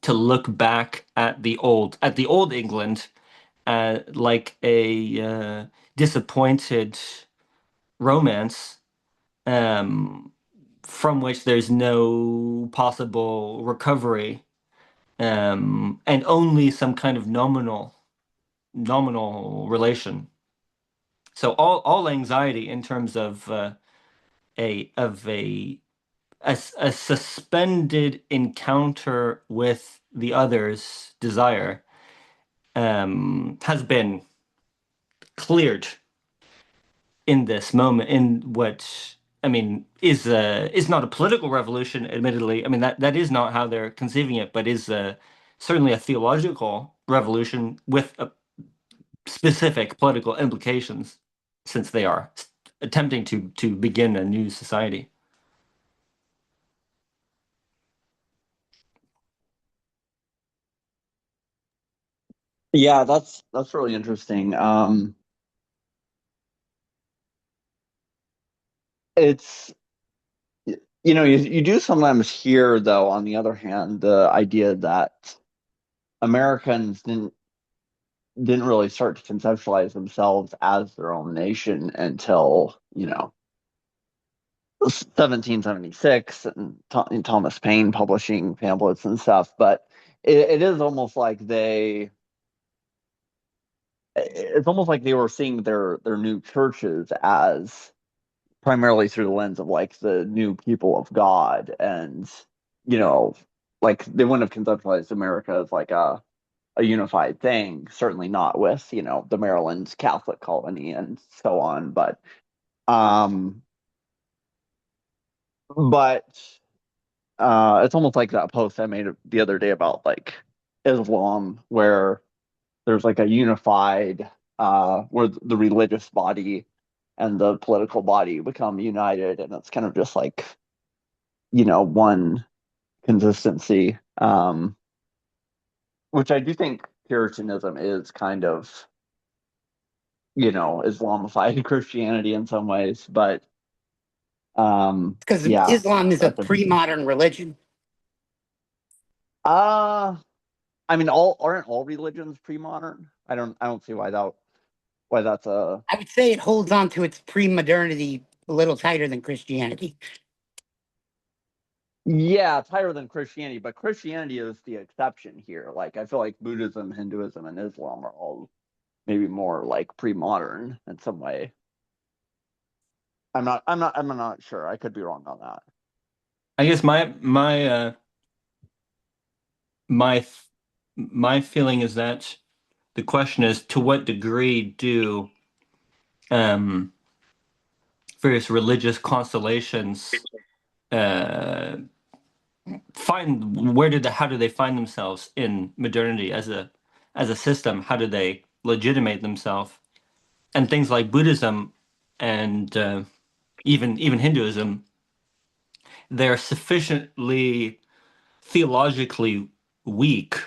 to look back at the old England, like a disappointed romance, um, from which there's no possible recovery, and only some kind of nominal relation. So all anxiety in terms of a of a suspended encounter with the other's desire, has been cleared in this moment, in what I mean is not a political revolution, admittedly. I mean that is not how they're conceiving it, but is certainly a theological revolution with a specific political implications, since they are attempting to begin a new society. Yeah, that's really interesting. It's you do sometimes hear, though, on the other hand, the idea that Americans didn't really start to conceptualize themselves as their own nation until 1776, and Thomas Paine publishing pamphlets and stuff. But it is almost like it's almost like they were seeing their new churches as primarily through the lens of like the new people of God, and you know like they wouldn't have conceptualized America as like a unified thing, certainly not with the Maryland Catholic colony and so on. Um but it's almost like that post I made the other day about like Islam, where there's like a unified, where the religious body and the political body become united, and it's kind of just like one consistency, which I do think Puritanism is kind of Islamified Christianity in some ways. But Because yeah, Islam is a that's interesting. pre-modern religion. uh I mean, all aren't all religions pre-modern? I don't see why that's a. I would say it holds on to its pre-modernity a little tighter than Christianity. Yeah, it's higher than Christianity, but Christianity is the exception here. Like, I feel like Buddhism, Hinduism, and Islam are all maybe more like pre-modern in some way. I'm not sure. I could be wrong on that. I guess my my feeling is that the question is, to what degree do um, various religious constellations uh, find how do they find themselves in modernity as a system? How do they legitimate themselves? And things like Buddhism and even Hinduism, they're sufficiently theologically weak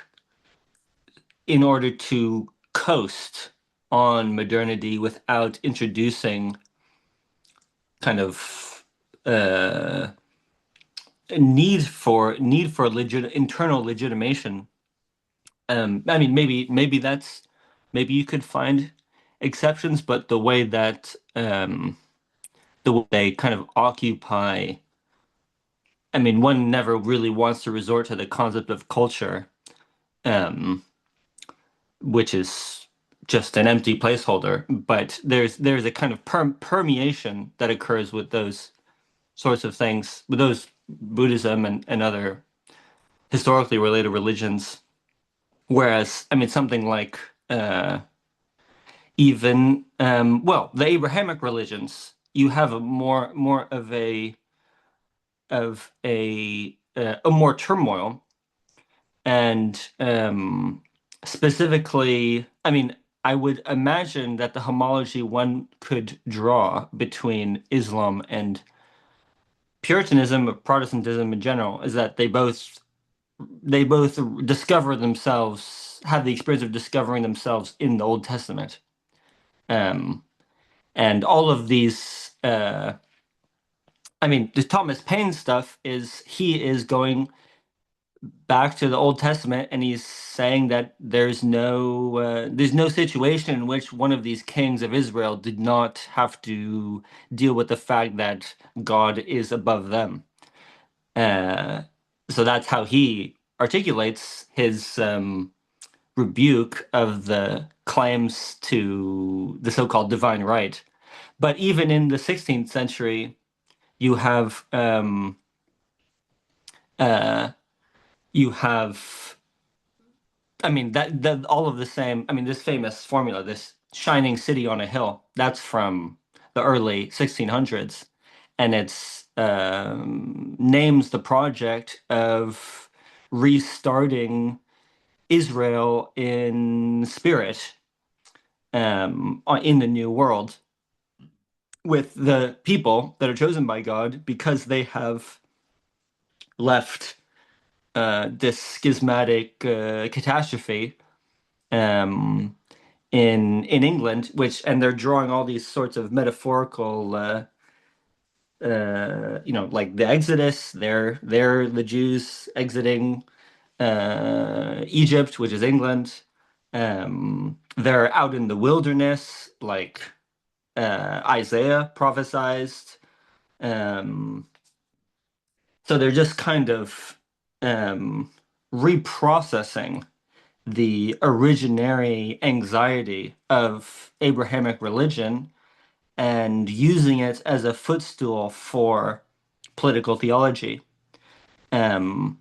in order to coast on modernity without introducing kind of a need for internal legitimation. I mean, maybe you could find exceptions, but the way they kind of occupy. I mean, one never really wants to resort to the concept of culture, um, which is just an empty placeholder. But there's a kind of permeation that occurs with those sorts of things, with those Buddhism and other historically related religions. Whereas, I mean, something like even well, the Abrahamic religions, you have a more of a more turmoil, and specifically, I mean, I would imagine that the homology one could draw between Islam and Puritanism or Protestantism in general is that they both discover themselves, have the experience of discovering themselves in the Old Testament. Um, and all of these, I mean, the Thomas Paine stuff is he is going back to the Old Testament and he's saying that there's no situation in which one of these kings of Israel did not have to deal with the fact that God is above them. Uh, so that's how he articulates his rebuke of the claims to the so-called divine right. But even in the 16th century, you have uh, you have I mean that all of the same. I mean this famous formula, this shining city on a hill, that's from the early 1600s, and it's names the project of restarting Israel in spirit in the new world with the people that are chosen by God because they have left this schismatic catastrophe um, in England, and they're drawing all these sorts of metaphorical, like the Exodus. They're the Jews exiting Egypt, which is England. They're out in the wilderness, like Isaiah prophesized. Um, so they're just kind of um, reprocessing the originary anxiety of Abrahamic religion and using it as a footstool for political theology. Um,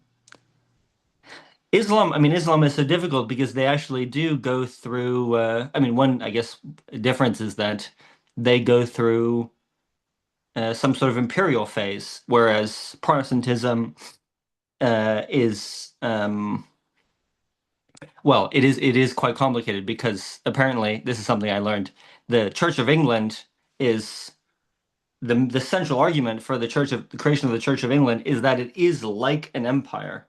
Islam is so difficult because they actually do go through. One, I guess, difference is that they go through some sort of imperial phase, whereas Protestantism is well, it is quite complicated because apparently this is something I learned. The Church of England is the central argument for the creation of the Church of England is that it is like an empire,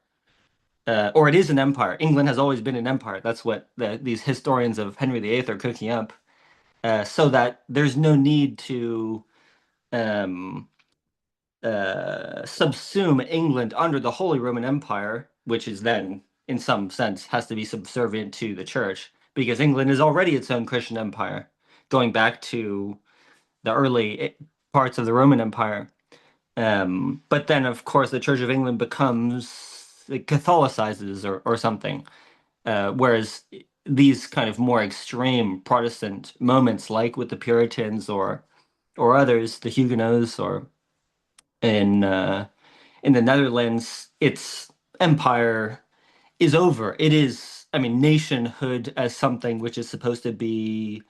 or it is an empire. England has always been an empire. That's what these historians of Henry VIII are cooking up, so that there's no need to um, subsume England under the Holy Roman Empire, which is then, in some sense, has to be subservient to the Church, because England is already its own Christian empire, going back to the early parts of the Roman Empire. But then, of course, the Church of England becomes it Catholicizes or something, whereas these kind of more extreme Protestant moments, like with the Puritans or others, the Huguenots, or in in the Netherlands, its empire is over. It is, nationhood as something which is supposed to be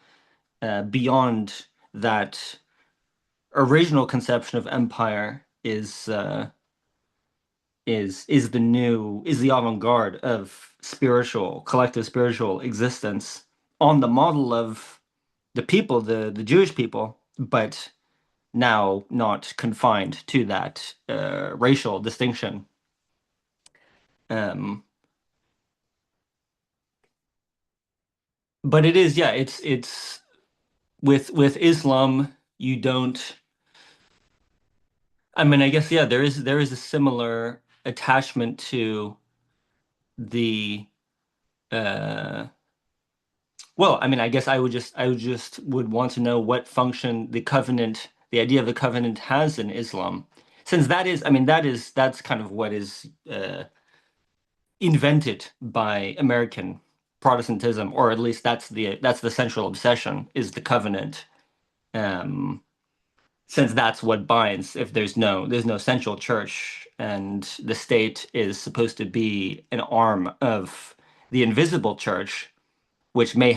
beyond that original conception of empire is the avant-garde of collective spiritual existence on the model of the people, the Jewish people, but now not confined to that racial distinction. Um, but it is, yeah, it's with Islam, you don't. I guess, yeah, there is a similar attachment to the uh well, I guess I would want to know what function the idea of the covenant has in Islam. Since that's kind of what is invented by American Protestantism, or at least that's the central obsession is the covenant. Um, since that's what binds. If there's no central church, and the state is supposed to be an arm of the invisible church, which may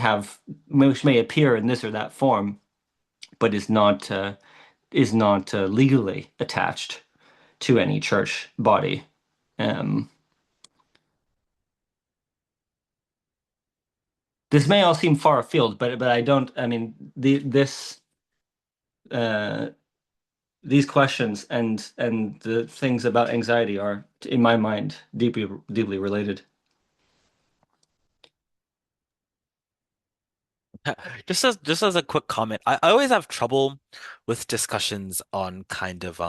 appear in this or that form, but is not legally attached to any church body. Um, this may all seem far afield, but I don't. I mean, this uh, these questions and the things about anxiety are, in my mind, deeply related. Just as a quick comment, I always have trouble with discussions on kind of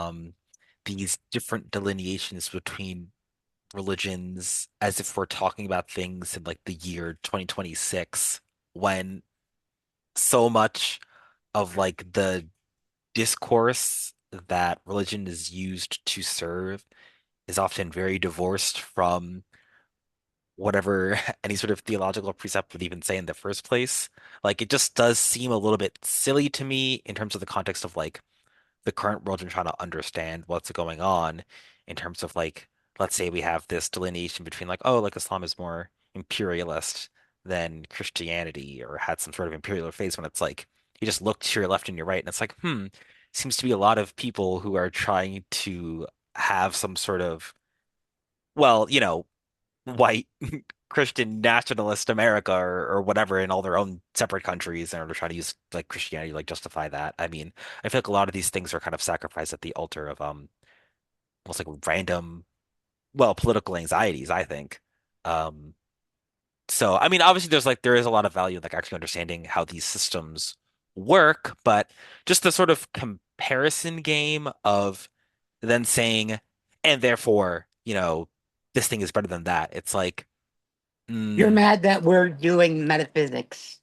these different delineations between religions as if we're talking about things in like the year 2026 when so much of like the discourse that religion is used to serve is often very divorced from whatever any sort of theological precept would even say in the first place. Like it just does seem a little bit silly to me in terms of the context of like the current world and trying to understand what's going on in terms of like, let's say we have this delineation between like, oh, like Islam is more imperialist than Christianity or had some sort of imperial phase when it's like you just look to your left and your right and it's like, seems to be a lot of people who are trying to have some sort of, well, white Christian nationalist America or whatever in all their own separate countries and are trying to use like Christianity to like justify that. I mean, I feel like a lot of these things are kind of sacrificed at the altar of almost like random, well, political anxieties, I think. Um so I mean obviously there is a lot of value in like actually understanding how these systems work, but just the sort of comparison game of then saying, and therefore, this thing is better than that. It's like, You're mm, mad that we're doing metaphysics.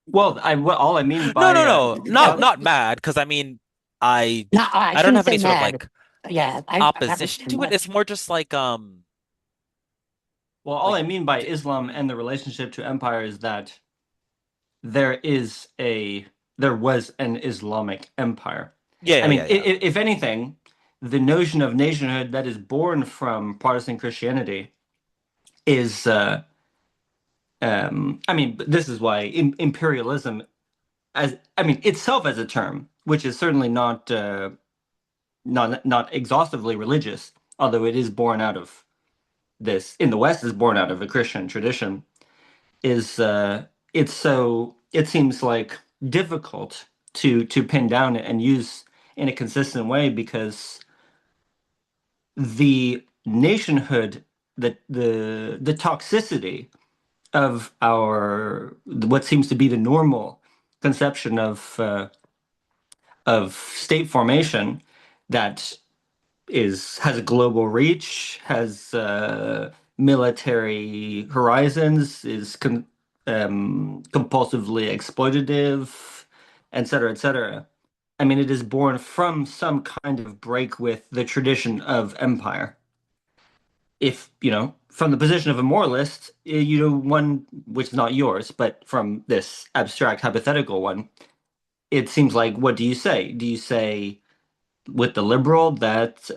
Well, all I mean no, by no, no, not No, not mad, because I mean, I no, I I don't shouldn't have any say sort of mad. like Yeah, I haven't opposition said to it. It's much. more just well, all like I mean by d Islam and the relationship to empire is that there is a there was an Islamic empire. yeah, I yeah, yeah, mean, yeah. if anything, the notion of nationhood that is born from Protestant Christianity is, I mean, this is why imperialism, as I mean, itself as a term, which is certainly not exhaustively religious, although it is born out of this in the West is born out of a Christian tradition, is it seems like difficult to pin down and use in a consistent way because the nationhood, the toxicity of our what seems to be the normal conception of state formation that has a global reach, has military horizons, is compulsively exploitative, et cetera, et cetera. I mean, it is born from some kind of break with the tradition of empire. If, from the position of a moralist, one which is not yours, but from this abstract hypothetical one, it seems like, what do you say? Do you say with the liberal that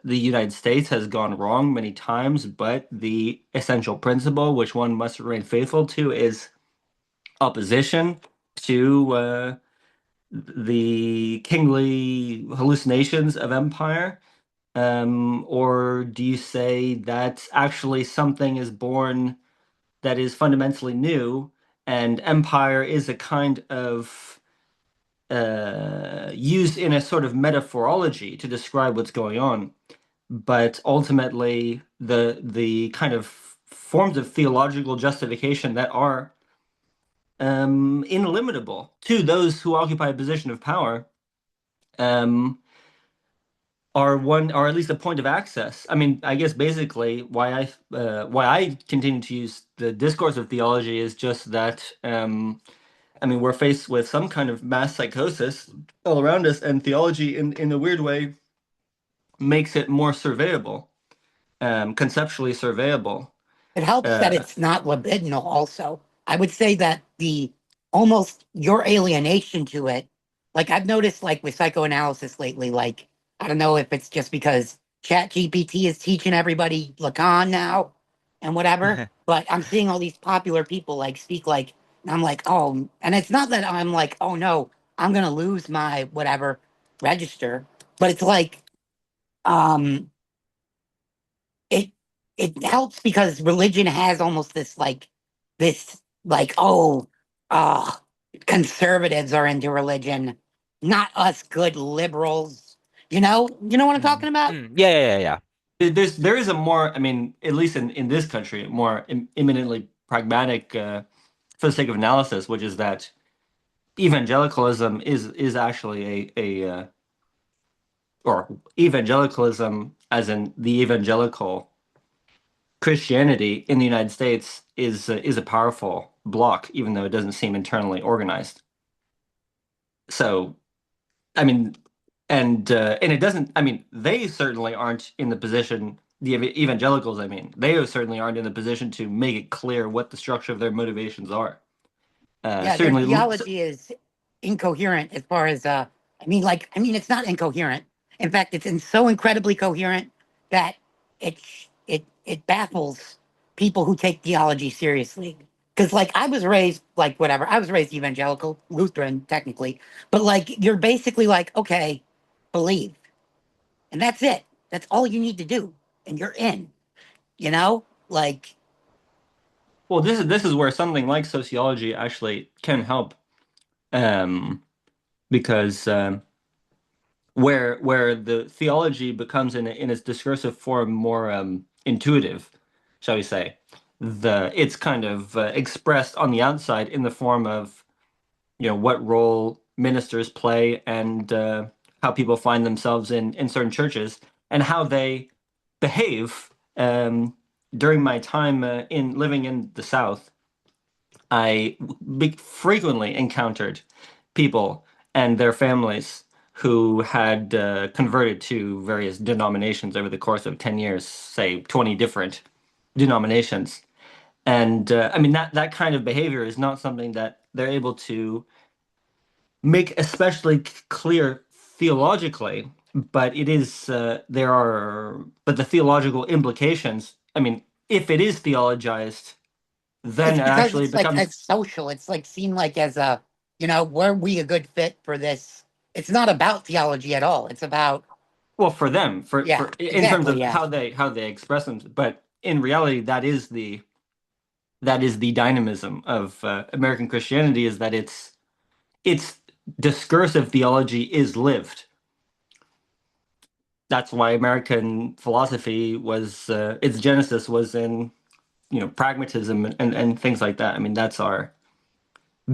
the United States has gone wrong many times, but the essential principle which one must remain faithful to is opposition to the kingly hallucinations of empire? Or do you say that actually something is born that is fundamentally new, and empire is a kind of used in a sort of metaphorology to describe what's going on, but ultimately the kind of forms of theological justification that are inelimitable to those who occupy a position of power um, are at least a point of access. I mean, I guess basically why I continue to use the discourse of theology is just that I mean we're faced with some kind of mass psychosis all around us, and theology in a weird way makes it more surveyable, conceptually surveyable. It helps that Uh, it's not libidinal also. I would say that the almost your alienation to it, like I've noticed like with psychoanalysis lately, like I don't know if it's just because Chat GPT is teaching everybody Lacan now and whatever, but I'm seeing all these popular people like speak like and I'm like, oh, and it's not that I'm like, oh no, I'm gonna lose my whatever register, but it's like um it it helps because religion has almost this like oh uh conservatives are into religion not us good liberals. You know what I'm Mhm. talking about? Yeah, yeah, yeah, yeah. There is a more, I mean, at least in this country, a more imminently pragmatic, for the sake of analysis, which is that evangelicalism is actually or evangelicalism, as in the evangelical Christianity in the United States, is a powerful bloc, even though it doesn't seem internally organized. So, I mean, and it doesn't. I mean, they certainly aren't in the position. The evangelicals, I mean, they certainly aren't in the position to make it clear what the structure of their motivations are. Yeah, their Certainly, theology is incoherent as far as it's not incoherent. In fact, so incredibly coherent that it baffles people who take theology seriously. Because like I was raised like whatever, I was raised evangelical, Lutheran technically, but like you're basically like, okay, believe. And that's it. That's all you need to do. And you're in, you know? Like well, this is where something like sociology actually can help, um, because where the theology becomes in its discursive form more intuitive, shall we say, it's kind of expressed on the outside in the form of what role ministers play and how people find themselves in certain churches and how they behave. During my time in living in the South, I frequently encountered people and their families who had converted to various denominations over the course of 10 years, say 20 different denominations. And I mean, that kind of behavior is not something that they're able to make especially clear theologically, but but the theological implications, I mean, if it is theologized, then it's it because actually it's like becomes. as social. It's like seen like as a, were we a good fit for this? It's not about theology at all. It's about, Well, for them, for yeah, in terms exactly, of yeah. how they express them, but in reality, that is the dynamism of American Christianity, is that its discursive theology is lived. That's why American philosophy was its genesis was in pragmatism and things like that. I mean, that's our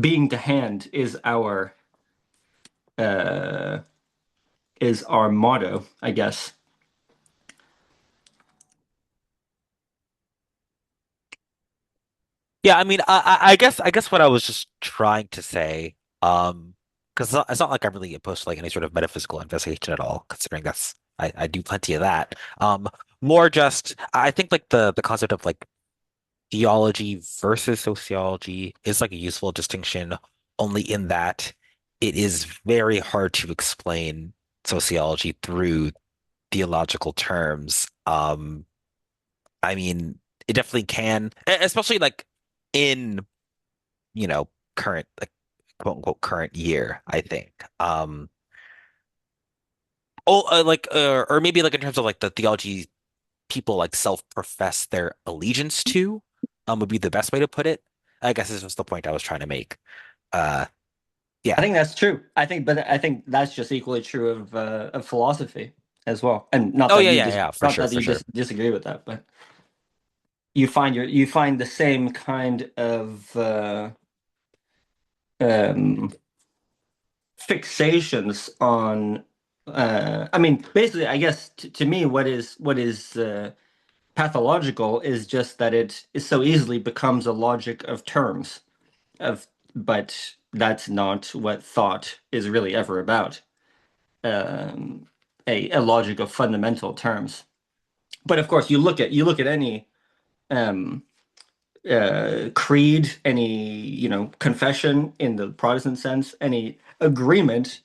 being to hand uh, is our motto, I guess. Yeah, I mean, I guess what I was just trying to say, because it's not like I'm really opposed to like any sort of metaphysical investigation at all, considering I do plenty of that. More just I think like the concept of like theology versus sociology is like a useful distinction, only in that it is very hard to explain sociology through theological terms. I mean, it definitely can, especially like in you know, current, like, quote unquote, current year, I think. Or maybe like in terms of like the theology people like self-profess their allegiance to, would be the best way to put it. I guess this was the point I was trying to make. Uh, I yeah. think that's true. But I think that's just equally true of philosophy as well. And not Oh that yeah, you yeah, yeah, for not sure, that for you sure. disagree with that, but you find the same kind of um, fixations on. I mean, basically, I guess to me, what is pathological is just that it is so easily becomes a logic of terms of, but that's not what thought is really ever about. Um, a logic of fundamental terms. But of course, you look at any um, creed, any confession in the Protestant sense, any agreement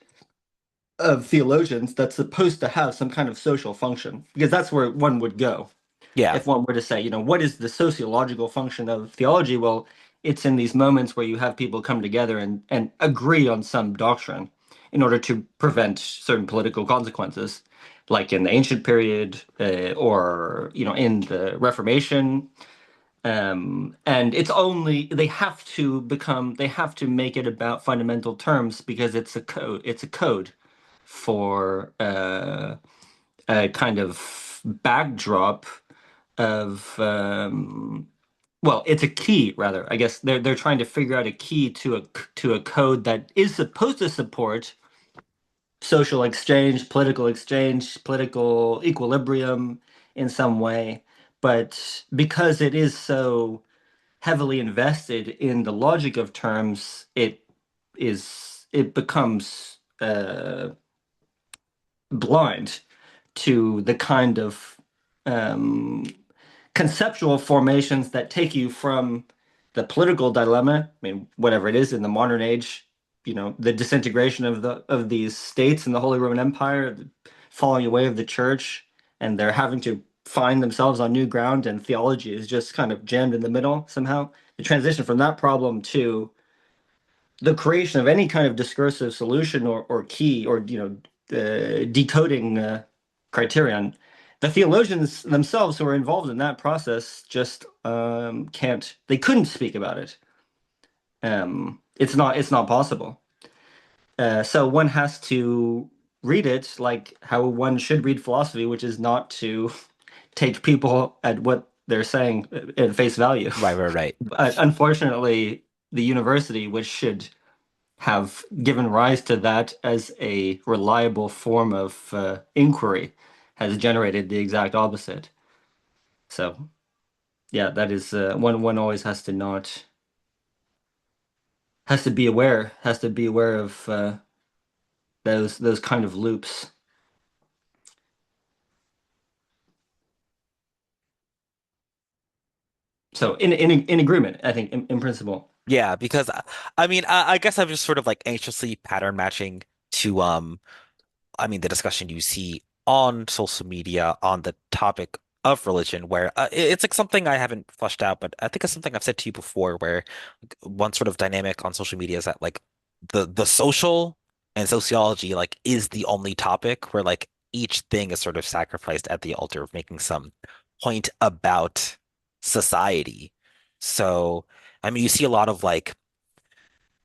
of theologians that's supposed to have some kind of social function, because that's where one would go Yeah, if one were to say, what is the sociological function of theology? Well, it's in these moments where you have people come together and agree on some doctrine in order to prevent certain political consequences, like in the ancient period, or in the Reformation. And it's only they have to make it about fundamental terms because it's a code for a kind of backdrop of well, it's a key rather. I guess they're trying to figure out a key to a code that is supposed to support social exchange, political equilibrium in some way. But because it is so heavily invested in the logic of terms, it becomes blind to the kind of um, conceptual formations that take you from the political dilemma, I mean, whatever it is in the modern age, the disintegration of these states in the Holy Roman Empire, the falling away of the church, and they're having to find themselves on new ground, and theology is just kind of jammed in the middle somehow. The transition from that problem to the creation of any kind of discursive solution or key or decoding criterion, the theologians themselves who are involved in that process just can't they couldn't speak about it. It's not possible. So one has to read it like how one should read philosophy, which is not to take people at what they're saying at face value. Right, right, right. But unfortunately, the university, which should have given rise to that as a reliable form of inquiry, has generated the exact opposite. So, yeah, that is one always has to not has to be aware of those kind of loops. So, in agreement, I think in principle. Yeah, because I mean, I guess I'm just sort of like anxiously pattern matching to I mean, the discussion you see on social media on the topic of religion, where it's like something I haven't fleshed out, but I think it's something I've said to you before, where like, one sort of dynamic on social media is that like the social and sociology like is the only topic where like each thing is sort of sacrificed at the altar of making some point about society. So, I mean, you see a lot of like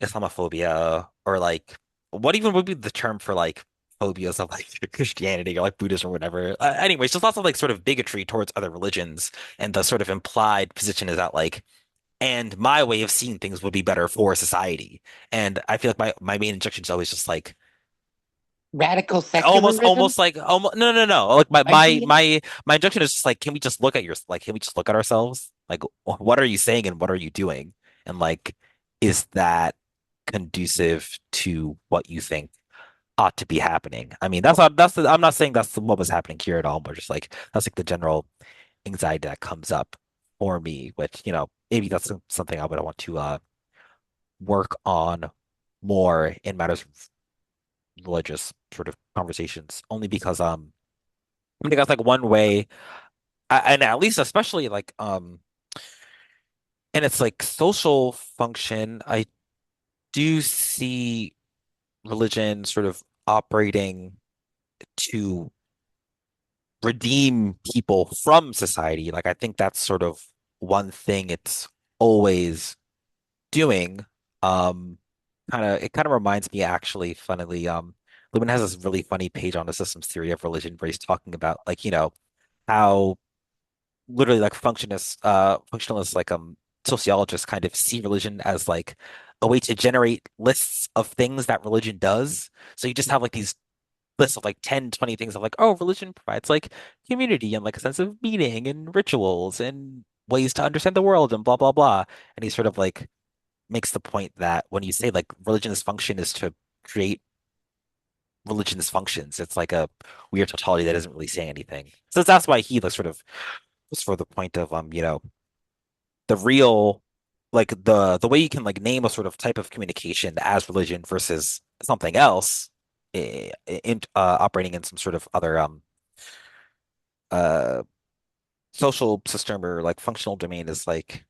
Islamophobia or like what even would be the term for like phobias of like Christianity or like Buddhism or whatever. Anyways, just lots of like sort of bigotry towards other religions, and the sort of implied position is that like, and my way of seeing things would be better for society. And I feel like my main injection is always just like Radical almost secularism? like almost no. Like Ideas? my injection is just like, can we just look at your like, can we just look at ourselves? Like, what are you saying and what are you doing? And like, is that conducive to what you think ought to be happening? I mean, I'm not saying that's what was happening here at all, but just like that's like the general anxiety that comes up for me, which, maybe that's something I would want to work on more in matters of religious sort of conversations, only because I think that's like one way, and at least especially like and it's like social function, I do see religion sort of operating to redeem people from society. Like I think that's sort of one thing it's always doing. Um, it kind of reminds me actually, funnily, Lewin has this really funny page on the systems theory of religion where he's talking about like, how literally like functionalists like sociologists kind of see religion as like a way to generate lists of things that religion does. So you just have like these lists of like 10, 20 things of like, oh, religion provides like community and like a sense of meaning and rituals and ways to understand the world and blah blah blah. And he sort of like makes the point that when you say like religion's function is to create religion's functions, it's like a weird tautology that isn't really saying anything. So that's why he like sort of was for the point of the real like the way you can like name a sort of type of communication as religion versus something else operating in some sort of other uh social system or like functional domain is like,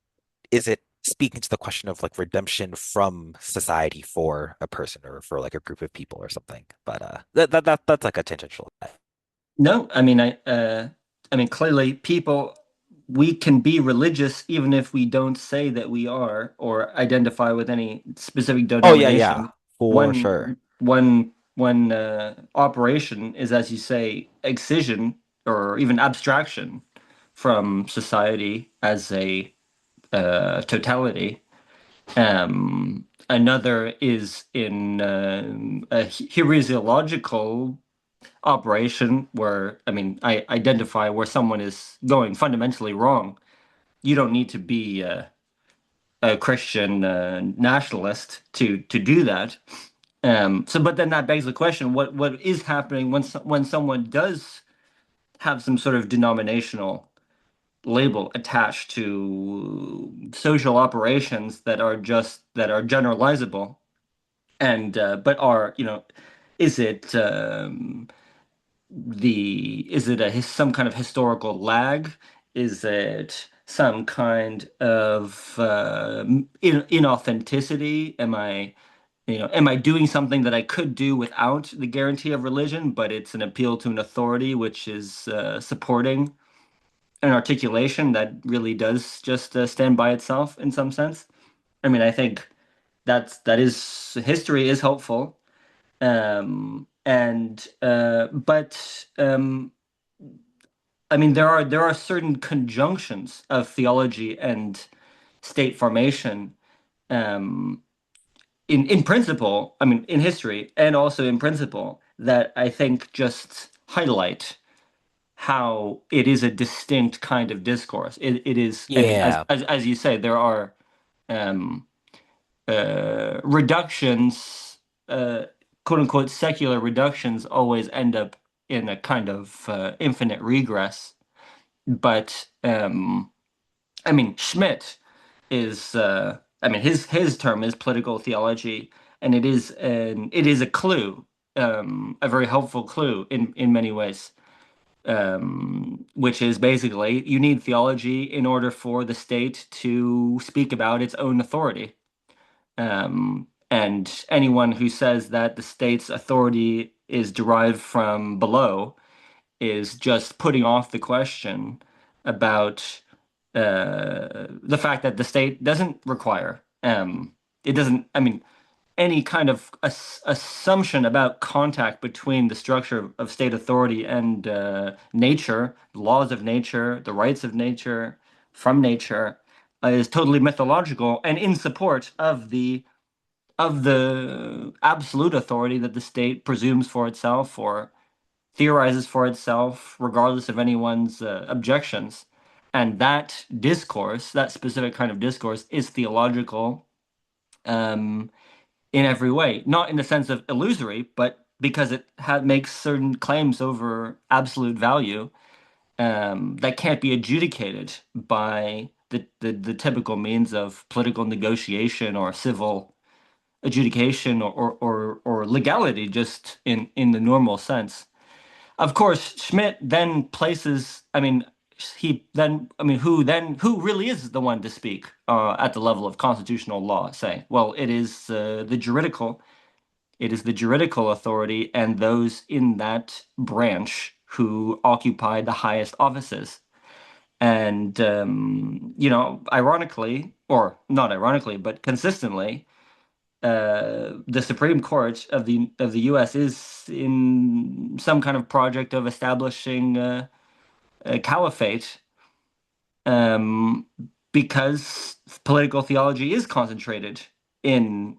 is it speaking to the question of like redemption from society for a person or for like a group of people or something? But that's like a tangential. No, I mean clearly people we can be religious even if we don't say that we are or identify with any specific Oh yeah, yeah, denomination. for sure. One operation is, as you say, excision or even abstraction from society as a totality. Another is in a heresiological operation where, I mean, I identify where someone is going fundamentally wrong. You don't need to be a Christian nationalist to do that. So, but then that begs the question: what is happening when someone does have some sort of denominational label attached to social operations that are generalizable and but are, is it some kind of historical lag? Is it some kind of inauthenticity? Am I doing something that I could do without the guarantee of religion, but it's an appeal to an authority which is supporting an articulation that really does just stand by itself in some sense? I mean, I think that is history is helpful, and but I mean, there are certain conjunctions of theology and state formation, um, in principle. I mean, in history and also in principle, that I think just highlight how it is a distinct kind of discourse. It is. I mean, Yeah. as you say, there are um, reductions, quote unquote, secular reductions always end up in a kind of infinite regress. But I mean, Schmidt is, I mean, his term is political theology, and it is a clue, a very helpful clue in many ways, which is basically you need theology in order for the state to speak about its own authority. And anyone who says that the state's authority is derived from below is just putting off the question about the fact that the state doesn't require, it doesn't, I mean, any kind of assumption about contact between the structure of state authority and nature, the laws of nature, the rights of nature, from nature, is totally mythological and in support of the absolute authority that the state presumes for itself or theorizes for itself, regardless of anyone's objections. And that discourse, that specific kind of discourse, is theological um, in every way, not in the sense of illusory, but because it makes certain claims over absolute value that can't be adjudicated by the typical means of political negotiation or civil adjudication or legality, just in the normal sense. Of course, Schmidt then places, I mean, who really is the one to speak at the level of constitutional law, say? Well, it is the juridical authority and those in that branch who occupy the highest offices. And, ironically, or not ironically, but consistently, the Supreme Court of the U.S. is in some kind of project of establishing a caliphate, um, because political theology is concentrated in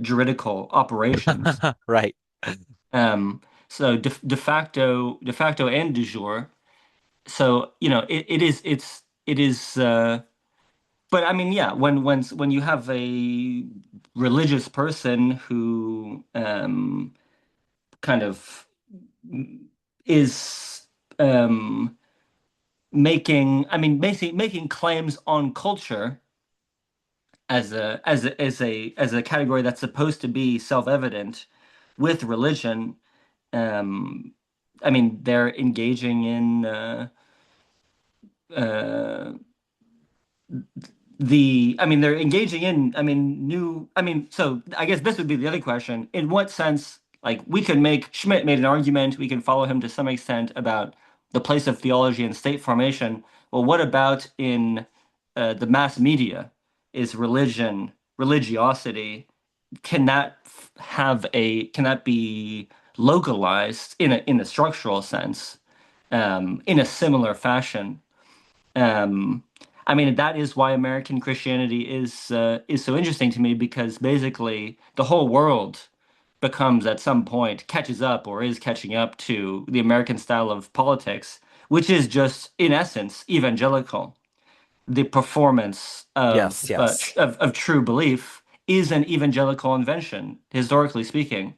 juridical operations. Right. So de facto and de jure. So it is. But I mean, yeah, when you have a religious person who kind of is making, I mean, basically making claims on culture as a category that's supposed to be self-evident with religion. Um, I mean, they're engaging in uh, they're engaging in, I mean, so I guess this would be the other question. In what sense, like, Schmidt made an argument, we can follow him to some extent about the place of theology in state formation, well, what about in the mass media? Is religiosity, can that be localized in a structural sense, in a similar fashion? Um, I mean, that is why American Christianity is so interesting to me, because basically the whole world becomes at some point catches up or is catching up to the American style of politics, which is just in essence evangelical. The performance Yes, yes. of true belief is an evangelical invention, historically speaking,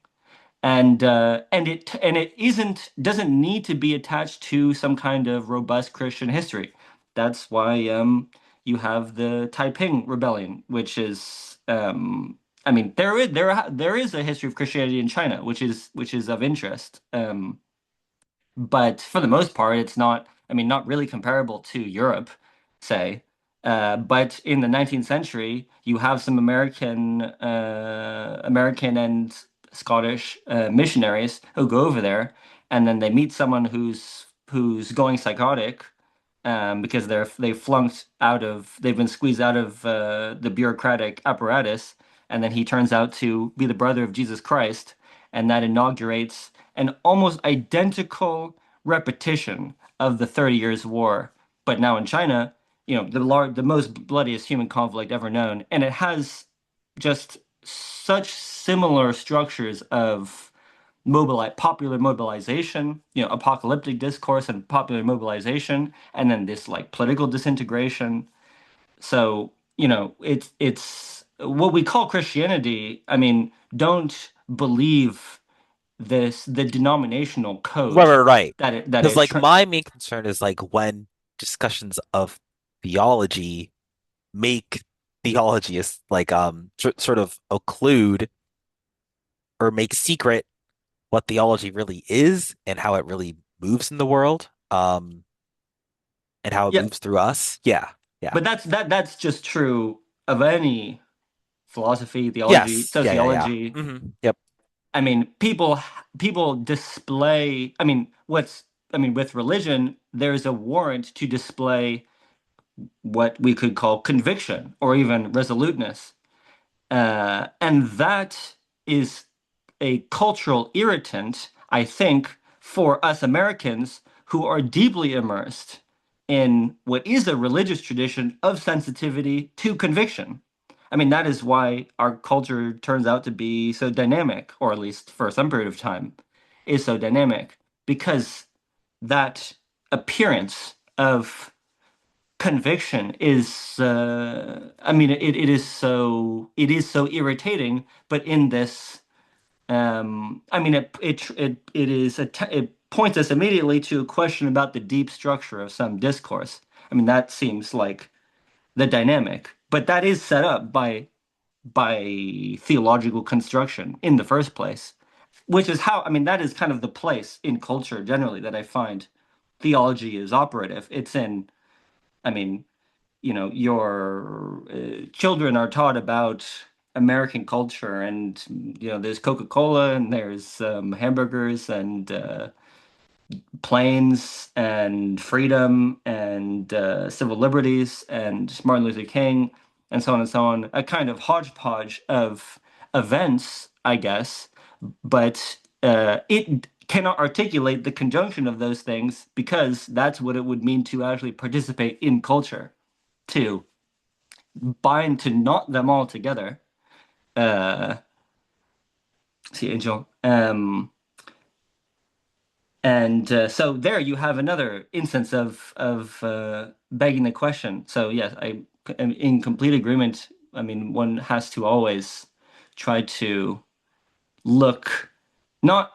and it doesn't need to be attached to some kind of robust Christian history. That's why you have the Taiping Rebellion, which is I mean there is a history of Christianity in China, which is of interest. But for the most part, it's not, I mean, not really comparable to Europe, say. But in the 19th century, you have some American and Scottish missionaries who go over there, and then they meet someone who's going psychotic, because they've been squeezed out of the bureaucratic apparatus, and then he turns out to be the brother of Jesus Christ, and that inaugurates an almost identical repetition of the 30 Years' War, but now in China, the most bloodiest human conflict ever known, and it has just such similar structures of popular mobilization, apocalyptic discourse and popular mobilization, and then this like political disintegration. So, it's what we call Christianity. I mean, don't believe the denominational Right, code right, right. that Because it like tra my main concern is like when discussions of theology make theology is like sort of occlude or make secret what theology really is and how it really moves in the world, and how it yeah, moves through us. Yeah, yeah. but that's just true of any philosophy, theology, Yes, yeah, yeah, yeah. sociology. Yep. I mean, people display. I mean, with religion, there's a warrant to display what we could call conviction or even resoluteness, and that is a cultural irritant, I think, for us Americans who are deeply immersed in what is a religious tradition of sensitivity to conviction. I mean, that is why our culture turns out to be so dynamic, or at least for some period of time, is so dynamic, because that appearance of conviction is, I mean, it is so irritating, but in this, I mean, it points us immediately to a question about the deep structure of some discourse. I mean, that seems like the dynamic, but that is set up by theological construction in the first place, which is how, I mean, that is kind of the place in culture generally that I find theology is operative. It's in, I mean, your children are taught about American culture, and there's Coca-Cola, and there's hamburgers, and planes, and freedom, and civil liberties, and Martin Luther King, and so on and so on. A kind of hodgepodge of events, I guess, but it cannot articulate the conjunction of those things, because that's what it would mean to actually participate in culture, to bind, to knot them all together. Uh, see, Angel. And so there you have another instance of begging the question. So yes, I am in complete agreement. I mean, one has to always try to look, not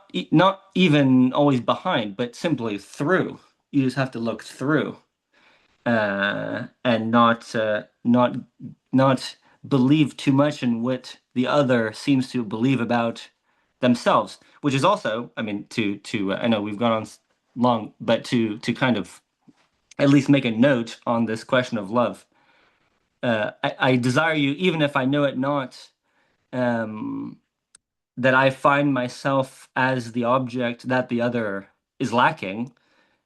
even always behind, but simply through. You just have to look through, and not believe too much in what the other seems to believe about themselves, which is also, I mean, to I know we've gone on long, but to kind of at least make a note on this question of love. I desire you, even if I know it not, um, that I find myself as the object that the other is lacking,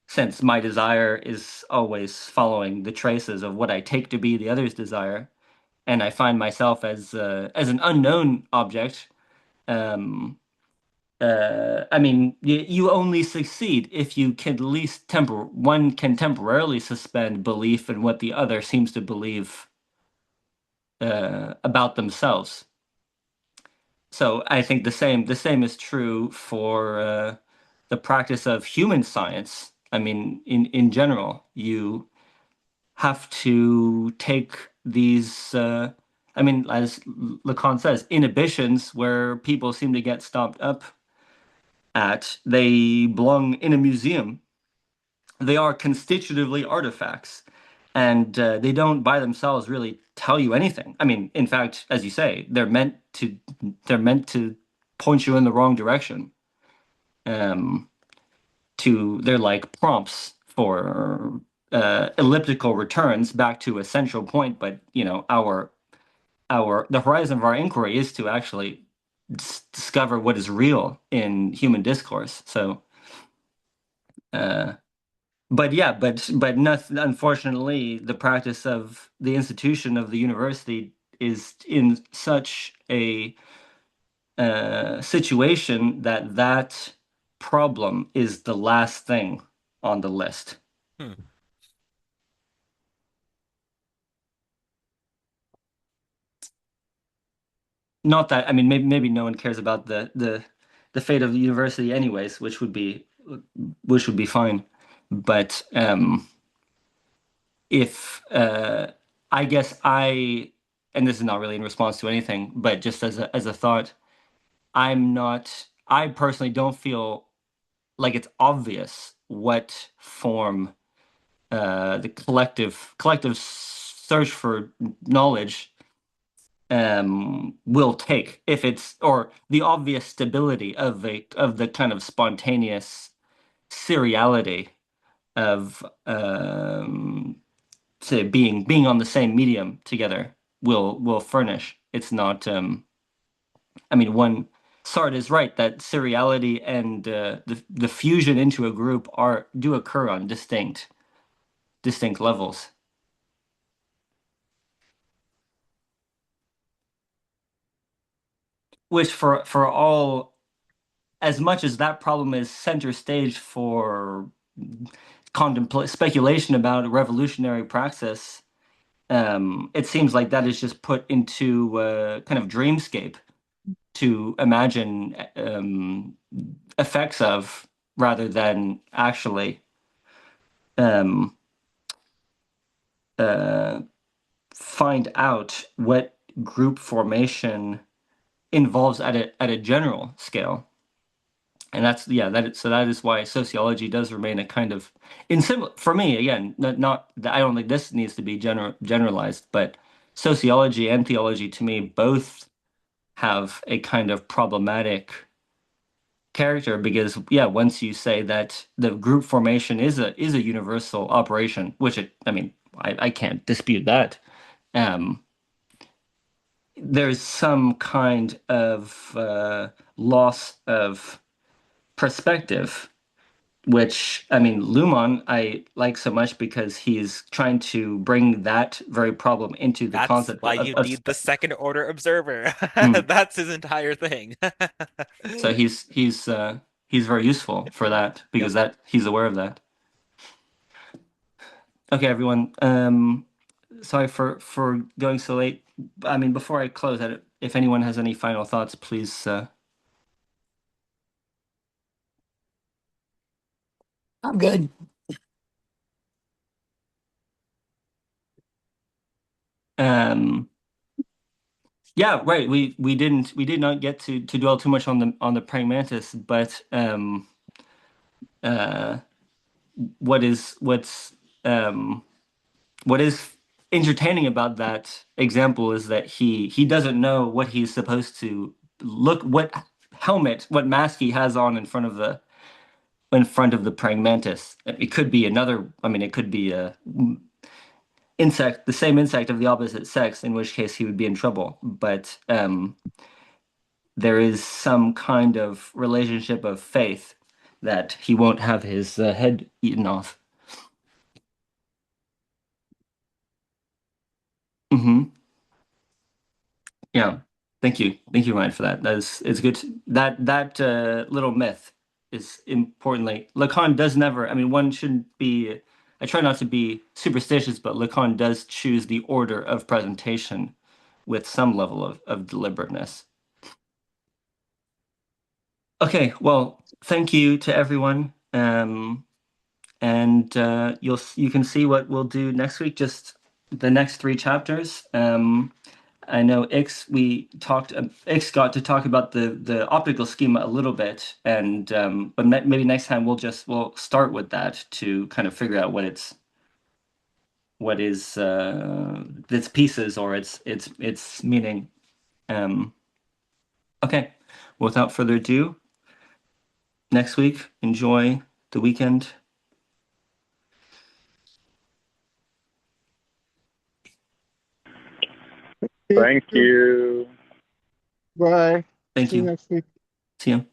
since my desire is always following the traces of what I take to be the other's desire, and I find myself as an unknown object. I mean, you only succeed if you can at least one can temporarily suspend belief in what the other seems to believe about themselves. So I think the same is true for the practice of human science. I mean, in general, you have to take these. I mean, as Lacan says, inhibitions where people seem to get stopped up at. They belong in a museum. They are constitutively artifacts, and they don't by themselves really tell you anything. I mean, in fact, as you say, they're meant to point you in the wrong direction. Um, they're like prompts for elliptical returns back to a central point, but the horizon of our inquiry is to actually discover what is real in human discourse. So, uh, but yeah, but not, unfortunately, the practice of the institution of the university is in such a situation that problem is the last thing on the list. Hmm. Not that, I mean, maybe no one cares about the fate of the university anyways, which would be fine. But if I guess and this is not really in response to anything, but just as a thought, I personally don't feel like it's obvious what form the collective search for knowledge will take, if it's, or the obvious stability of the kind of spontaneous seriality of say being on the same medium together will furnish. It's not. I mean, one Sartre is right that seriality and the fusion into a group do occur on distinct levels. Which for all, as much as that problem is center stage for contemplate speculation about a revolutionary praxis, it seems like that is just put into a kind of dreamscape to imagine effects of, rather than actually um, uh, find out what group formation involves at a general scale. And that's, yeah, so that is why sociology does remain a kind of, in similar, for me, again, not I don't think this needs to be generalized, but sociology and theology to me both have a kind of problematic character, because yeah, once you say that the group formation is a universal operation, which I mean, I can't dispute that. Um, there's some kind of loss of perspective, which, I mean, Luhmann I like so much because he's trying to bring that very problem into the That's concept why you of need the second order observer. mm. That's his entire thing. So he's very useful for that, Yep. because that he's aware of that. Okay, everyone. Sorry for going so late. I mean, before I close, if anyone has any final thoughts, please. I'm good. Um, yeah, right. We did not get to dwell too much on the pragmatist, but uh, what is what's what is entertaining about that example is that he doesn't know what he's supposed to what mask he has on in front of the pragmatist. It could be another. I mean, it could be a insect, the same insect of the opposite sex, in which case he would be in trouble. But there is some kind of relationship of faith that he won't have his head eaten off. Hmm. Yeah. Thank you, Ryan, for that. It's good. That little myth is importantly. Lacan does never. I mean, one shouldn't be. I try not to be superstitious, but Lacan does choose the order of presentation with some level of deliberateness. Okay, well, thank you to everyone. And you can see what we'll do next week, just the next three chapters. I know Ix got to talk about the optical schema a little bit, and but maybe next time we'll start with that to kind of figure out what is its pieces or its meaning. Okay, without further ado, next week, enjoy the weekend. Thank you. Bye. Thank See you you. next week. See you.